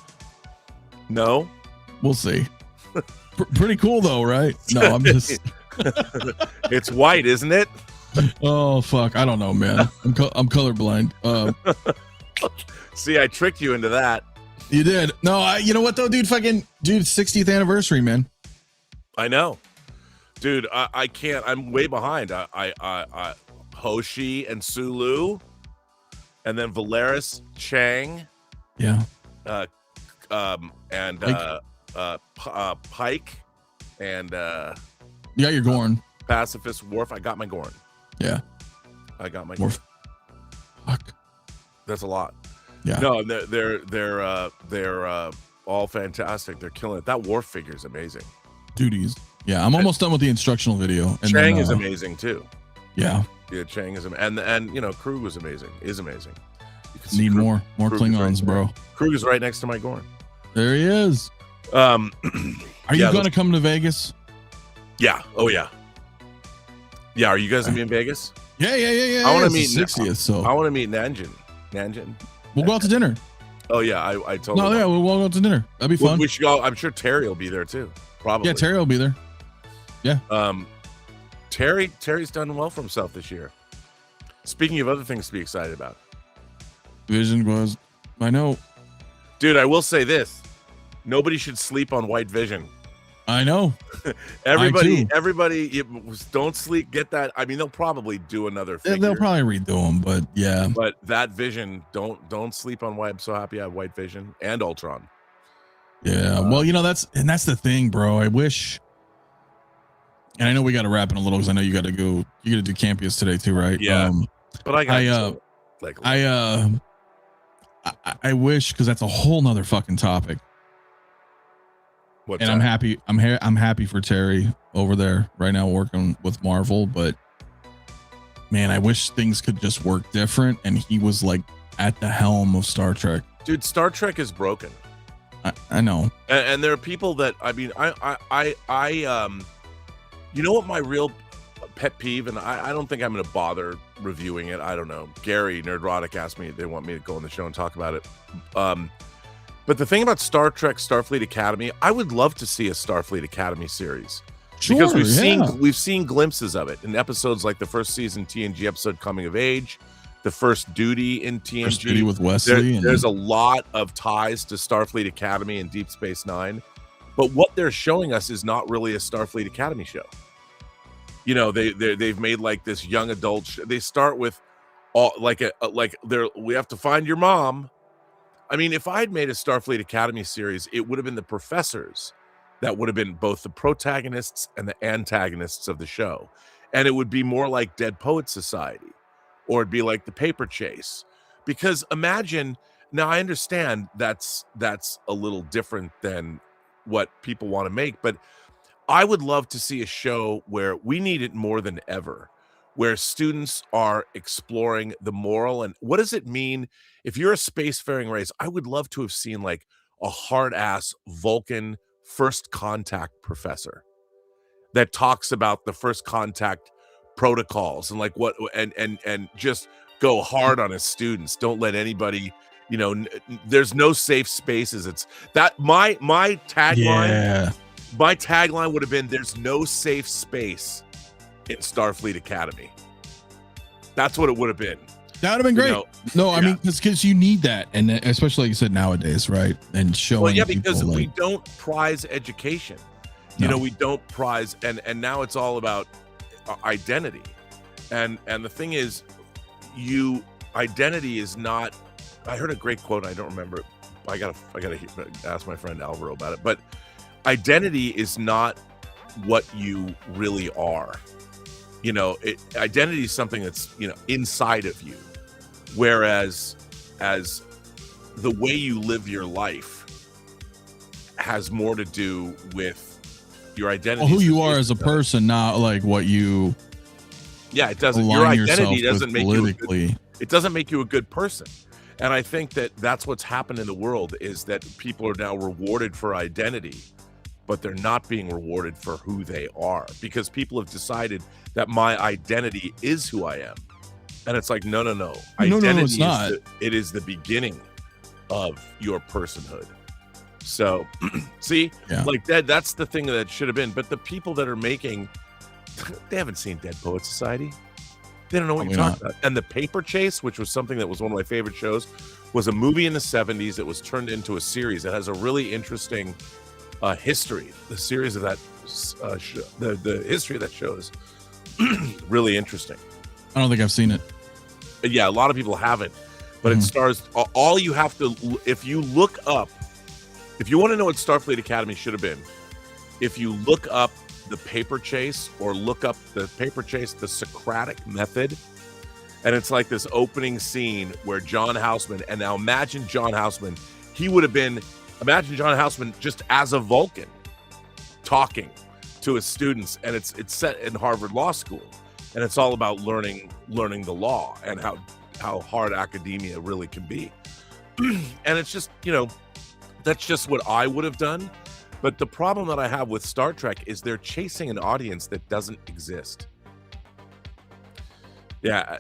We'll see. Pretty cool though, right? No, I'm just. It's white, isn't it? Oh fuck! I don't know, man. I'm colorblind. See, I tricked you into that. You did. No, you know what though, dude? 60th anniversary, man. I know, dude. I can't. I'm way behind. I Hoshi and Sulu, and then Valeris, Chang. Yeah. And Pike, and you got your Gorn. Pacifist, Worf. I got my Gorn. Yeah. I got my Worf. Fuck. That's a lot. Yeah. No, they're all fantastic. They're killing it. That Worf figure is amazing. Duties. Yeah, I'm almost done with the instructional video. And Chang is amazing too. Yeah. Yeah, Chang is and you know, Krug was amazing. Is amazing. Need more Klingons, bro. Krug is right next to my Gorn. There he is. Are you going to come to Vegas? Yeah. Oh yeah. Yeah. Are you guys gonna be in Vegas? Yeah. I want to meet 60th. So I want to meet Nanjing. We'll go out to dinner. Oh yeah, I told. No, yeah, we'll go out to dinner. That'd be fun. We should go. I'm sure Terry will be there too. Probably. Yeah, Terry will be there. Yeah. Terry's done well for himself this year. Speaking of other things to be excited about, Vision was. I know, dude. I will say this: nobody should sleep on White Vision. I know. Everybody, don't sleep. Get that. I mean, they'll probably do another figure. They'll probably redo them, but yeah. But that Vision, don't sleep on White. I'm so happy I have White Vision and Ultron. Yeah. Well, you know, that's the thing, bro. I wish. And I know we got to wrap in a little because I know you got to go. You got to do Campius today too, right? Yeah. But I wish, because that's a whole nother fucking topic. What's and that? I'm happy for Terry over there right now working with Marvel, but man, I wish things could just work different and he was like at the helm of Star Trek. Dude, Star Trek is broken. I know. And there are people that, I mean, you know what my real pet peeve, and I don't think I'm going to bother reviewing it. I don't know. Gary Nerdrotic asked me, they want me to go on the show and talk about it. But the thing about Star Trek Starfleet Academy, I would love to see a Starfleet Academy series. Sure, because we've seen glimpses of it in episodes like the first season TNG episode Coming of Age, the First Duty in TNG. First Duty with Wesley. There's a lot of ties to Starfleet Academy and Deep Space Nine. But what they're showing us is not really a Starfleet Academy show. You know, they've made like this young adult they start with all we have to find your mom. I mean, if I had made a Starfleet Academy series, it would have been the professors that would have been both the protagonists and the antagonists of the show. And it would be more like Dead Poets Society, or it'd be like The Paper Chase. Because imagine, now I understand that's a little different than what people want to make, but I would love to see a show where we need it more than ever, where students are exploring the moral and what does it mean if you're a spacefaring race. I would love to have seen like a hard-ass Vulcan first contact professor that talks about the first contact protocols and like what and just go hard on his students. Don't let anybody, you know, there's no safe spaces. It's that my tagline. Yeah. My tagline would have been, there's no safe space in Starfleet Academy. That's what it would have been. That would have been great. You know, I mean, because you need that. And especially like you said, nowadays, right? And showing. Well, yeah, because we don't prize education. You know, we don't prize, and now it's all about identity. And the thing is, identity is not, I heard a great quote. I don't remember it. I gotta ask my friend Alvaro about it, but identity is not what you really are. You know, identity is something that's, you know, inside of you. Whereas as the way you live your life has more to do with your identity. Well, who you are as a person, not like what you Yeah, it doesn't. Your align yourself identity with doesn't make you politically. it doesn't make you a good person. And I think that that's what's happened in the world is that people are now rewarded for identity, but they're not being rewarded for who they are because people have decided that my identity is who I am. And it's like, no. Identity it's not. It is the beginning of your personhood. So, see, like that's the thing that should have been. But the people that are making, they haven't seen Dead Poet Society. They don't know what you're talking about. And The Paper Chase, which was something that was one of my favorite shows, was a movie in the 70s that was turned into a series. It has a really interesting history. The series of that, the history of that show is really interesting. I don't think I've seen it. Yeah, a lot of people haven't. But it stars, all you have to, if you look up, if you want to know what Starfleet Academy should have been, if you look up The Paper Chase or look up The Paper Chase, the Socratic Method, and it's like this opening scene where John Houseman, and now imagine John Houseman, imagine John Houseman just as a Vulcan talking to his students, and it's set in Harvard Law School, and it's all about learning the law and how hard academia really can be. And it's just, that's just what I would have done. But the problem that I have with Star Trek is they're chasing an audience that doesn't exist. Yeah.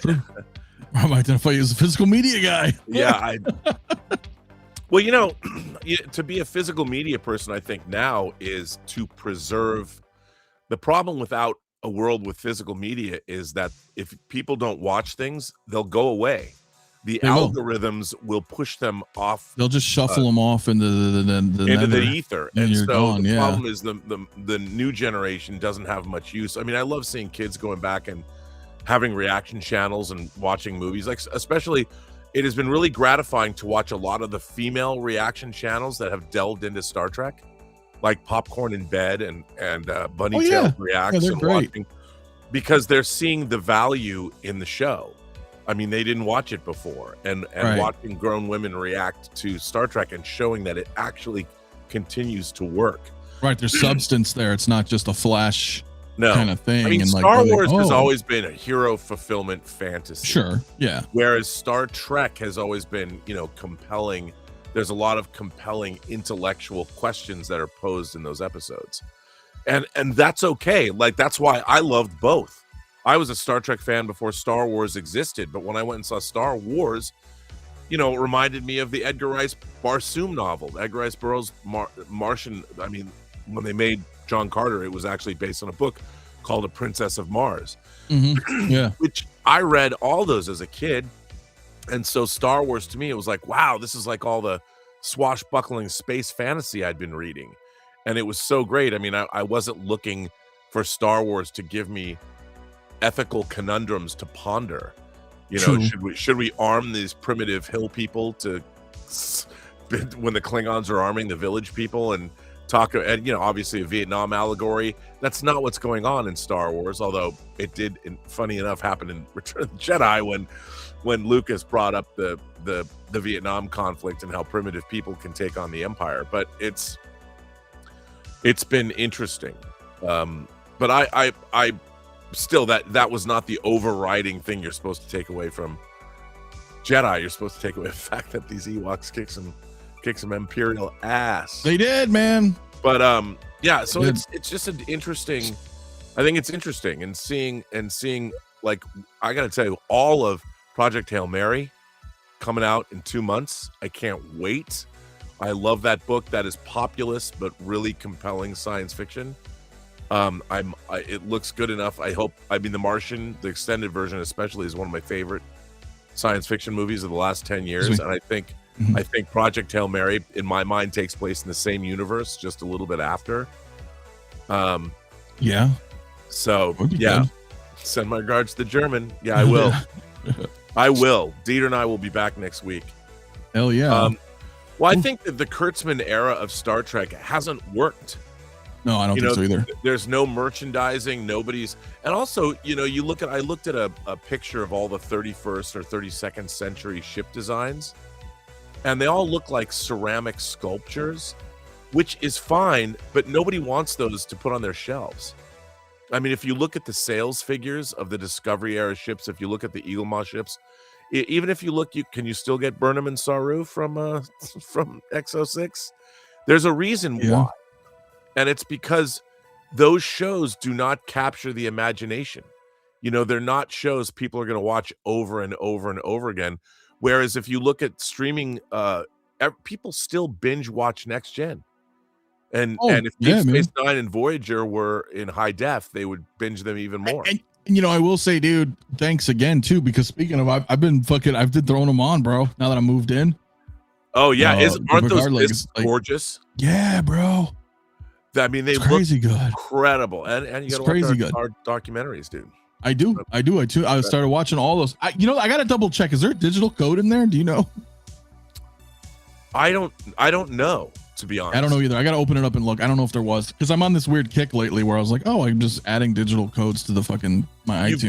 I'm identify you as a physical media guy. Yeah. Well, to be a physical media person, I think now is to preserve. The problem without a world with physical media is that if people don't watch things, they'll go away. The algorithms will push them off. They'll just shuffle them off into the ether. And so gone, the problem is the new generation doesn't have much use. I mean, I love seeing kids going back and having reaction channels and watching movies. Like, especially, it has been really gratifying to watch a lot of the female reaction channels that have delved into Star Trek, like Popcorn in Bed and Bunny Tail Reacts, and watching, because they're seeing the value in the show. I mean, they didn't watch it before, and watching grown women react to Star Trek and showing that it actually continues to work. Right, there's substance there. It's not just a flash kind of thing. I mean, Star Wars has always been a hero fulfillment fantasy. Sure, yeah. Whereas Star Trek has always been, compelling. There's a lot of compelling intellectual questions that are posed in those episodes, and that's okay. Like, that's why I loved both. I was a Star Trek fan before Star Wars existed, but when I went and saw Star Wars, it reminded me of the Edgar Rice Barsoom novel, Edgar Rice Burroughs' Martian. I mean, when they made John Carter, it was actually based on a book called A Princess of Mars. Yeah, which I read all those as a kid, and so Star Wars to me, it was like, wow, this is like all the swashbuckling space fantasy I'd been reading, and it was so great. I mean, I wasn't looking for Star Wars to give me ethical conundrums to ponder. Should we arm these primitive hill people to when the Klingons are arming the village people, and talk, and obviously a Vietnam allegory. That's not what's going on in Star Wars, although it did, funny enough, happen in Return of the Jedi when Lucas brought up the Vietnam conflict and how primitive people can take on the Empire. But it's been interesting. But I still, that was not the overriding thing you're supposed to take away from Jedi. You're supposed to take away the fact that these Ewoks kick some Imperial ass. They did, man. But so it's just an interesting. I think it's interesting, and seeing like, I gotta tell you, all of Project Hail Mary coming out in 2 months. I can't wait. I love that book. That is populist but really compelling science fiction. It looks good enough. The Martian, the extended version especially, is one of my favorite science fiction movies of the last 10 years. And I think Project Hail Mary, in my mind, takes place in the same universe, just a little bit after. Yeah. So yeah, send my regards to the German. Yeah, I will. I will. Dieter and I will be back next week. Hell yeah. Well, I think that the Kurtzman era of Star Trek hasn't worked. No, I don't think so either. There's no merchandising. Nobody's, and also, I looked at a picture of all the 31st or 32nd century ship designs, and they all look like ceramic sculptures, which is fine, but nobody wants those to put on their shelves. I mean, if you look at the sales figures of the Discovery era ships, if you look at the Eaglemoss ships, even if you look, can you still get Burnham and Saru from from X06? There's a reason why, and it's because those shows do not capture the imagination. They're not shows people are going to watch over and over and over again. Whereas if you look at streaming, people still binge watch Next Gen. And if Deep Space Nine and Voyager were in high def, they would binge them even more. And I will say, dude, thanks again too, because speaking of, I've been throwing them on, bro. Now that I moved in. Oh yeah, aren't those discs gorgeous? Yeah, bro. I mean, they look crazy good, incredible, and you got to watch our documentaries, dude. I do. I started watching all those. I got to double check. Is there a digital code in there? Do you know? I don't know, to be honest. I don't know either. I got to open it up and look. I don't know if there was, because I'm on this weird kick lately where I was like, oh, I'm just adding digital codes to the fucking my iTunes.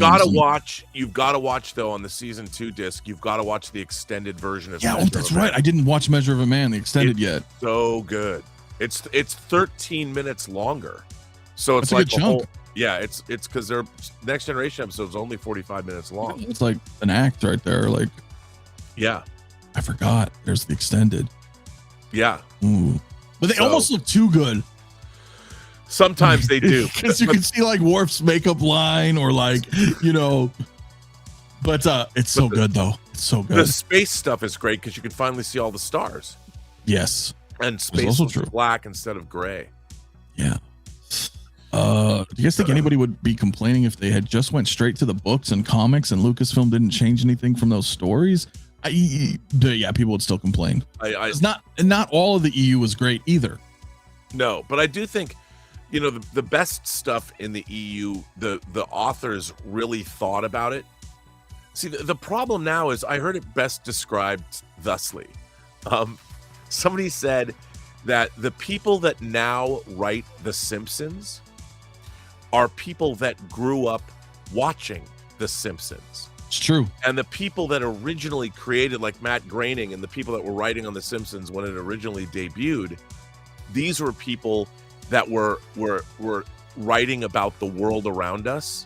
You've got to watch though on the season 2 disc. You've got to watch the extended version of. Yeah, that's right. I didn't watch Measure of a Man, the extended yet. So good. It's 13 minutes longer, so it's that's like a whole. Yeah, it's because their Next Generation episodes only 45 minutes long. It's like an act right there. Like, yeah, I forgot. There's the extended. Yeah. Ooh. But they almost look too good. Sometimes they do. Because you can see like Worf's makeup line or like, but it's so good though. It's so good. The space stuff is great because you can finally see all the stars. Yes. And space is black instead of gray. Yeah. Do you guys think anybody would be complaining if they had just went straight to the books and comics and Lucasfilm didn't change anything from those stories? Yeah, people would still complain. It's not all of the EU was great either. No, but I do think, the best stuff in the EU, the authors really thought about it. See, the problem now is I heard it best described thusly. Somebody said that the people that now write The Simpsons are people that grew up watching The Simpsons. It's true. And the people that originally created, like Matt Groening and the people that were writing on The Simpsons when it originally debuted, these were people that were writing about the world around us,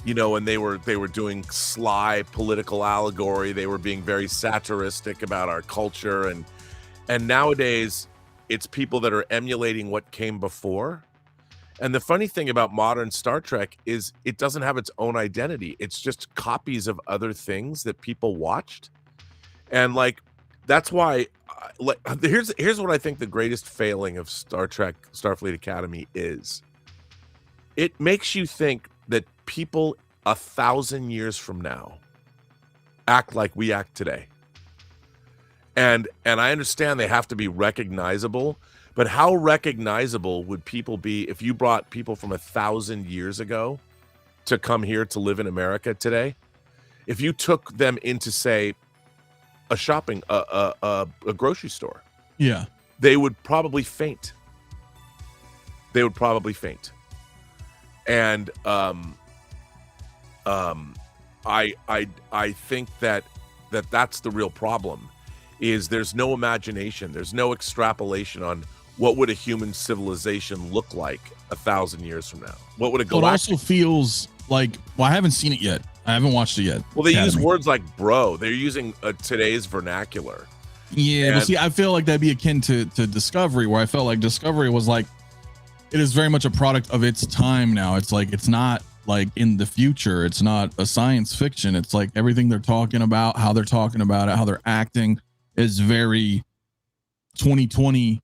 and they were doing sly political allegory. They were being very satiristic about our culture, and nowadays it's people that are emulating what came before. And the funny thing about modern Star Trek is it doesn't have its own identity. It's just copies of other things that people watched. And that's why here's what I think the greatest failing of Star Trek Starfleet Academy is. It makes you think that people 1,000 years from now act like we act today. And I understand they have to be recognizable, but how recognizable would people be if you brought people from 1,000 years ago to come here to live in America today? If you took them into, say, a grocery store, yeah, they would probably faint. And I think that's the real problem. Is there's no imagination, there's no extrapolation on what would a human civilization look like 1,000 years from now. What would a galactic? It also feels like, I haven't seen it yet. I haven't watched it yet. Well, they use words like bro. They're using today's vernacular. Yeah, but see, I feel like that'd be akin to Discovery, where I felt like Discovery was like, it is very much a product of its time now. It's like, it's not like in the future. It's not a science fiction. It's like everything they're talking about, how they're talking about it, how they're acting is very 2020.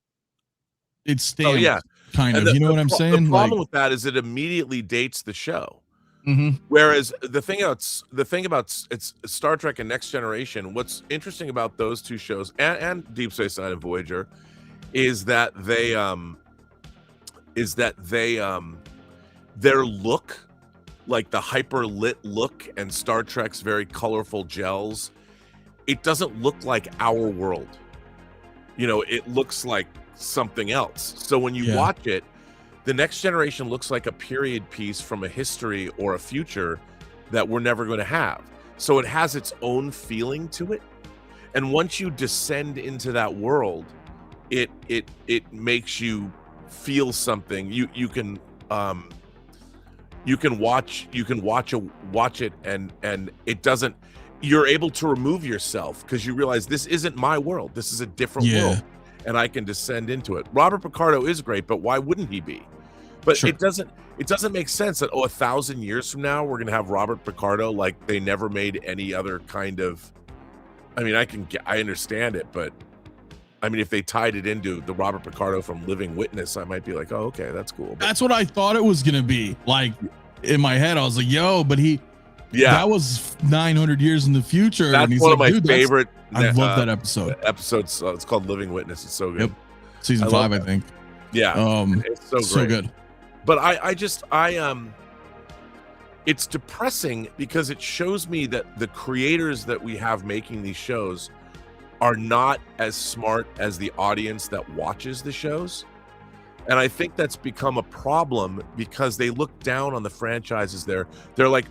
It's stamped, kind of. You know what I'm saying? The problem with that is it immediately dates the show. Mm-hmm. Whereas the thing about it's Star Trek and Next Generation, what's interesting about those two shows and Deep Space Nine and Voyager is that their look, like the hyper lit look and Star Trek's very colorful gels, it doesn't look like our world. It looks like something else. So when you watch it, the Next Generation looks like a period piece from a history or a future that we're never going to have. So it has its own feeling to it. And once you descend into that world, it makes you feel something. You can you can watch it and it doesn't, you're able to remove yourself because you realize this isn't my world. This is a different world, and I can descend into it. Robert Picardo is great, but why wouldn't he be? But it doesn't make sense that 1,000 years from now we're gonna have Robert Picardo like they never made any other kind of. I mean, I understand it, but I mean, if they tied it into the Robert Picardo from Living Witness, I might be like, oh, okay, that's cool. But that's what I thought it was gonna be. Like in my head, I was like, yo, but that was 900 years in the future. That's and he's one of like, my favorite. I love that episode. Episodes. It's called Living Witness. It's so good. Yep. Season 5, I think. Yeah. It's so great. So good. But it's depressing because it shows me that the creators that we have making these shows are not as smart as the audience that watches the shows. And I think that's become a problem because they look down on the franchises there. They're like,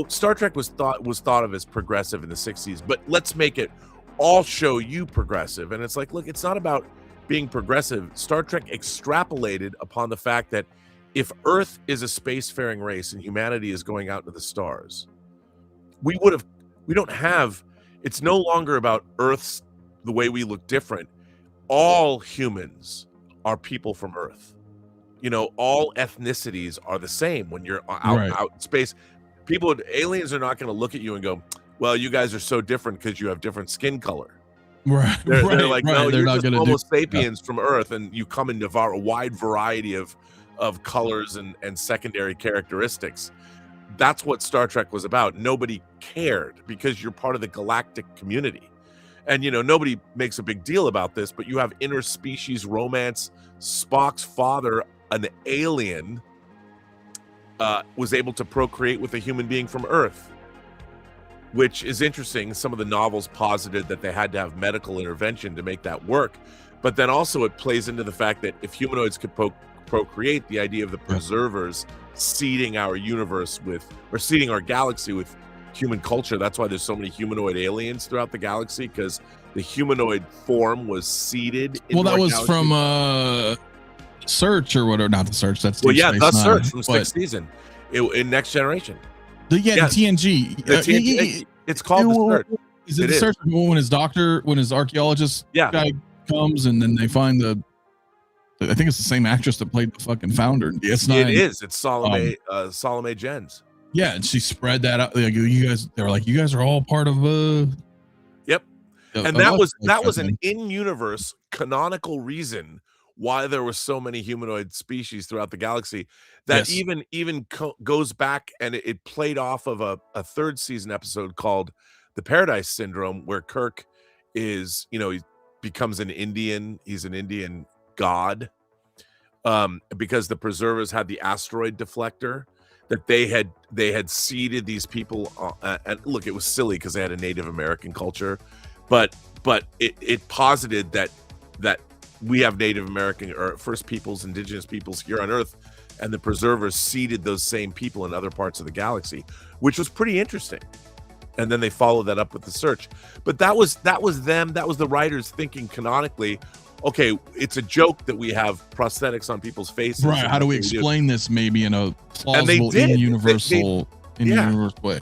Star Trek was thought of as progressive in the 60s, but let's make it all show you progressive. And it's like, look, it's not about being progressive. Star Trek extrapolated upon the fact that if Earth is a spacefaring race and humanity is going out into the stars, it's no longer about Earth's, the way we look different. All humans are people from Earth. All ethnicities are the same when you're out in space. Aliens are not going to look at you and go, well, you guys are so different because you have different skin color. Right. They're like, no, they're you're not just gonna Homo sapiens from Earth, and you come in a wide variety of colors and secondary characteristics. That's what Star Trek was about. Nobody cared because you're part of the galactic community. And, nobody makes a big deal about this, but you have interspecies romance. Spock's father, an alien, was able to procreate with a human being from Earth, which is interesting. Some of the novels posited that they had to have medical intervention to make that work. But then also it plays into the fact that if humanoids could procreate, the idea of the preservers seeding our universe seeding our galaxy with human culture. That's why there's so many humanoid aliens throughout the galaxy, because the humanoid form was seeded. Well, that was galaxy. From Search or whatever, not the Search. That's the Search from 6th season in Next Generation. The TNG. It's called the Search. Is it the Search when his archaeologist guy comes and then they find I think it's the same actress that played the fucking founder in DS9. It is. It's Salome Jens. Yeah, and she spread that out. Like, they were like, you guys are all part of Yep. And that was an in-universe canonical reason why there were so many humanoid species throughout the galaxy. That even goes back, and it played off of a 3rd season episode called The Paradise Syndrome, where Kirk is, he becomes an Indian. He's an Indian god, because the preservers had the asteroid deflector that they had seeded these people, and look, it was silly because they had a Native American culture, but it posited that we have Native American or First Peoples, Indigenous peoples here on Earth, and the preservers seeded those same people in other parts of the galaxy, which was pretty interesting. And then they followed that up with the Search. But that was the writers thinking canonically, okay, it's a joke that we have prosthetics on people's faces. Right. How do we explain this maybe in a plausible, universal way?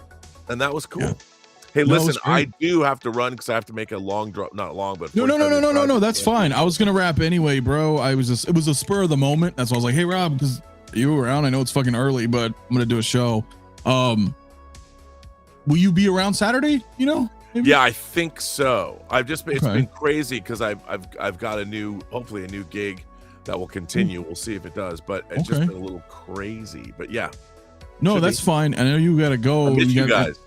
And that was cool. Yeah. Hey, listen, I do have to run because I have to make a long drop. Not long, but no. That's fine. I was gonna wrap anyway, bro. It was a spur of the moment. That's why I was like, hey, Rob, because you were around. I know it's fucking early, but I'm gonna do a show. Will you be around Saturday? Maybe? Yeah, I think so. It's been crazy because I've got hopefully a new gig that will continue. We'll see if it does, but it's just been a little crazy. But yeah, no, that's fine. I know you gotta go. I miss you guys.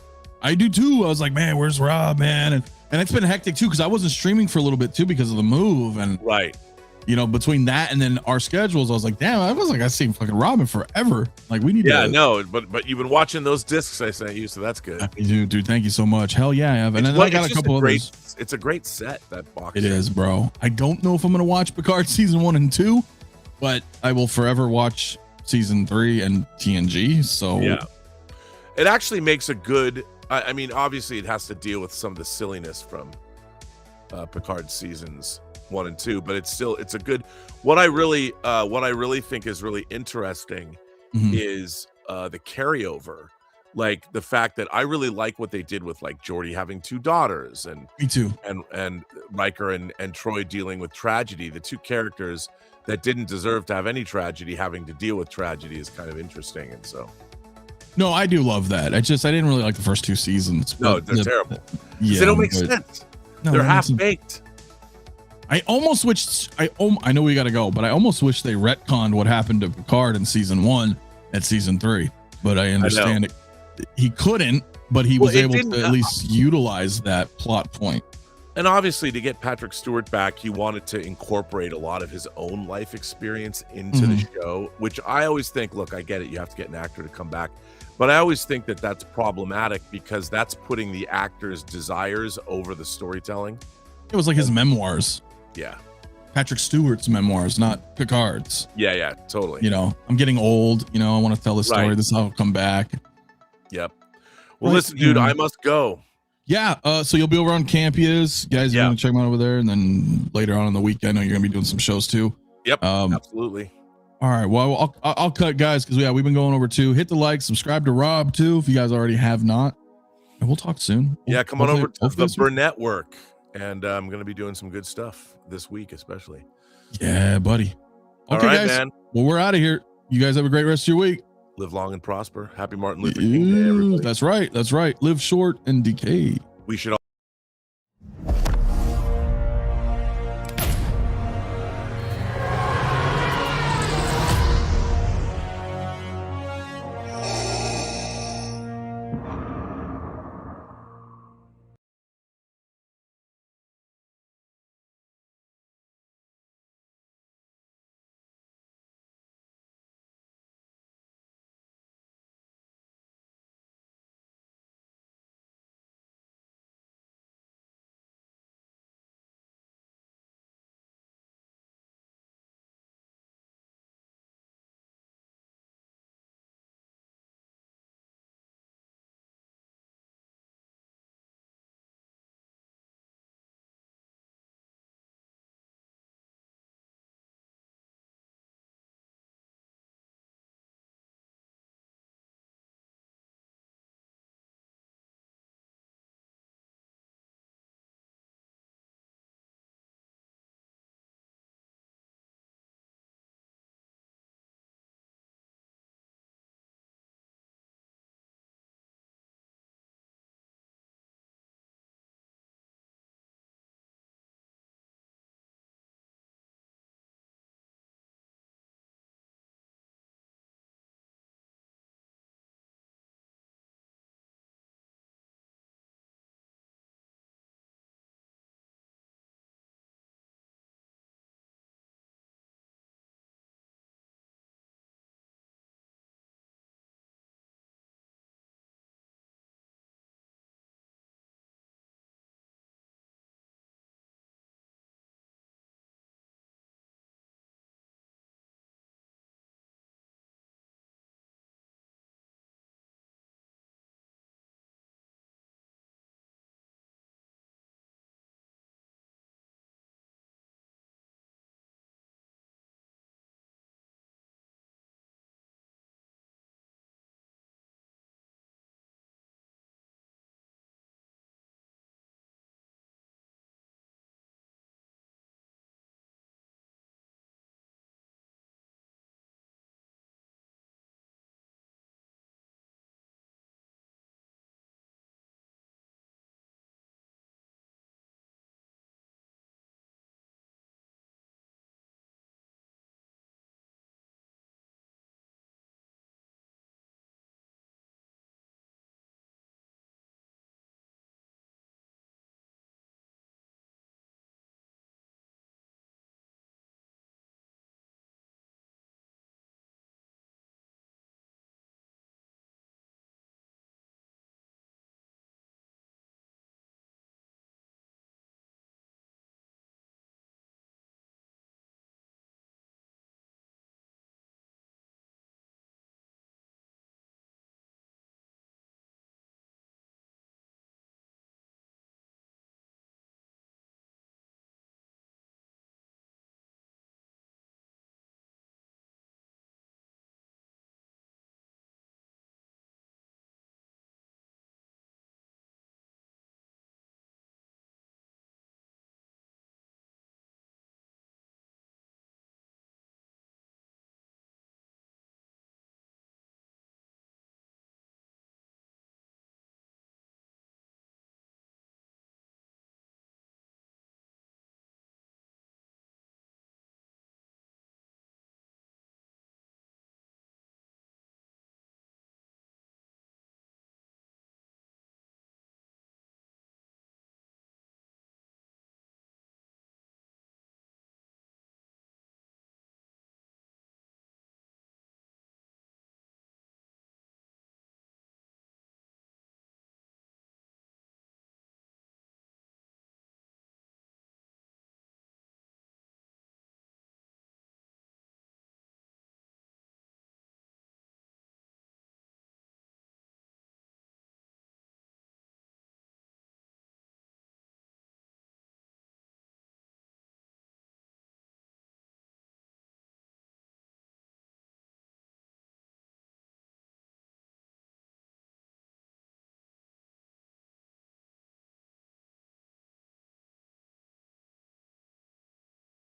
I do too. I was like, man, where's Rob, man? And it's been hectic too because I wasn't streaming for a little bit too because of the move and right. Between that and then our schedules, I was like, damn, I've seen fucking Robin forever. Like we need to. Yeah, no, but you've been watching those discs I sent you, so that's good. Dude, thank you so much. Hell yeah, I have. And then I got a couple others. It's a great set, that box. It is, bro. I don't know if I'm gonna watch Picard season 1 and 2, but I will forever watch season 3 and TNG. So yeah, it actually makes a good. I mean, obviously, it has to deal with some of the silliness from Picard seasons 1 and 2, but it's a good. What I really think is really interesting is the carryover, like the fact that I really like what they did with like Geordi having 2 daughters and Me too. and Riker and Troy dealing with tragedy. The 2 characters that didn't deserve to have any tragedy having to deal with tragedy is kind of interesting. And so, No, I do love that. I didn't really like the first 2 seasons. no, but they're terrible. Yeah, They don't make but- sense. No, They're that half makes- baked. I almost wish I know we got to go, but I almost wish they retconned what happened to Picard in season 1 at season 3. But I understand it. He couldn't, but he was Well, it able didn't- to at least utilize that plot point. And obviously, to get Patrick Stewart back, he wanted to incorporate a lot of his own life experience into the show, which I always think, look, I get it. You have to get an actor to come back. But I always think that that's problematic because that's putting the actor's desires over the storytelling. It was like his memoirs, Yeah. Patrick Stewart's memoirs, not Picard's. Yeah, totally. You know, I'm getting old. You know, I want to tell the story. Right. This is how I'll come back. Yep. Well, Right, listen, dude, yeah. I must go. Yeah. So you'll be over on Campia's, guys. You Yeah. want to check them out over there, and then later on in the week, I know you're gonna be doing some shows too. Yep. Um, Absolutely. All right. Well, I'll cut, guys, because we've been going over too. Hit the like, subscribe to Rob too, if you guys already have not. And we'll talk soon. Yeah, come on Hopefully- over to hopefully the this week. Burnett work. And I'm going to be doing some good stuff this week, especially. Yeah, buddy. All Okay, right, guys. man. Well, we're out of here. You guys have a great rest of your week. Live long and prosper. Happy Martin Luther King Day, everybody. That's right. That's right. Live short and decay. We should all